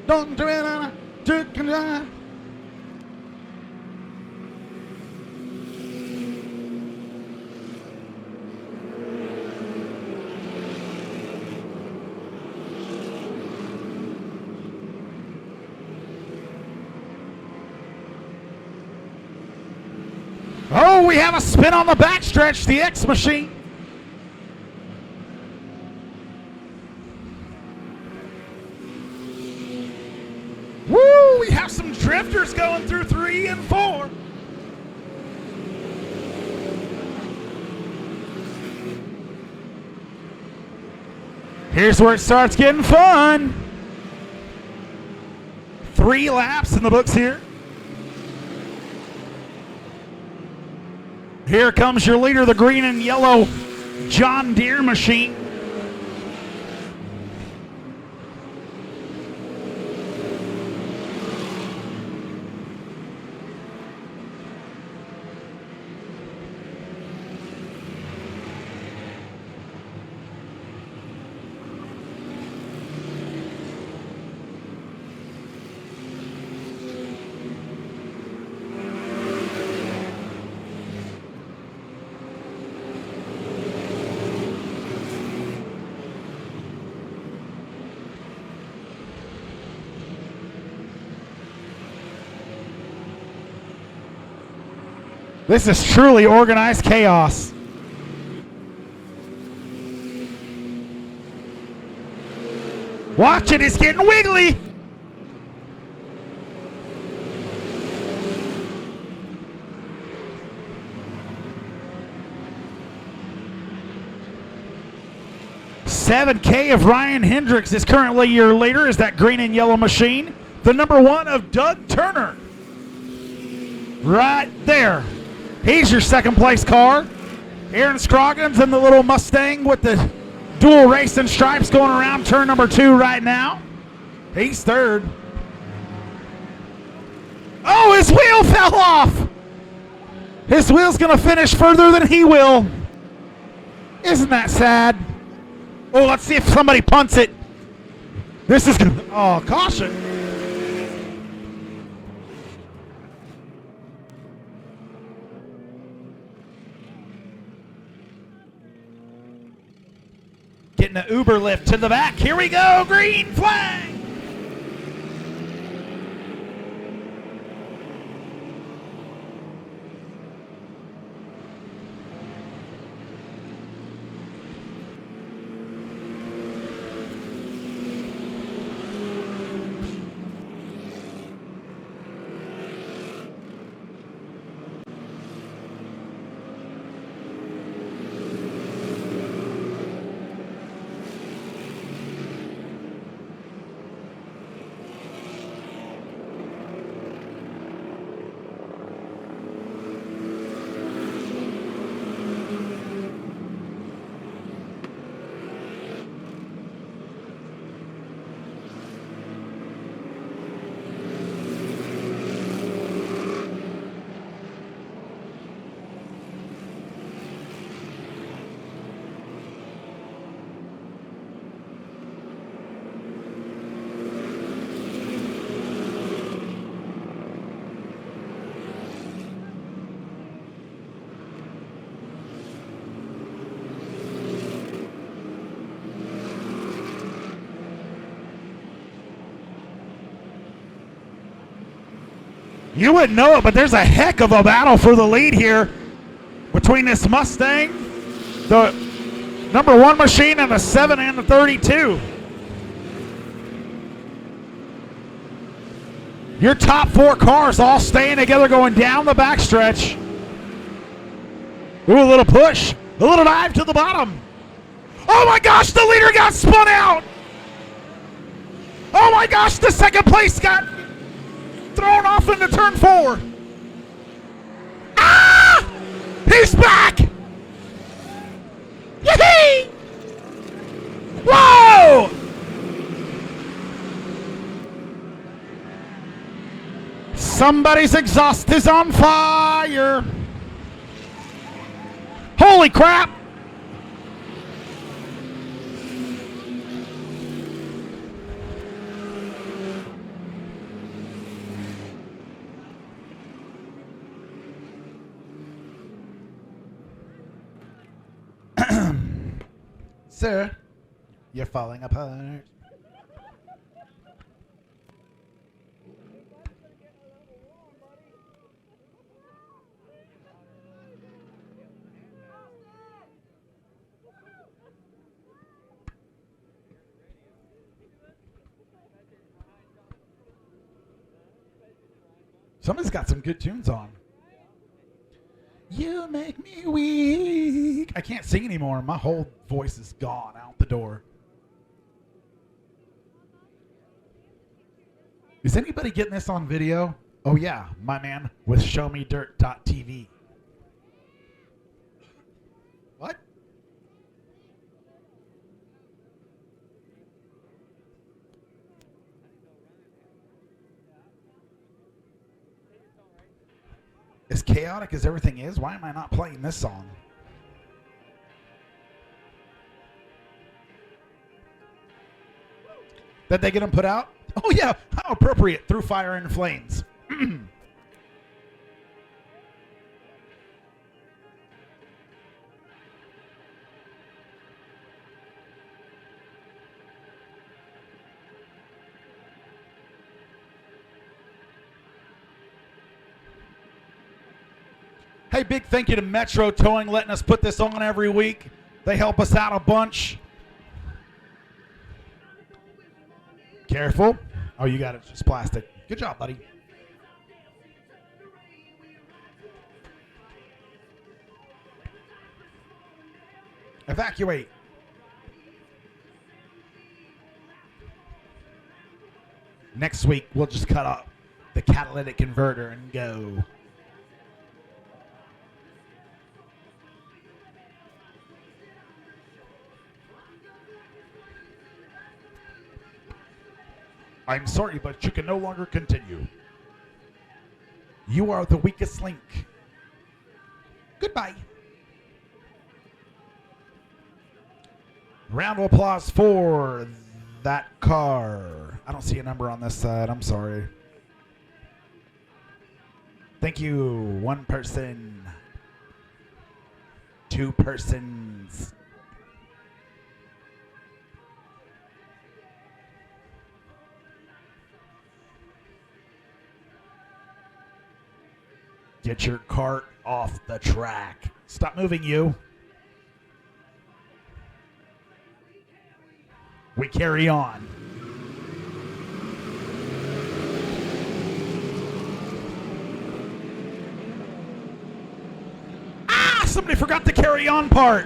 Don't do it on a juke and jive. Oh, we have a spin on the backstretch, the X machine. Woo, we have some drifters going through 3 and 4. Here's where it starts getting fun. 3 laps in the books here. Here comes your leader, the green and yellow John Deere machine. This is truly organized chaos. Watch it, it's getting wiggly. $7K of Ryan Hendricks is currently your leader, is that green and yellow machine. The number 1 of Doug Turner. Right there. He's your second place car. Aaron Scroggins in the little Mustang with the dual racing stripes going around turn number 2 right now. He's third. Oh, his wheel fell off. His wheel's going to finish further than he will. Isn't that sad? Oh, let's see if somebody punts it. This is going to, oh, caution. Getting an Uber lift to the back. Here we go, green flag. You wouldn't know it, but there's a heck of a battle for the lead here between this Mustang, the number 1 machine, and the 7 and the 32. Your top 4 cars all staying together going down the backstretch. Ooh, a little push, a little dive to the bottom. Oh my gosh, the leader got spun out. Oh my gosh, the second place got thrown off into turn 4. Ah! He's back! Yee! Whoa! Somebody's exhaust is on fire. Holy crap! Sir, you're falling apart. Somebody's got some good tunes on. You make me weak. I can't sing anymore. My whole voice is gone out the door. Is anybody getting this on video? Oh yeah, my man with showmedirt.tv. What? As chaotic as everything is, why am I not playing this song? Did they get them put out? Oh yeah, how appropriate, through fire and flames. Hey, big thank you to Metro Towing letting us put this on every week. They help us out a bunch. Careful. Oh, you got it. It's just plastic. Good job, buddy. Evacuate. Next week, we'll just cut off the catalytic converter and go. I'm sorry, but you can no longer continue. You are the weakest link. Goodbye. Round of applause for that car. I don't see a number on this side. I'm sorry. Thank you. One person. Two persons. Get your cart off the track. Stop moving, you. We carry on. Ah, somebody forgot the carry on part.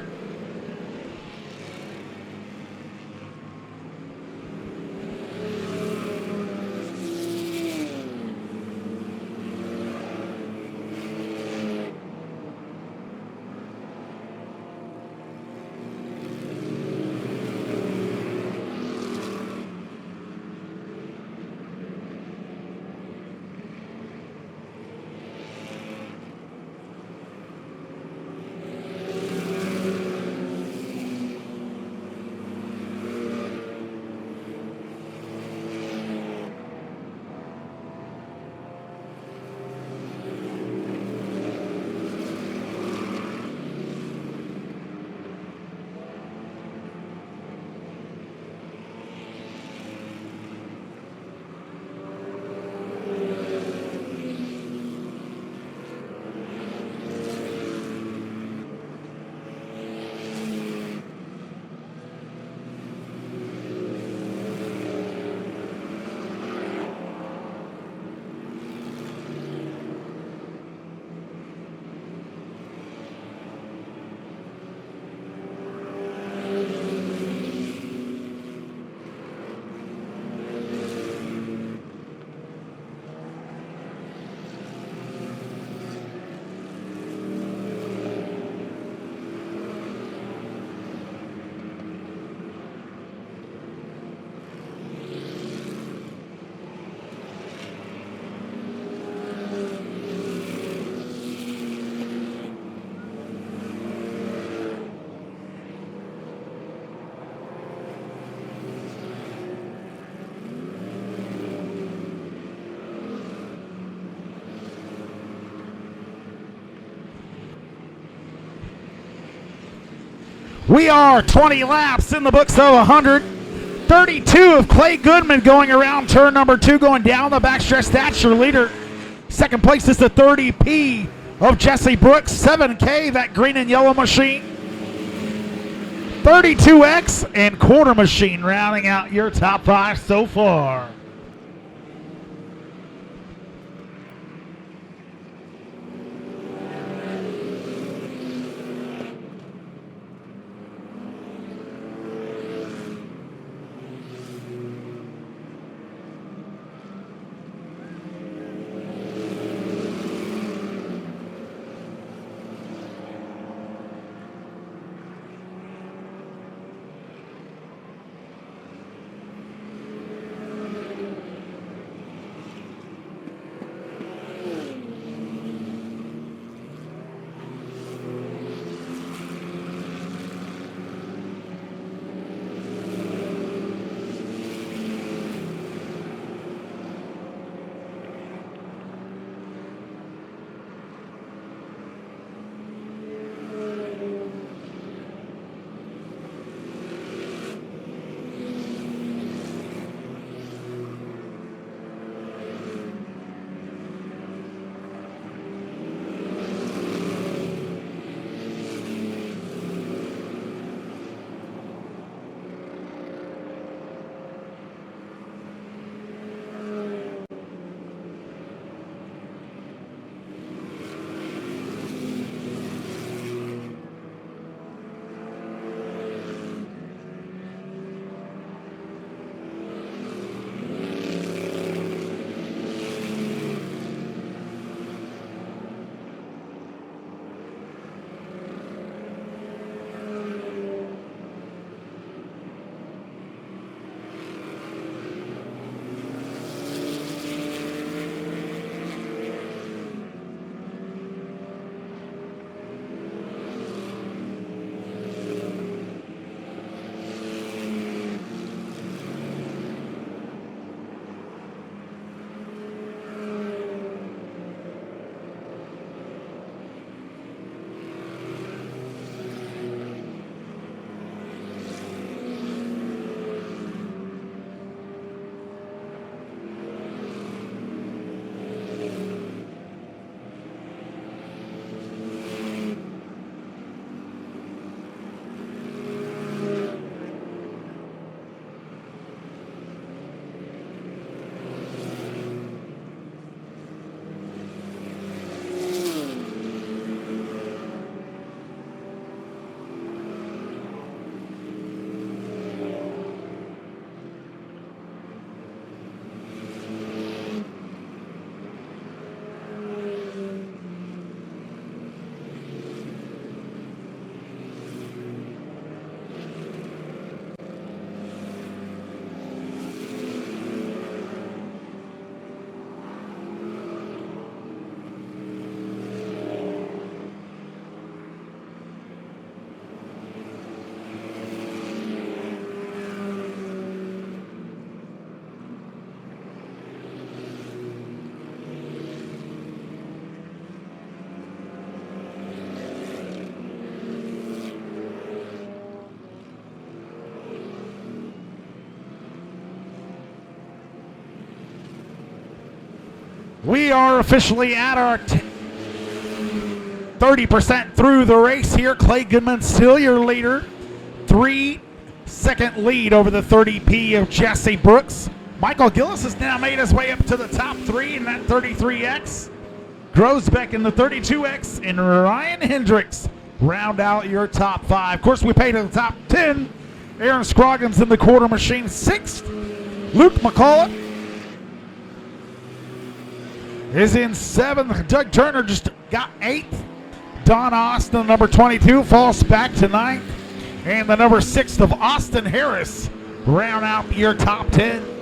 We are 20 laps in the books of 100. 32 of Clay Goodman going around turn number 2, going down the backstretch. That's your leader. Second place is the 30P of Jesse Brooks. 7K, that green and yellow machine. 32X and quarter machine rounding out your top 5 so far. We are officially at our 30% through the race here. Clay Goodman still your leader. 3-second lead over the 30P of Jesse Brooks. Michael Gillis has now made his way up to the top 3 in that 33X. Grosbeck in the 32X and Ryan Hendricks round out your top 5. Of course, we paid in the top 10. Aaron Scroggins in the quarter machine 6th. Luke McCullough is in 7th. Doug Turner just got 8th. Don Austin, number 22, falls back to 9th. And the number 6 of Austin Harris round out your top 10.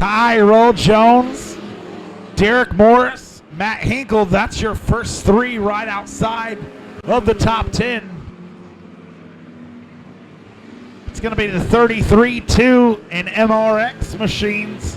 Tyrell Jones, Derek Morris, Matt Hinkle. That's your first three right outside of the top 10. It's going to be the 33-2 in MRX machines.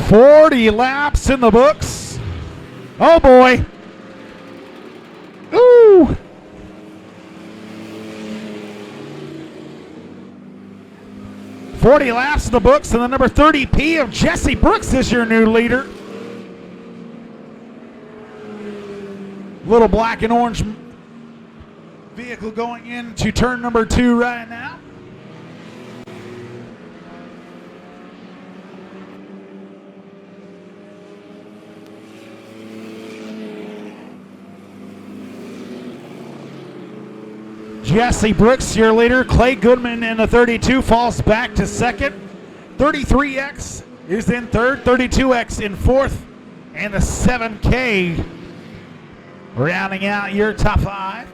"40 laps in the books." Oh boy. Ooh. "40 laps in the books, and the number 30P of Jesse Brooks is your new leader. Little black and orange vehicle going into turn number 2 right now. Jesse Brooks, your leader. Clay Goodman in the 32 falls back to second. 33X is in third. 32X in fourth. And the 7K rounding out your top 5.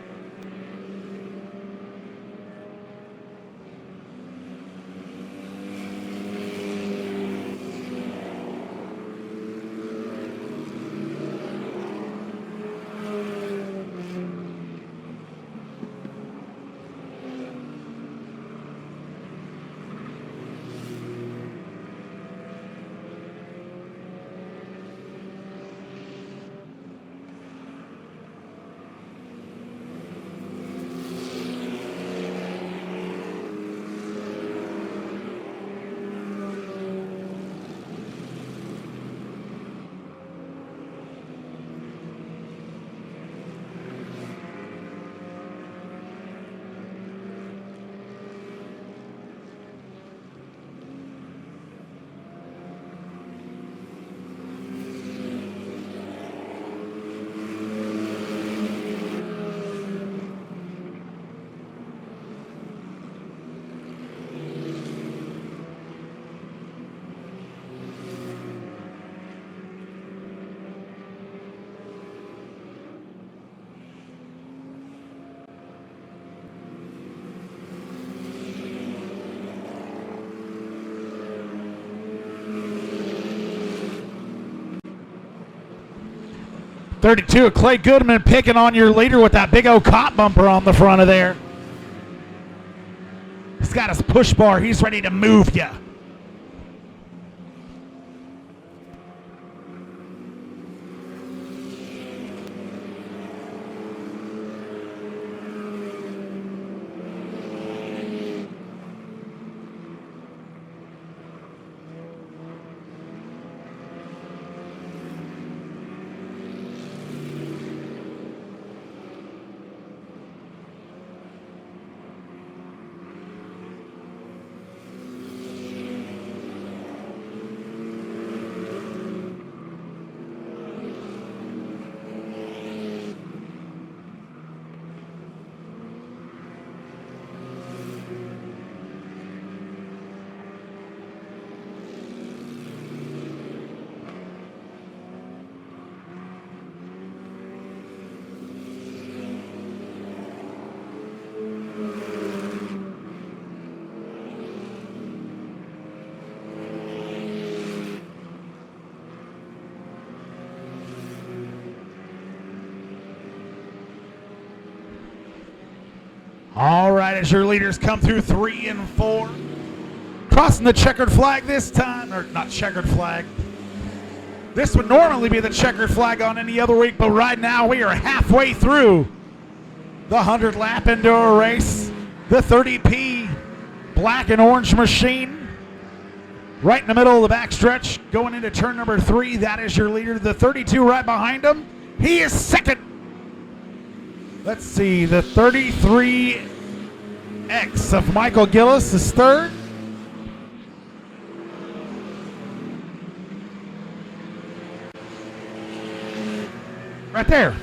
"32, Clay Goodman picking on your leader with that big old cop bumper on the front of there. He's got his push bar. He's ready to move ya. All right, as your leaders come through 3 and 4. Crossing the checkered flag this time, or not checkered flag. This would normally be the checkered flag on any other week, but right now we are halfway through the 100-lap Enduro race. The 30P black and orange machine right in the middle of the backstretch going into turn number 3. That is your leader. The 32 right behind him. He is second. Let's see, the 33X of Michael Gillis is third. Right there.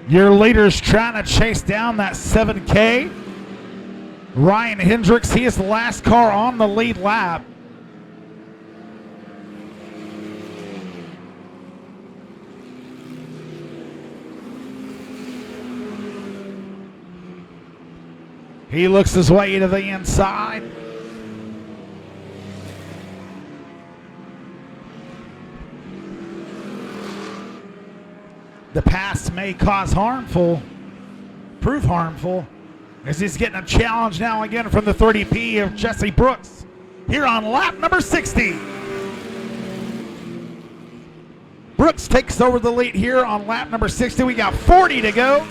Your leader's trying to chase down that 7K. Ryan Hendricks, he is the last car on the lead lap. He looks his way to the inside. The pass may prove harmful, as he's getting a challenge now again from the 30P of Jesse Brooks here on lap number 60. Brooks takes over the lead here on lap number 60. We got 40 to go.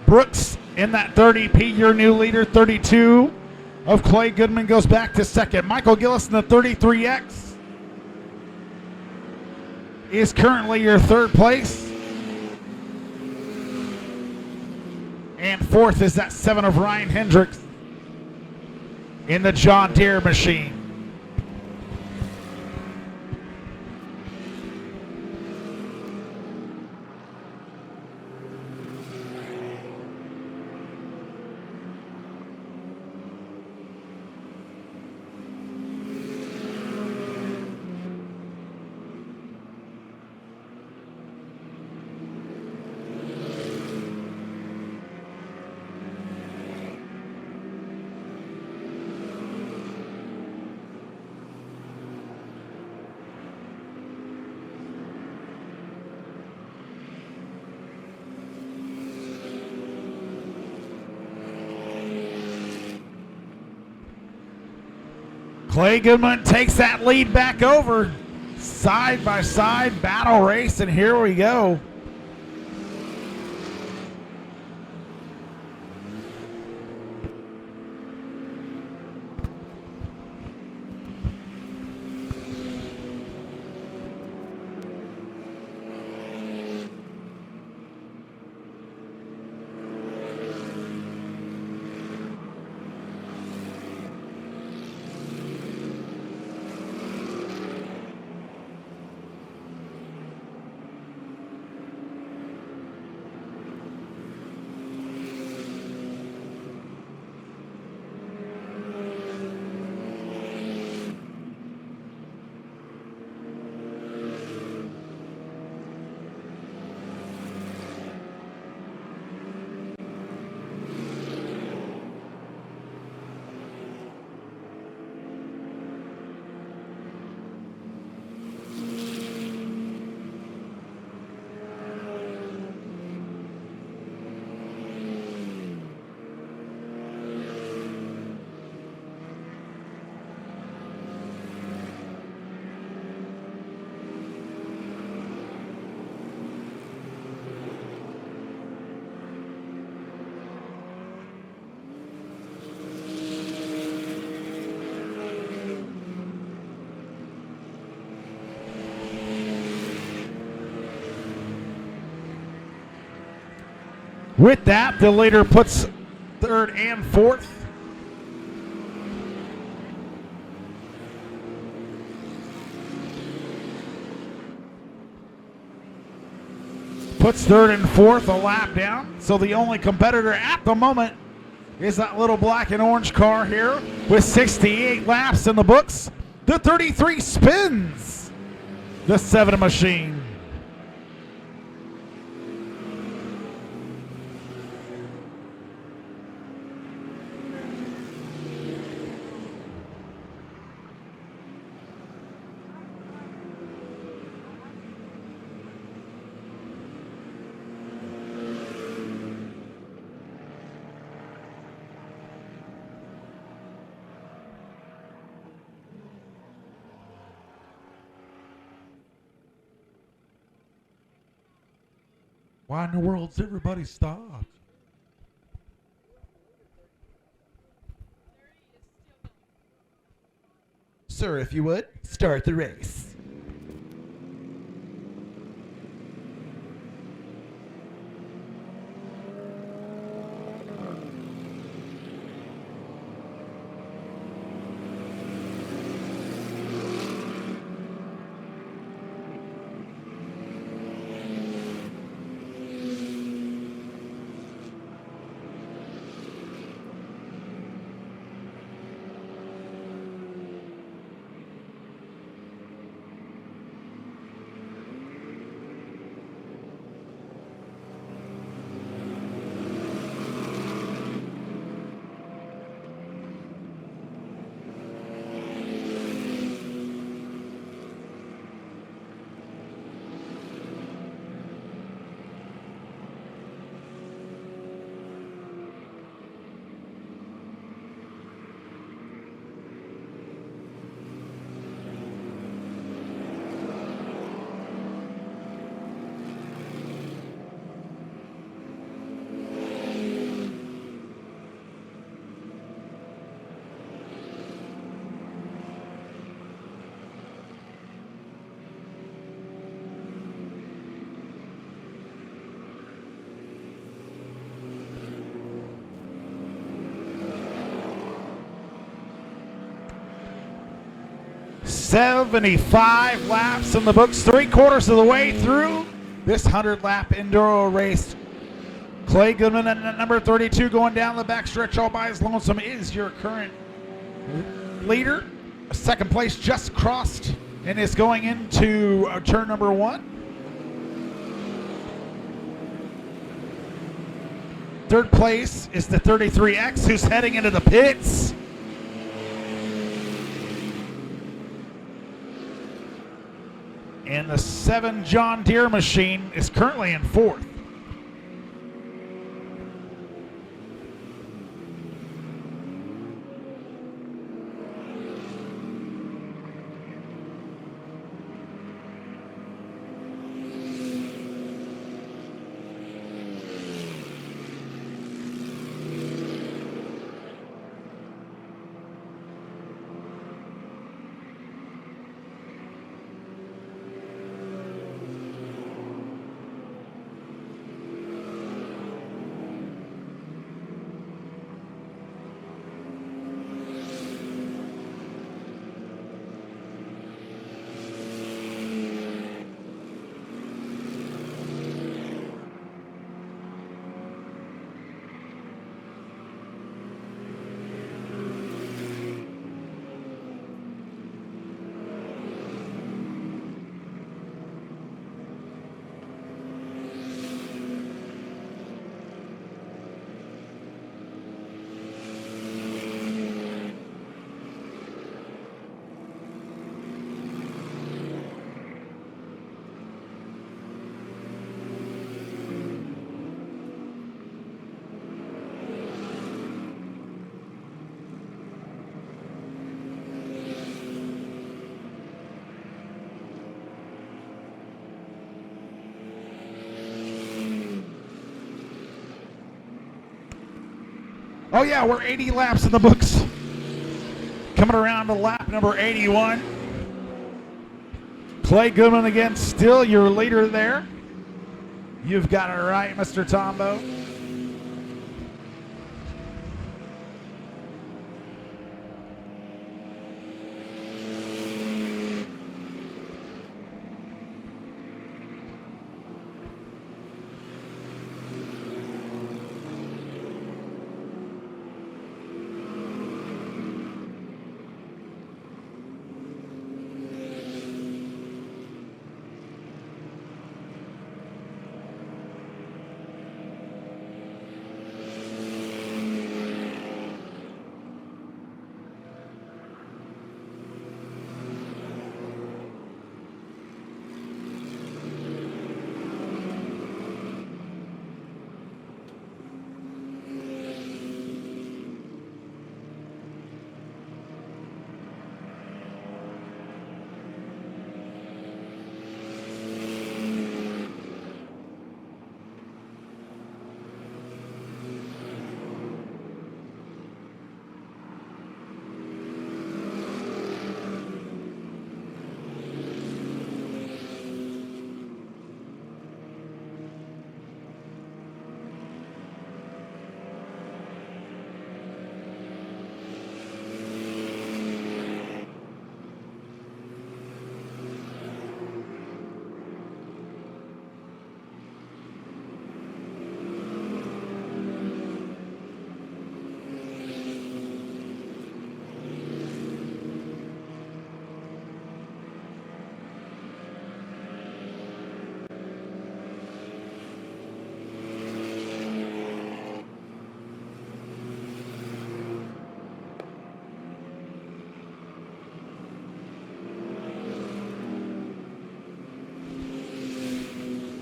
Brooks in that 30P, your new leader. 32 of Clay Goodman goes back to second. Michael Gillis in the 33X is currently your third place. And fourth is that 7 of Ryan Hendricks in the John Deere machine. Clay Goodman takes that lead back over. Side by side battle race, and here we go. With that, the leader puts third and fourth. Puts third and fourth a lap down. So the only competitor at the moment is that little black and orange car here with 68 laps in the books. The 33 spins the 7 machine. Why in the world's everybody stopped? Sir, if you would, start the race. "75 laps in the books, 3/4 of the way through this 100-lap Enduro race. Clay Goodman at number 32 going down the backstretch all by his lonesome is your current leader. Second place just crossed and is going into turn number 1. Third place is the 33X who's heading into the pits. And the 7 John Deere machine is currently in 4th. Oh yeah, we're 80 laps in the books. Coming around to lap number 81. Clay Goodman again, still your leader there. You've got it right, Mr. Tombo.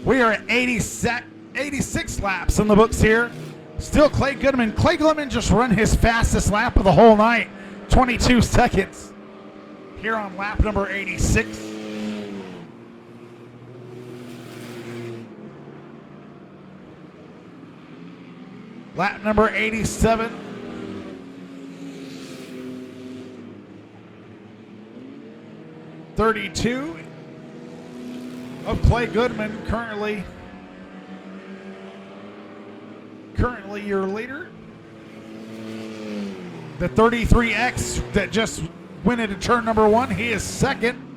We are at 86 laps in the books here. Still Clay Goodman. Clay Goodman just run his fastest lap of the whole night. 22 seconds. Here on lap number 86. Lap number 87. .32 of Clay Goodman, currently your leader. The 33X that just went into turn number 1, he is second.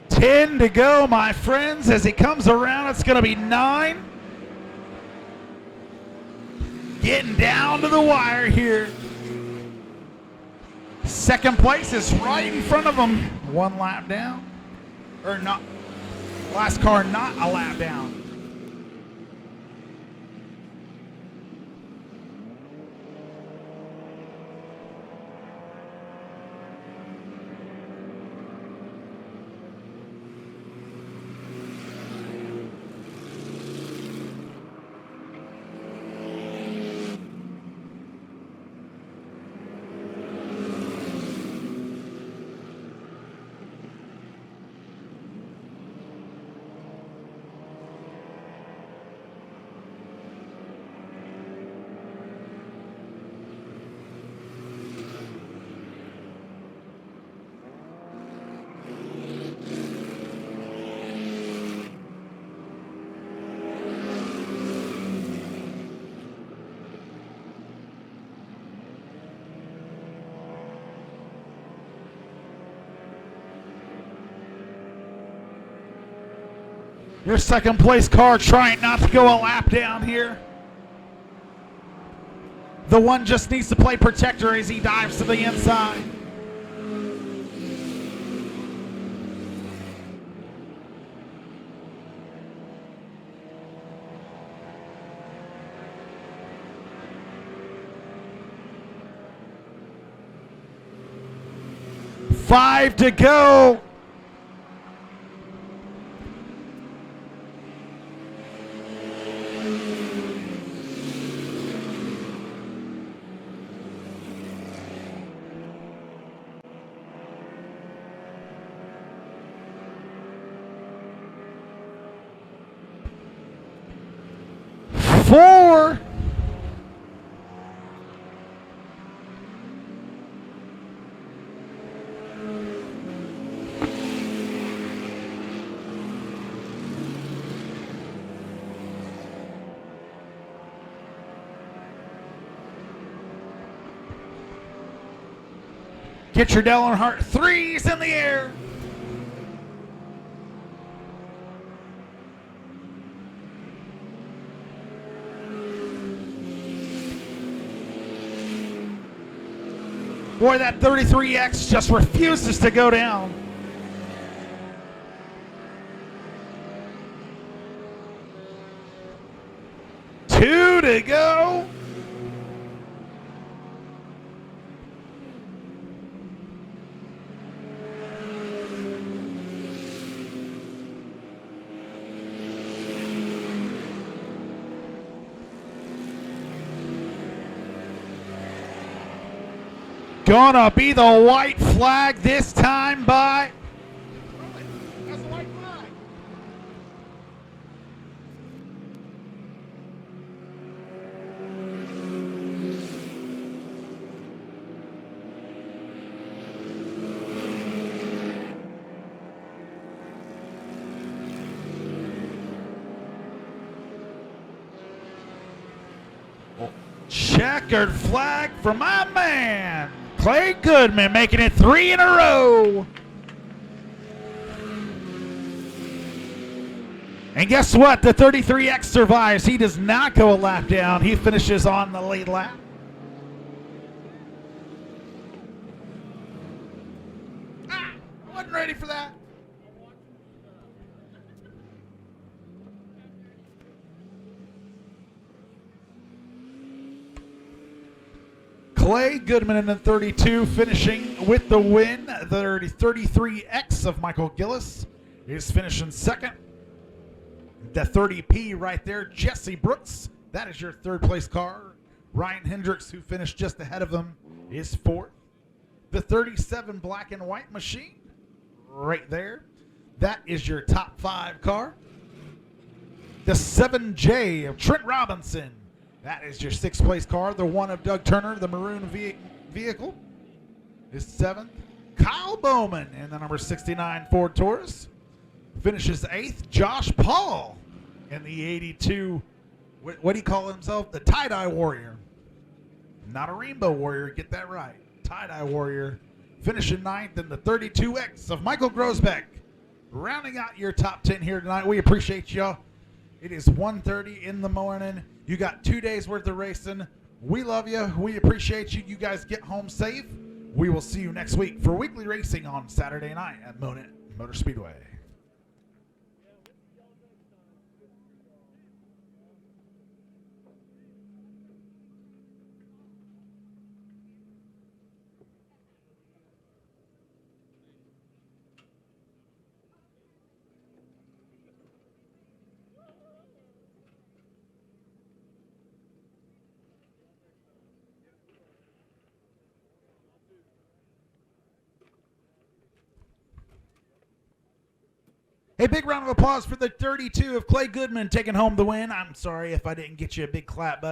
Ten to go, my friends. As he comes around, it's going to be 9. Getting down to the wire here. Second place is right in front of him. 1 lap down. Or not. Last car not a lap down. Your second place car trying not to go a lap down here. The one just needs to play protector as he dives to the inside. Five to go. Four. Get your Dell Earnhardt threes in the air. Boy, that 33X just refuses to go down. Two to go. Gonna be the white flag this time by. That's the white flag. Checkered flag for my man. Clay Goodman making it 3 in a row. And guess what? The 33X survives. He does not go a lap down. He finishes on the late lap. I wasn't ready for that. Clay Goodman in the 32, finishing with the win. The 33X of Michael Gillis is finishing second. The 30P right there, Jesse Brooks. That is your third place car. Ryan Hendricks, who finished just ahead of them, is fourth. The 37 black and white machine right there. That is your top 5 car. The 7J of Trent Robinson. That is your 6th place car. The one of Doug Turner, the maroon vehicle, is 7th. Kyle Bowman in the number 69 Ford Taurus finishes 8th. Josh Paul in the 82, what do you call himself? The tie-dye warrior. Not a rainbow warrior, get that right. Tie-dye warrior finishing 9th in the 32X of Michael Grosbeck. Rounding out your top 10 here tonight. We appreciate y'all. It is 1:30 in the morning. You got 2 days worth of racing. We love you. We appreciate you. You guys get home safe. We will see you next week for weekly racing on Saturday night at Monett Motor Speedway. A big round of applause for the 32 of Clay Goodman taking home the win. I'm sorry if I didn't get you a big clap, buddy.